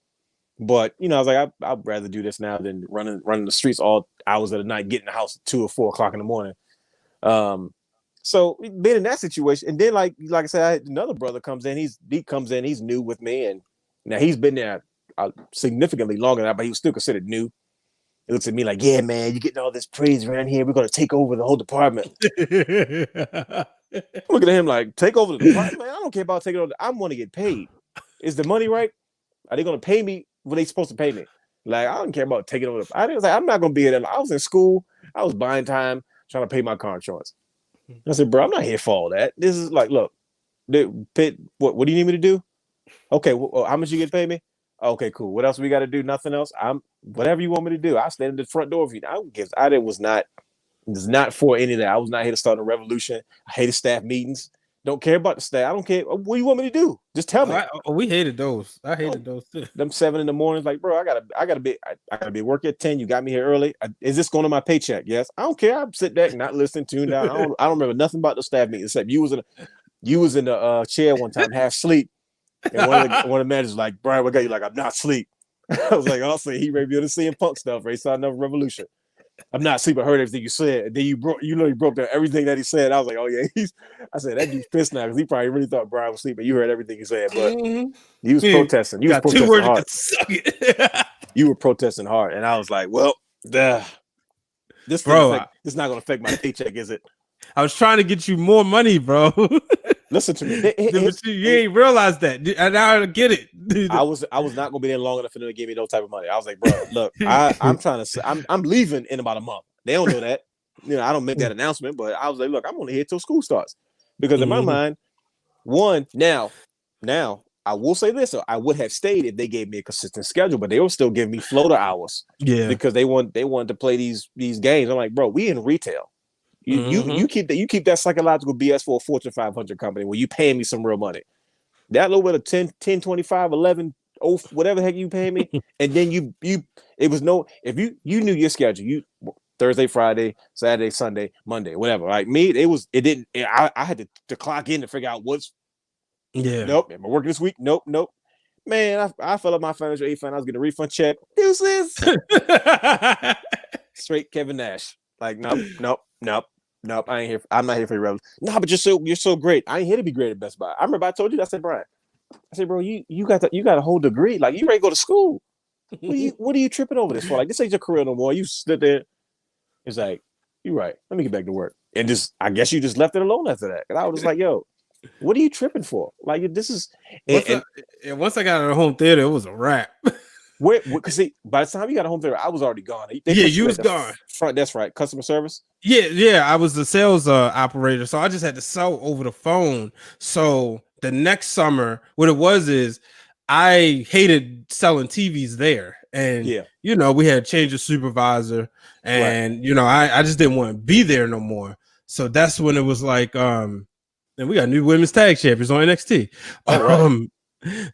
But I was like, I'd rather do this now than running the streets all hours of the night, getting the house at 2 or 4 o'clock in the morning. So being in that situation, and then like I said, I had another brother comes in. He's new with me, and now he's been there significantly longer than that, but he was still considered new. He looks at me like, yeah, man, you're getting all this praise around here. We're gonna take over the whole department. Looking at him like, take over the department? Man, I don't care about taking over. I want to get paid. Is the money right? Are they gonna pay me what they supposed to pay me? Like, I don't care about taking over. I was like, I'm not gonna be there. I was in school. I was buying time, trying to pay my car insurance. I said, bro, I'm not here for all that. This is like, look, Pitt, what do you need me to do? Okay, well, how much you get to pay me? Okay, cool. What else we got to do? Nothing else. Whatever you want me to do. I'll stand at the front door for you. I was not for any of that. I was not here to start a revolution. I hated staff meetings. Don't care about the staff. I don't care. What do you want me to do? Just tell me. We hated those. I hated those too. Them 7 in the morning, like, bro, I gotta be at work at 10. You got me here early. Is this going to my paycheck? Yes. I don't care. I sit back, not listening, tune down. I don't remember nothing about the staff meeting except you was in the chair one time, half asleep, and one of the managers was like, Brian, what got you? Like, I'm not asleep. I was like, also he reviewed the CM Punk stuff. Right, started another revolution. I'm not asleep. I heard everything you said. And then you broke down everything that he said. I was like, oh yeah, I said that dude's pissed now because he probably really thought Brian was asleep, but you heard everything he said. But he was protesting. You got 2 words hard. To suck it. You were protesting hard, and I was like, well, this is not going to affect my paycheck, is it? I was trying to get you more money, bro. Listen to me. You ain't realized that, and now I get it. I was not going to be there long enough for them to give me no type of money. I was like, bro, look, I'm trying to. I'm leaving in about a month. They don't know that. I don't make that announcement, but I was like, look, I'm only here till school starts, because in my mind, now I will say this: I would have stayed if they gave me a consistent schedule, but they were still giving me floater hours. Yeah, because they wanted to play these games. I'm like, bro, we in retail. You keep that psychological BS for a Fortune 500 company where you paying me some real money. That little bit of 10, 25, 11, whatever the heck you pay me, and then it was no, if you knew your schedule, you Thursday, Friday, Saturday, Sunday, Monday, whatever. Like me, I had to clock in to figure out what's. Yeah. Nope. Am I working this week? Nope. Man, I fell up my financial aid fund. I was getting a refund check. Deuces. Straight Kevin Nash. Like, nope. I ain't here. I'm not here for your rebels. No, but you're so great. I ain't here to be great at Best Buy. I remember I told you that. I said, Brian. Bro, you got a whole degree. Like, you ready to go to school. What are you tripping over this for? Like, this ain't your career no more. You sit there. It's like, you're right. Let me get back to work. And I guess you just left it alone after that. And I was just like, yo, what are you tripping for? Like, this is. Once I got out of home theater, it was a wrap. Because by the time you got a home theater, I was already gone. You was gone. Front desk, right? Customer service. Yeah. I was the sales operator, so I just had to sell over the phone. So the next summer, what it was is I hated selling TVs there, and we had to change the supervisor, and I just didn't want to be there no more. So that's when it was like, and we got new women's tag champions on NXT.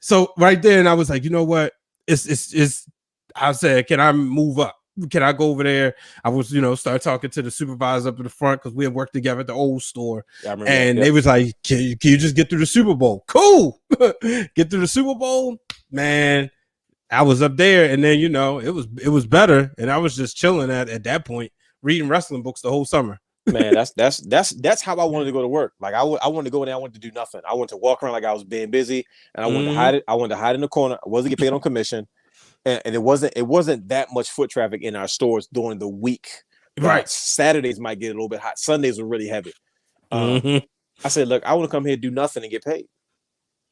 So right there, and I was like, you know what? I said, can I move up? Can I go over there? I was, start talking to the supervisor up in the front because we had worked together at the old store. And they was like, can you just get through the Super Bowl? Cool. Get through the Super Bowl, man. I was up there, and then it was better, and I was just chilling at that point, reading wrestling books the whole summer. Man, that's how I wanted to go to work. Like I wanted to go in there. I wanted to do nothing. I wanted to walk around like I was being busy, and I wanted to hide it. I wanted to hide in the corner. I wasn't getting paid on commission, and it wasn't that much foot traffic in our stores during the week. Right, Saturdays might get a little bit hot. Sundays were really heavy. I said, look, I want to come here, do nothing, and get paid.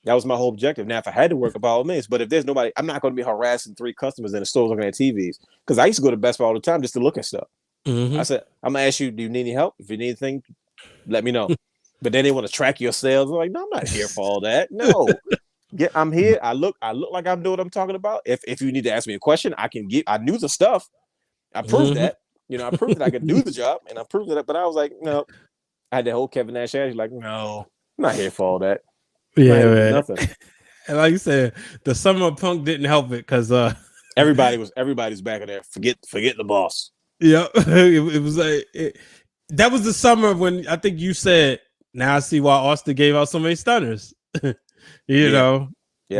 That was my whole objective. Now, if I had to work, by all means, but if there's nobody, I'm not going to be harassing 3 customers in the stores looking at TVs, because I used to go to Best Buy all the time just to look at stuff. I said, I'm gonna ask you, do you need any help? If you need anything, let me know. But then they want to track your sales. I'm like, no, I'm not here for all that. No. I'm here. I look like I'm doing what I'm talking about. If you need to ask me a question, I knew the stuff. I proved that. I proved that I could do the job, and I proved that. But I was like, no. I had that whole Kevin Nash attitude, like, no, I'm not here for all that. Yeah, man. Nothing. And like you said, the Summer of Punk didn't help it because everybody's back in there. Forget the boss. Yeah, it was like that was the summer when I think you said, now I see why Austin gave out so many stunners. The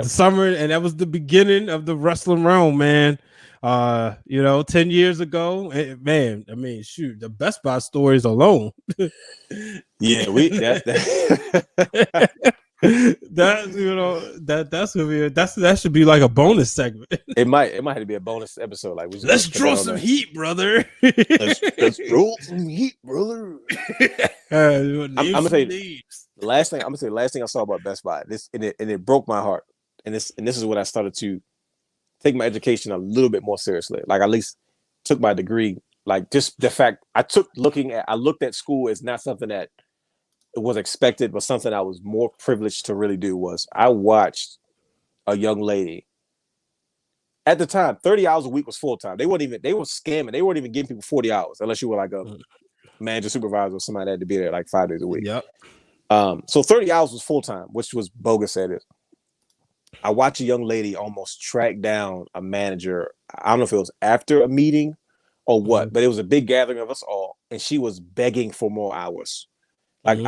summer, and that was the beginning of the wrestling realm, man. 10 years ago, man. I mean, shoot, the Best Buy stories alone. Yeah, that should be like a bonus segment. It might have to be a bonus episode. Like, let's draw some heat, brother. let's roll some heat, brother. I'm gonna say the last thing I saw about Best Buy. It broke my heart. And this is when I started to take my education a little bit more seriously. Like, at least took my degree. Like, just the fact I looked at school as not something that was expected, but something I was more privileged to really do. Was I watched a young lady at the time, 30 hours a week was full time. They were scamming. They weren't even giving people 40 hours unless you were like a manager, supervisor, or somebody that had to be there like 5 days a week. Yep. So 30 hours was full time, which was bogus at it. I watched a young lady almost track down a manager. I don't know if it was after a meeting or what, but it was a big gathering of us all, and she was begging for more hours. And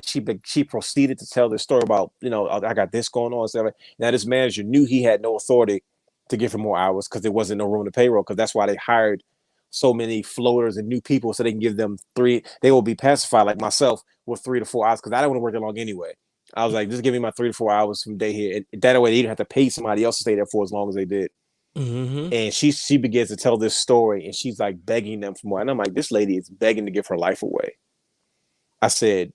she proceeded to tell this story about, I got this going on and stuff. Now this manager knew he had no authority to give him more hours because there wasn't no room to payroll, because that's why they hired so many floaters and new people so they can give them 3. They will be pacified like myself with 3 to 4 hours because I don't want to work that long anyway. I was like, just give me my 3 to 4 hours from day here. And that way they didn't have to pay somebody else to stay there for as long as they did. And she begins to tell this story, and she's like begging them for more. And I'm like, this lady is begging to give her life away. I said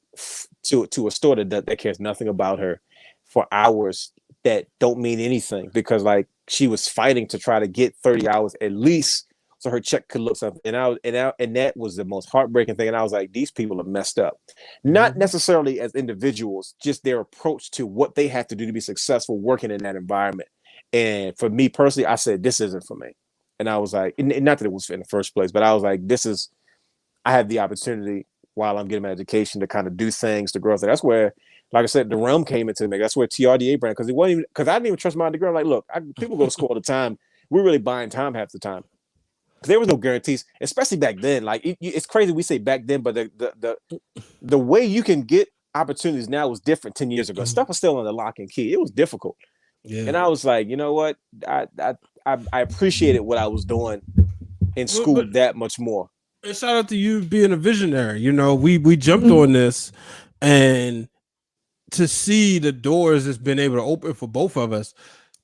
to a store that cares nothing about her for hours that don't mean anything, because like she was fighting to try to get 30 hours at least so her check could look something. And that was the most heartbreaking thing. And I was like, these people are messed up, not necessarily as individuals, just their approach to what they have to do to be successful working in that environment. And for me personally, I said, this isn't for me. And I was like, and not that it was in the first place, but I was like, I had the opportunity while I'm getting my education to kind of do things to grow. So that's where, like I said, the Wrealm came into me. That's where TRDA brand, because I didn't even trust my degree. I'm like, look, people go to school all the time. We're really buying time half the time. Because there was no guarantees, especially back then. Like it's crazy we say back then, but the way you can get opportunities now was different 10 years ago. Stuff was still on the lock and key. It was difficult. Yeah. And I was like, you know what? I appreciated what I was doing in school that much more. And shout out to you being a visionary. You know, we jumped on this, and to see the doors that's been able to open for both of us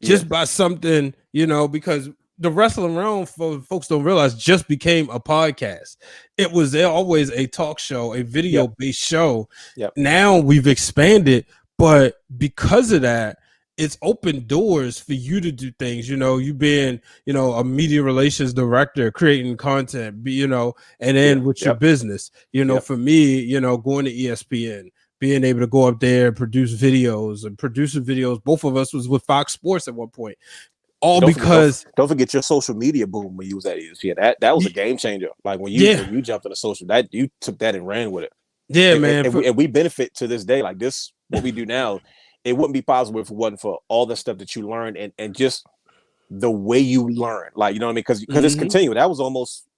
just by something, you know, because the Wrestling Wrealm, folks don't realize, just became a podcast. It was always a talk show, a video-based show. Yep. Now we've expanded, but because of that, it's opened doors for you to do things. You know, you being, you know, a media relations director, creating content, you know, and then with your business, you know, for me, you know, going to ESPN, being able to go up there and produce videos and producing videos. Both of us was with Fox Sports at one point. All because don't forget your social media boom when you was at ESPN. That was a game changer. Like when you jumped on the social, that you took that and ran with it. Yeah, man. And we benefit to this day. Like this, what we do now, it wouldn't be possible if it wasn't for all the stuff that you learned and just the way you learn. Like, you know what I mean? Because it's continuing. That was almost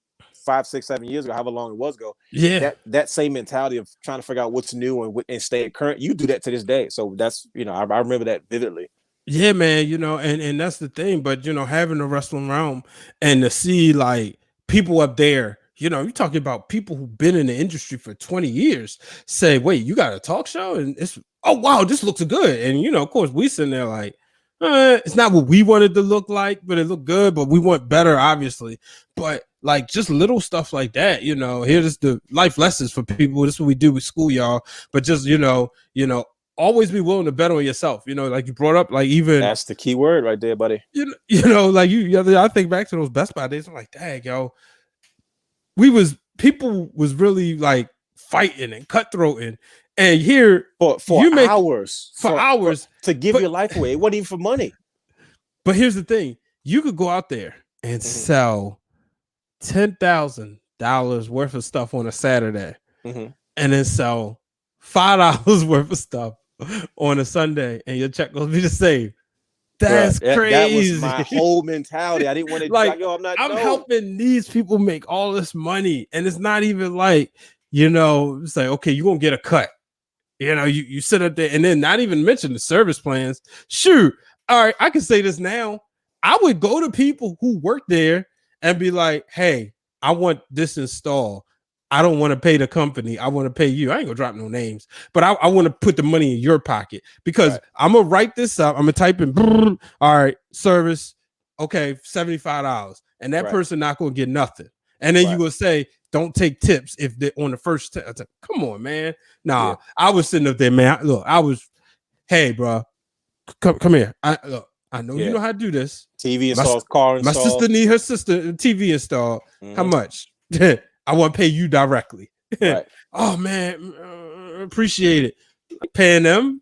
5, 6, 7 years ago, however long it was ago. Yeah. That same mentality of trying to figure out what's new and stay current, you do that to this day. So that's, you know, I remember that vividly. Yeah, man, you know, and that's the thing. But, you know, having the Wrestling Wrealm and to see like people up there, you know, you're talking about people who've been in the industry for 20 years say, wait, you got a talk show? And it's, oh, wow, this looks good. And, you know, of course, we sitting there like, it's not what we wanted to look like, but it looked good, but we want better, obviously. But like just little stuff like that, you know, here's the life lessons for people. This is what we do with school, y'all. But just, you know, always be willing to bet on yourself. You know, like you brought up, like even that's the key word right there, buddy. You know, like I think back to those Best Buy days. I'm like, dang, yo, people was really like fighting and cutthroating, and here for hours to give your life away. It wasn't even for money. But here's the thing: you could go out there and sell $10,000 worth of stuff on a Saturday, and then sell $5 worth of stuff on a Sunday, and your check will be the same. That's crazy. That was my whole mentality. I didn't want to like, yo, I'm helping these people make all this money, and it's not even like, you know, it's like, okay, you're gonna get a cut. You know, you sit up there, and then not even mention the service plans. Shoot, all right, I can say this now. I would go to people who work there and be like, hey, I want this installed. I don't want to pay the company. I want to pay you. I ain't gonna drop no names, but I want to put the money in your pocket because I'm gonna write this up. I'm gonna type in, all right, service, okay, $75, and that person not gonna get nothing. And then you will say, don't take tips if they're on the first. Come on, man. Nah, I was sitting up there, man. Look, I was, hey, bro, come here. I know you know how to do this. TV installed, car installed. My sister need her sister TV installed. How much? I want to pay you directly. Right. Oh man, appreciate it. Paying them.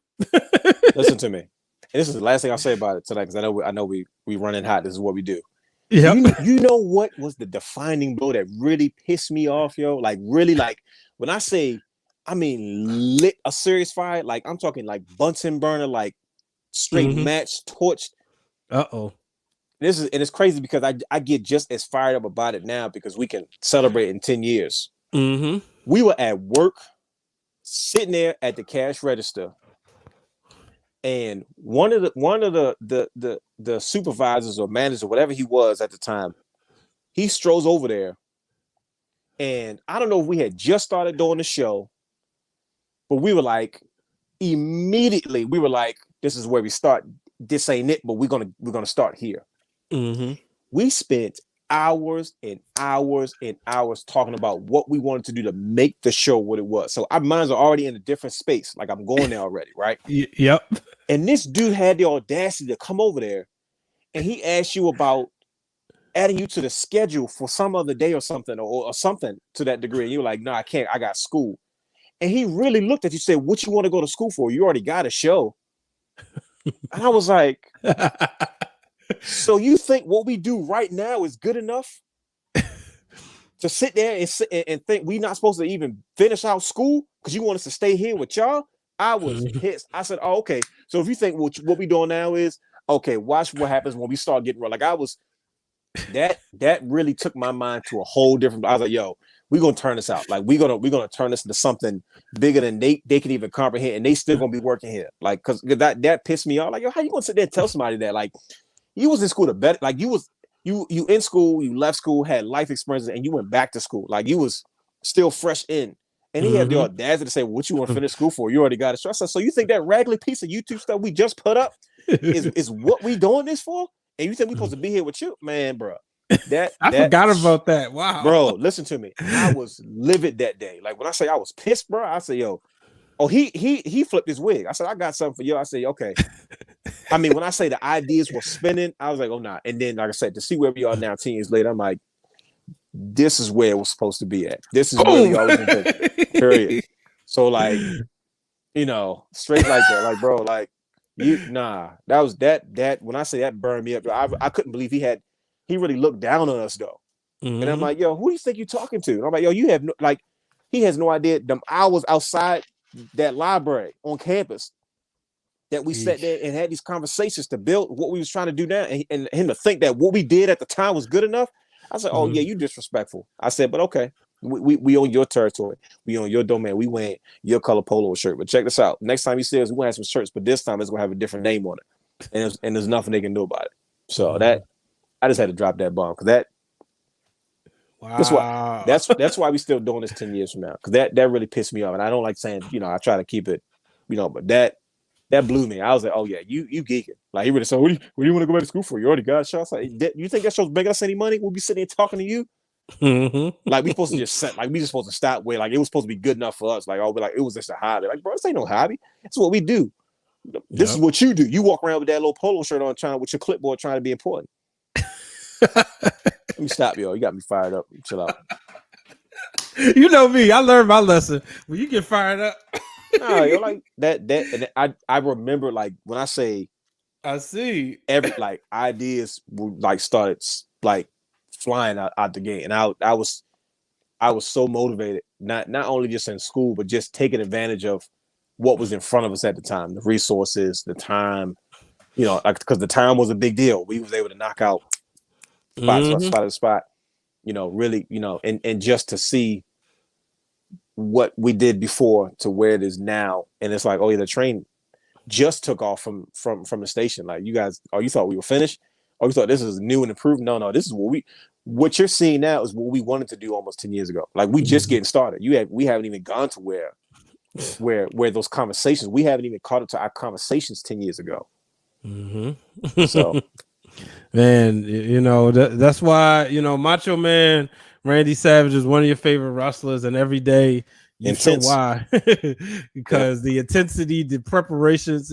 Listen to me. And this is the last thing I'll say about it tonight, because I know we running hot. This is what we do. Yeah. You know what was the defining blow that really pissed me off, yo? Like really, like when I say, I mean lit a serious fire, like I'm talking like Bunsen burner, like straight match torched. It's crazy because I get just as fired up about it now because we can celebrate in 10 years. We were at work, sitting there at the cash register, and one of the supervisors or managers or whatever he was at the time, he strolls over there, and I don't know if we had just started doing the show, but we were like, immediately we were like, this is where we start. This ain't it, but we're gonna start here. We spent hours and hours and hours talking about what we wanted to do to make the show what it was. So our minds are already in a different space. Like I'm going there already, right? Yep. And this dude had the audacity to come over there and he asked you about adding you to the schedule for some other day or something, or something to that degree. And you're like, no, I can't. I got school. And he really looked at you and said, what you want to go to school for? You already got a show. And I was like, so you think what we do right now is good enough to sit there and think we not supposed to even finish our school because you want us to stay here with y'all? I was pissed. I said, oh, okay. So if you think what we doing now is, okay, watch what happens when we start getting real. Like I was, that really took my mind to a whole different, I was like, yo, we're going to turn this out. Like we're going to turn this into something bigger than they can even comprehend. And they still going to be working here. Like, cause that pissed me off. Like, yo, how you going to sit there and tell somebody that? Like, you was in school to better, like you in school, you left school, had life experiences, and you went back to school. Like you was still fresh in. And he had the audacity to say, well, what you want to finish school for? You already got it. So I said, so you think that raggedy piece of YouTube stuff we just put up is what we doing this for? And you think we supposed to be here with you? Man, bro. I forgot about that. Wow. Bro, listen to me. I was livid that day. Like when I say I was pissed, bro, I say, yo, oh, he flipped his wig. I said, I got something for you. I say, okay. I mean, when I say the ideas were spinning, I was like, oh, nah. And then, like I said, to see where we are now 10 years later, I'm like, this is where it was supposed to be at. This is where we always been. Period. So, like, you know, straight like that. Like, bro, like, that was that when I say that burned me up, I couldn't believe he really looked down on us, though. And I'm like, yo, who do you think you're talking to? And I'm like, yo, you have no, like, he has no idea them hours outside that library on campus that we sat there and had these conversations to build what we was trying to do now, and him to think that what we did at the time was good enough. I said, oh yeah, you disrespectful. I said, but okay, we own your territory, we own your domain, we wearing your color polo shirt. But check this out, next time you see us, we're gonna have some shirts, but this time it's gonna have a different name on it, and there's nothing they can do about it. So that I just had to drop that bomb because that. Wow. That's why we still doing this 10 years from now, because that really pissed me off, and I don't like saying, you know, I try to keep it, you know, but that blew me. I was like, oh yeah, you geeking. Like he really said, what do you want to go back to school for? You already got shots. Like, you think that show's making us any money? We'll be sitting here talking to you. Like we supposed to just set, like we just supposed to stop where like it was supposed to be good enough for us. Like, oh, like it was just a hobby. Like, bro, this ain't no hobby. It's what we do. This is what you do. You walk around with that little polo shirt on, with your clipboard, trying to be important. Let me stop, yo. You got me fired up. Chill out. You know me. I learned my lesson. When you get fired up. No, you're like that. And I remember, like, when I say, I see every like ideas like started like flying out the gate, and I was so motivated, not only just in school, but just taking advantage of what was in front of us at the time, the resources, the time, you know, like, because the time was a big deal. We was able to knock out spot to spot, you know, really, you know, and just to see what we did before to where it is now, and it's like, oh yeah, the train just took off from the station. Like, you guys, oh, you thought we were finished? Oh, you thought this is new and improved? No, this is what you're seeing now is what we wanted to do almost 10 years ago. Like, we just getting started. We haven't even gone to where those conversations, we haven't even caught up to our conversations 10 years ago. So, man, you know, that's why, you know, Macho Man Randy Savage is one of your favorite wrestlers, and every day you know why. Because the intensity, the preparations,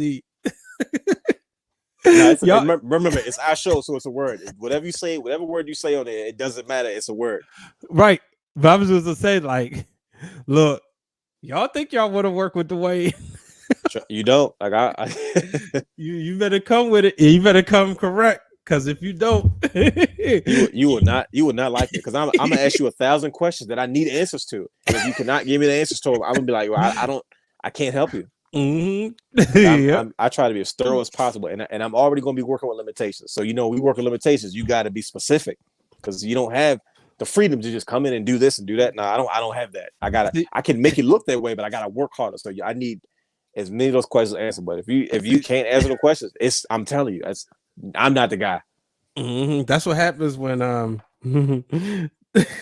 remember, it's our show, so it's a word. Whatever you say, whatever word you say on there, it doesn't matter. It's a word, right? But I was just gonna say, like, look, y'all think y'all want to work with Dwayne? You don't. Like, you better come with it. You better come correct. Because if you don't, you will not like it. Because I'm gonna ask you 1,000 questions that I need answers to. And if you cannot give me the answers to them, I'm gonna be like, well, I can't help you. I try to be as thorough as possible, and I'm already gonna be working with limitations. So, you know, we work with limitations. You got to be specific, because you don't have the freedom to just come in and do this and do that. No, I don't have that. I can make it look that way, but I gotta work harder. So I need as many of those questions answered. But if you can't answer the questions, I'm telling you, I'm not the guy. That's what happens when I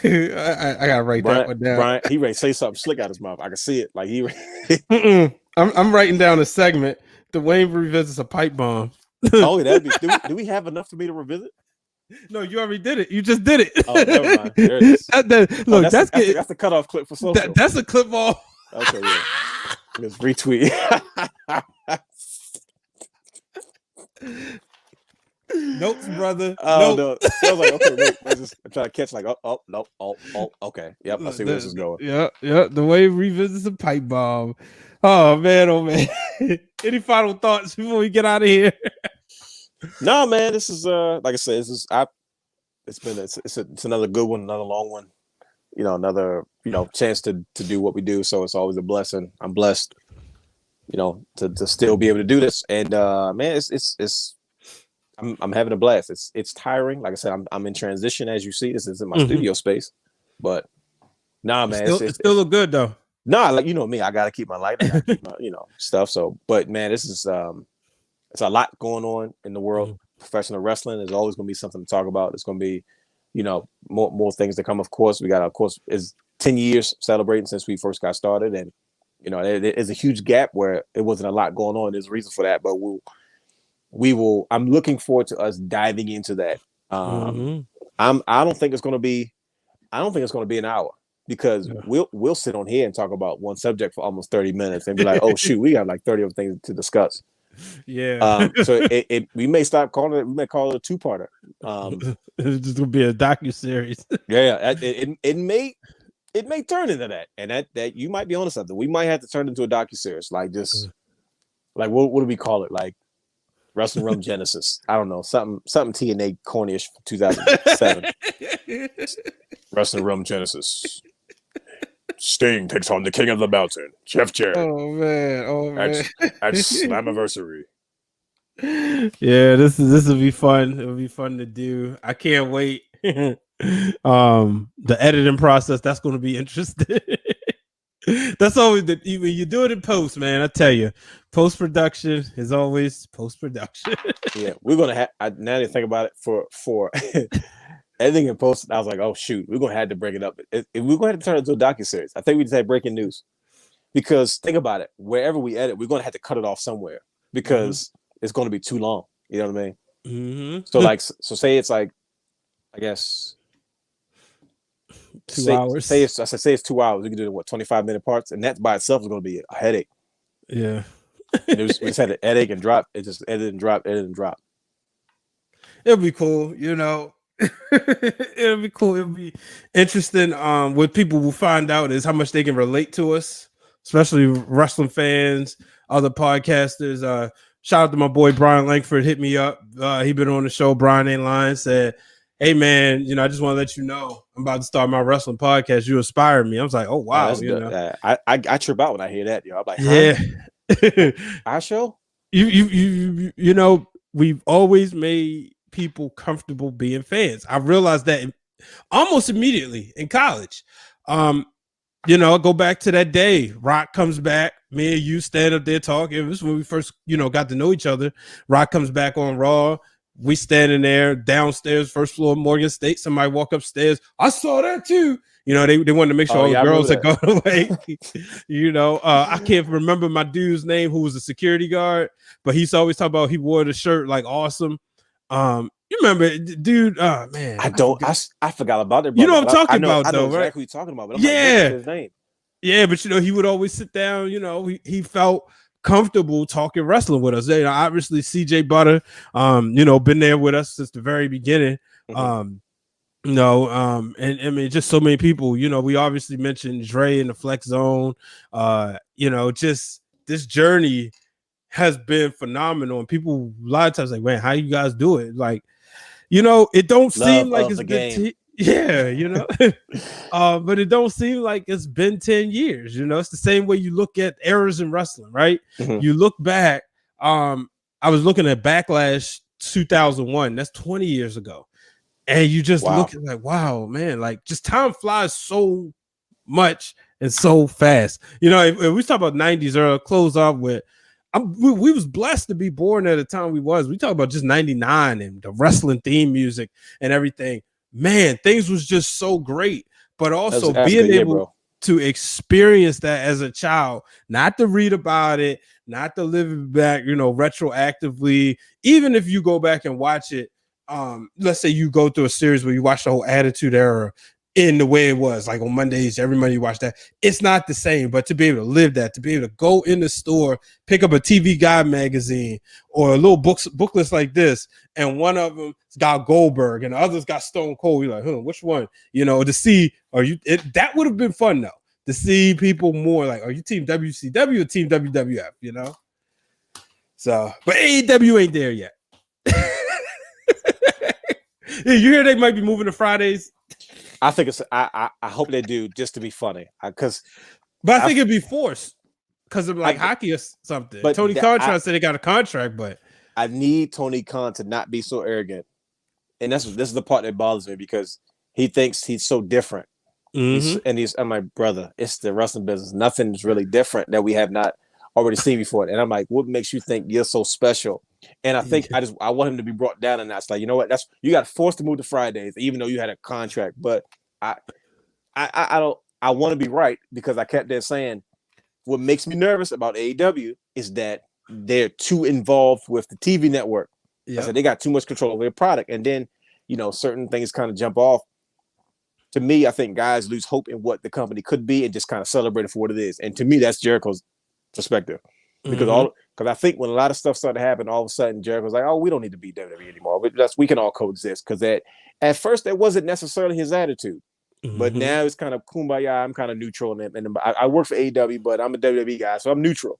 gotta write that one down. Brian, he ready to say something slick out his mouth. I can see it. Like I'm writing down a segment. Dwayne revisits a pipe bomb. Oh, that'd be. Do we have enough for me to revisit? No, you already did it. You just did it. Oh, never mind. There it is. Look, that's the cutoff clip for social. That's a clip off. Okay, yeah. Let's retweet. Notes, brother. Oh nope. no! I was like, okay, wait. I'm trying to catch, like, no, okay, yep. I see where this is going. Yeah. The way revisits a pipe bomb. Oh man. Any final thoughts before we get out of here? No, man. This is like I said, it's another good one, another long one. Another chance to do what we do. So it's always a blessing. I'm blessed, to still be able to do this. And man, I'm having a blast. It's tiring. Like I said, I'm in transition, as you see. This is in my studio space, but nah, man, it still look good though. Nah, like me, I gotta keep my light, I gotta keep my stuff. So, but man, this is it's a lot going on in the world. Professional wrestling is always gonna be something to talk about. It's gonna be more things to come. Of course, is 10 years celebrating since we first got started, and there is a huge gap where it wasn't a lot going on. There's a reason for that, but I'm looking forward to us diving into that. I don't think it's going to be an hour, because we'll sit on here and talk about one subject for almost 30 minutes and be like, oh shoot, we got like 30 other things to discuss. Yeah. So we may stop calling it. We may call it a two-parter. It's just gonna be a docuseries. Yeah. It may turn into that, and that you might be onto something. We might have to turn into a docuseries, like just like what do we call it? Like Wrestling Rum Genesis. I don't know, something TNA cornyish for 2007. Wrestling Rum Genesis. Sting takes on the King of the Mountain, Jeff Jarrett. Oh man. At Slammiversary. Yeah, this will be fun. It'll be fun to do. I can't wait. The editing process, that's going to be interesting. That's always when you do it in post, man. I tell you, post production is always post production. Yeah, we're gonna have. Now that I think about it, for editing and post, I was like, oh shoot, we're gonna have to break it up. If we're going to have to turn it into a docuseries, I think we just had breaking news. Because think about it, wherever we edit, we're gonna have to cut it off somewhere, because it's going to be too long. You know what I mean? So say it's like, I guess 2 hours. Say it's 2 hours. We can do 25-minute parts, and that by itself is going to be a headache. Yeah. We just had to edit and drop. It just edit and drop. It'll be cool, It'll be cool. It'll be interesting. What people will find out is how much they can relate to us, especially wrestling fans, other podcasters. Shout out to my boy Brian Langford, hit me up. He been on the show. Brian Ain't Lying, said, hey man, I just want to let you know I'm about to start my wrestling podcast. You inspired me. I was like, oh wow. That's good. I trip out when I hear that, I'm like, yeah. Our show? We've always made people comfortable being fans. I realized that almost immediately in college. Go back to that day. Rock comes back. Me and you stand up there talking. This is when we first, got to know each other. Rock comes back on Raw. We standing there downstairs, first floor, Morgan State. Somebody walk upstairs. I saw that too. They wanted to make sure all the girls had gone away. I can't remember my dude's name who was a security guard, but he's always talking about he wore the shirt like awesome. You remember, dude? Oh man, I forgot about it. You know what I'm talking about, though, right? Exactly what you're talking about. But yeah, his name. Yeah, but he would always sit down. He felt comfortable talking wrestling with us. Obviously CJ Butter, been there with us since the very beginning. And I mean, just so many people. We obviously mentioned Dre in the Flex Zone. Just this journey has been phenomenal, and people a lot of times like, man, how you guys do it? Like, it don't seem like it's been but it don't seem like it's been 10 years. It's the same way you look at eras in wrestling, right? You look back. I was looking at Backlash 2001. That's 20 years ago, and you just look at like, wow, man, like just time flies so much and so fast. If we talk about 90s era, close off with. We was blessed to be born at the time we was. We talk about just 99 and the wrestling theme music and everything. Man, things was just so great. But also being able to experience that as a child, not to read about it, not to live it back, retroactively. Even if you go back and watch it, let's say you go through a series where you watch the whole Attitude Era in the way it was, like on Mondays, every Monday you watch that. It's not the same, but to be able to live that, to be able to go in the store, pick up a TV Guide magazine or a little booklets like this, and one of them got Goldberg and the others got Stone Cold. You're like, which one? You know, to see, that would have been fun though, to see people more like, are you team WCW or team WWF? You know? So, but AEW ain't there yet. You hear they might be moving to Fridays? I think it's. I hope they do, just to be funny. But I think it'd be forced because of like hockey or something. But Tony Khan trying to say they got a contract, but I need Tony Khan to not be so arrogant, and this is the part that bothers me because he thinks he's so different. Mm-hmm. I'm like, brother, it's the wrestling business. Nothing's really different that we have not already seen before. And I'm like, what makes you think you're so special? And I think I want him to be brought down, and that's like, you know what? You got forced to move to Fridays, even though you had a contract. But I want to be right because I kept there saying what makes me nervous about AEW is that they're too involved with the TV network. Yep. I said they got too much control over their product, and then certain things kind of jump off. To me, I think guys lose hope in what the company could be and just kind of celebrate it for what it is. And to me, that's Jericho's perspective. Because I think when a lot of stuff started to happen, all of a sudden Jericho's like, oh, we don't need to be WWE anymore. We can all coexist. Because at first that wasn't necessarily his attitude. But now it's kind of kumbaya. I'm kind of neutral. And I work for AEW, but I'm a WWE guy, so I'm neutral.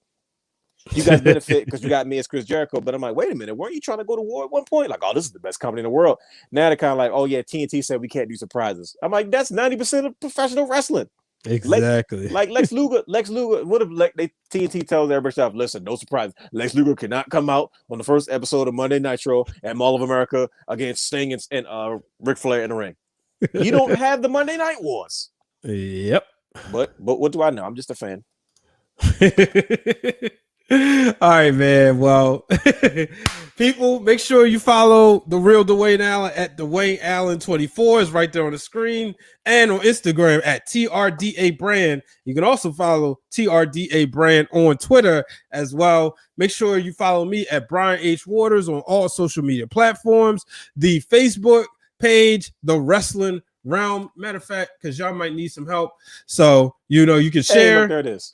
You guys benefit because you got me as Chris Jericho. But I'm like, wait a minute, weren't you trying to go to war at one point? Like, oh, this is the best company in the world. Now they're kind of like, oh yeah, TNT said we can't do surprises. I'm like, that's 90% of professional wrestling. Exactly. Like Lex Luger. What if TNT tells everybody stuff? Listen, no surprise. Lex Luger cannot come out on the first episode of Monday Nitro at Mall of America against Sting and Ric Flair in the ring. You don't have the Monday Night Wars. Yep. But what do I know? I'm just a fan. All right, man. Well, people, make sure you follow the Real Dwayne Allen at Dwayne Allen 24 is right there on the screen, and on Instagram at TRDA Brand. You can also follow TRDA Brand on Twitter as well. Make sure you follow me at Brian H. Waters on all social media platforms. The Facebook page, The Wrestling Realm. Matter of fact, because y'all might need some help, so you can share. Look, there it is.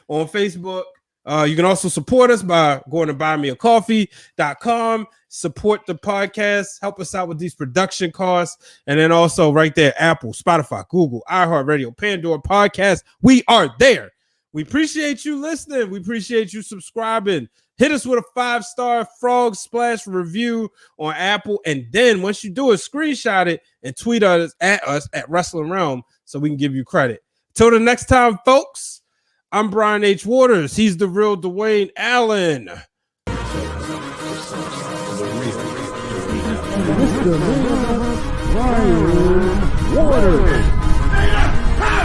On Facebook. You can also support us by going to buymeacoffee.com. Support the podcast. Help us out with these production costs. And then also right there, Apple, Spotify, Google, iHeartRadio, Pandora Podcast. We are there. We appreciate you listening. We appreciate you subscribing. Hit us with a 5-star frog splash review on Apple. And then once you do it, screenshot it and tweet us at Wrestling Realm so we can give you credit. Till the next time, folks. I'm Brian H. Waters. He's the Real Dwayne Allen.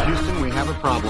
Houston, we have a problem.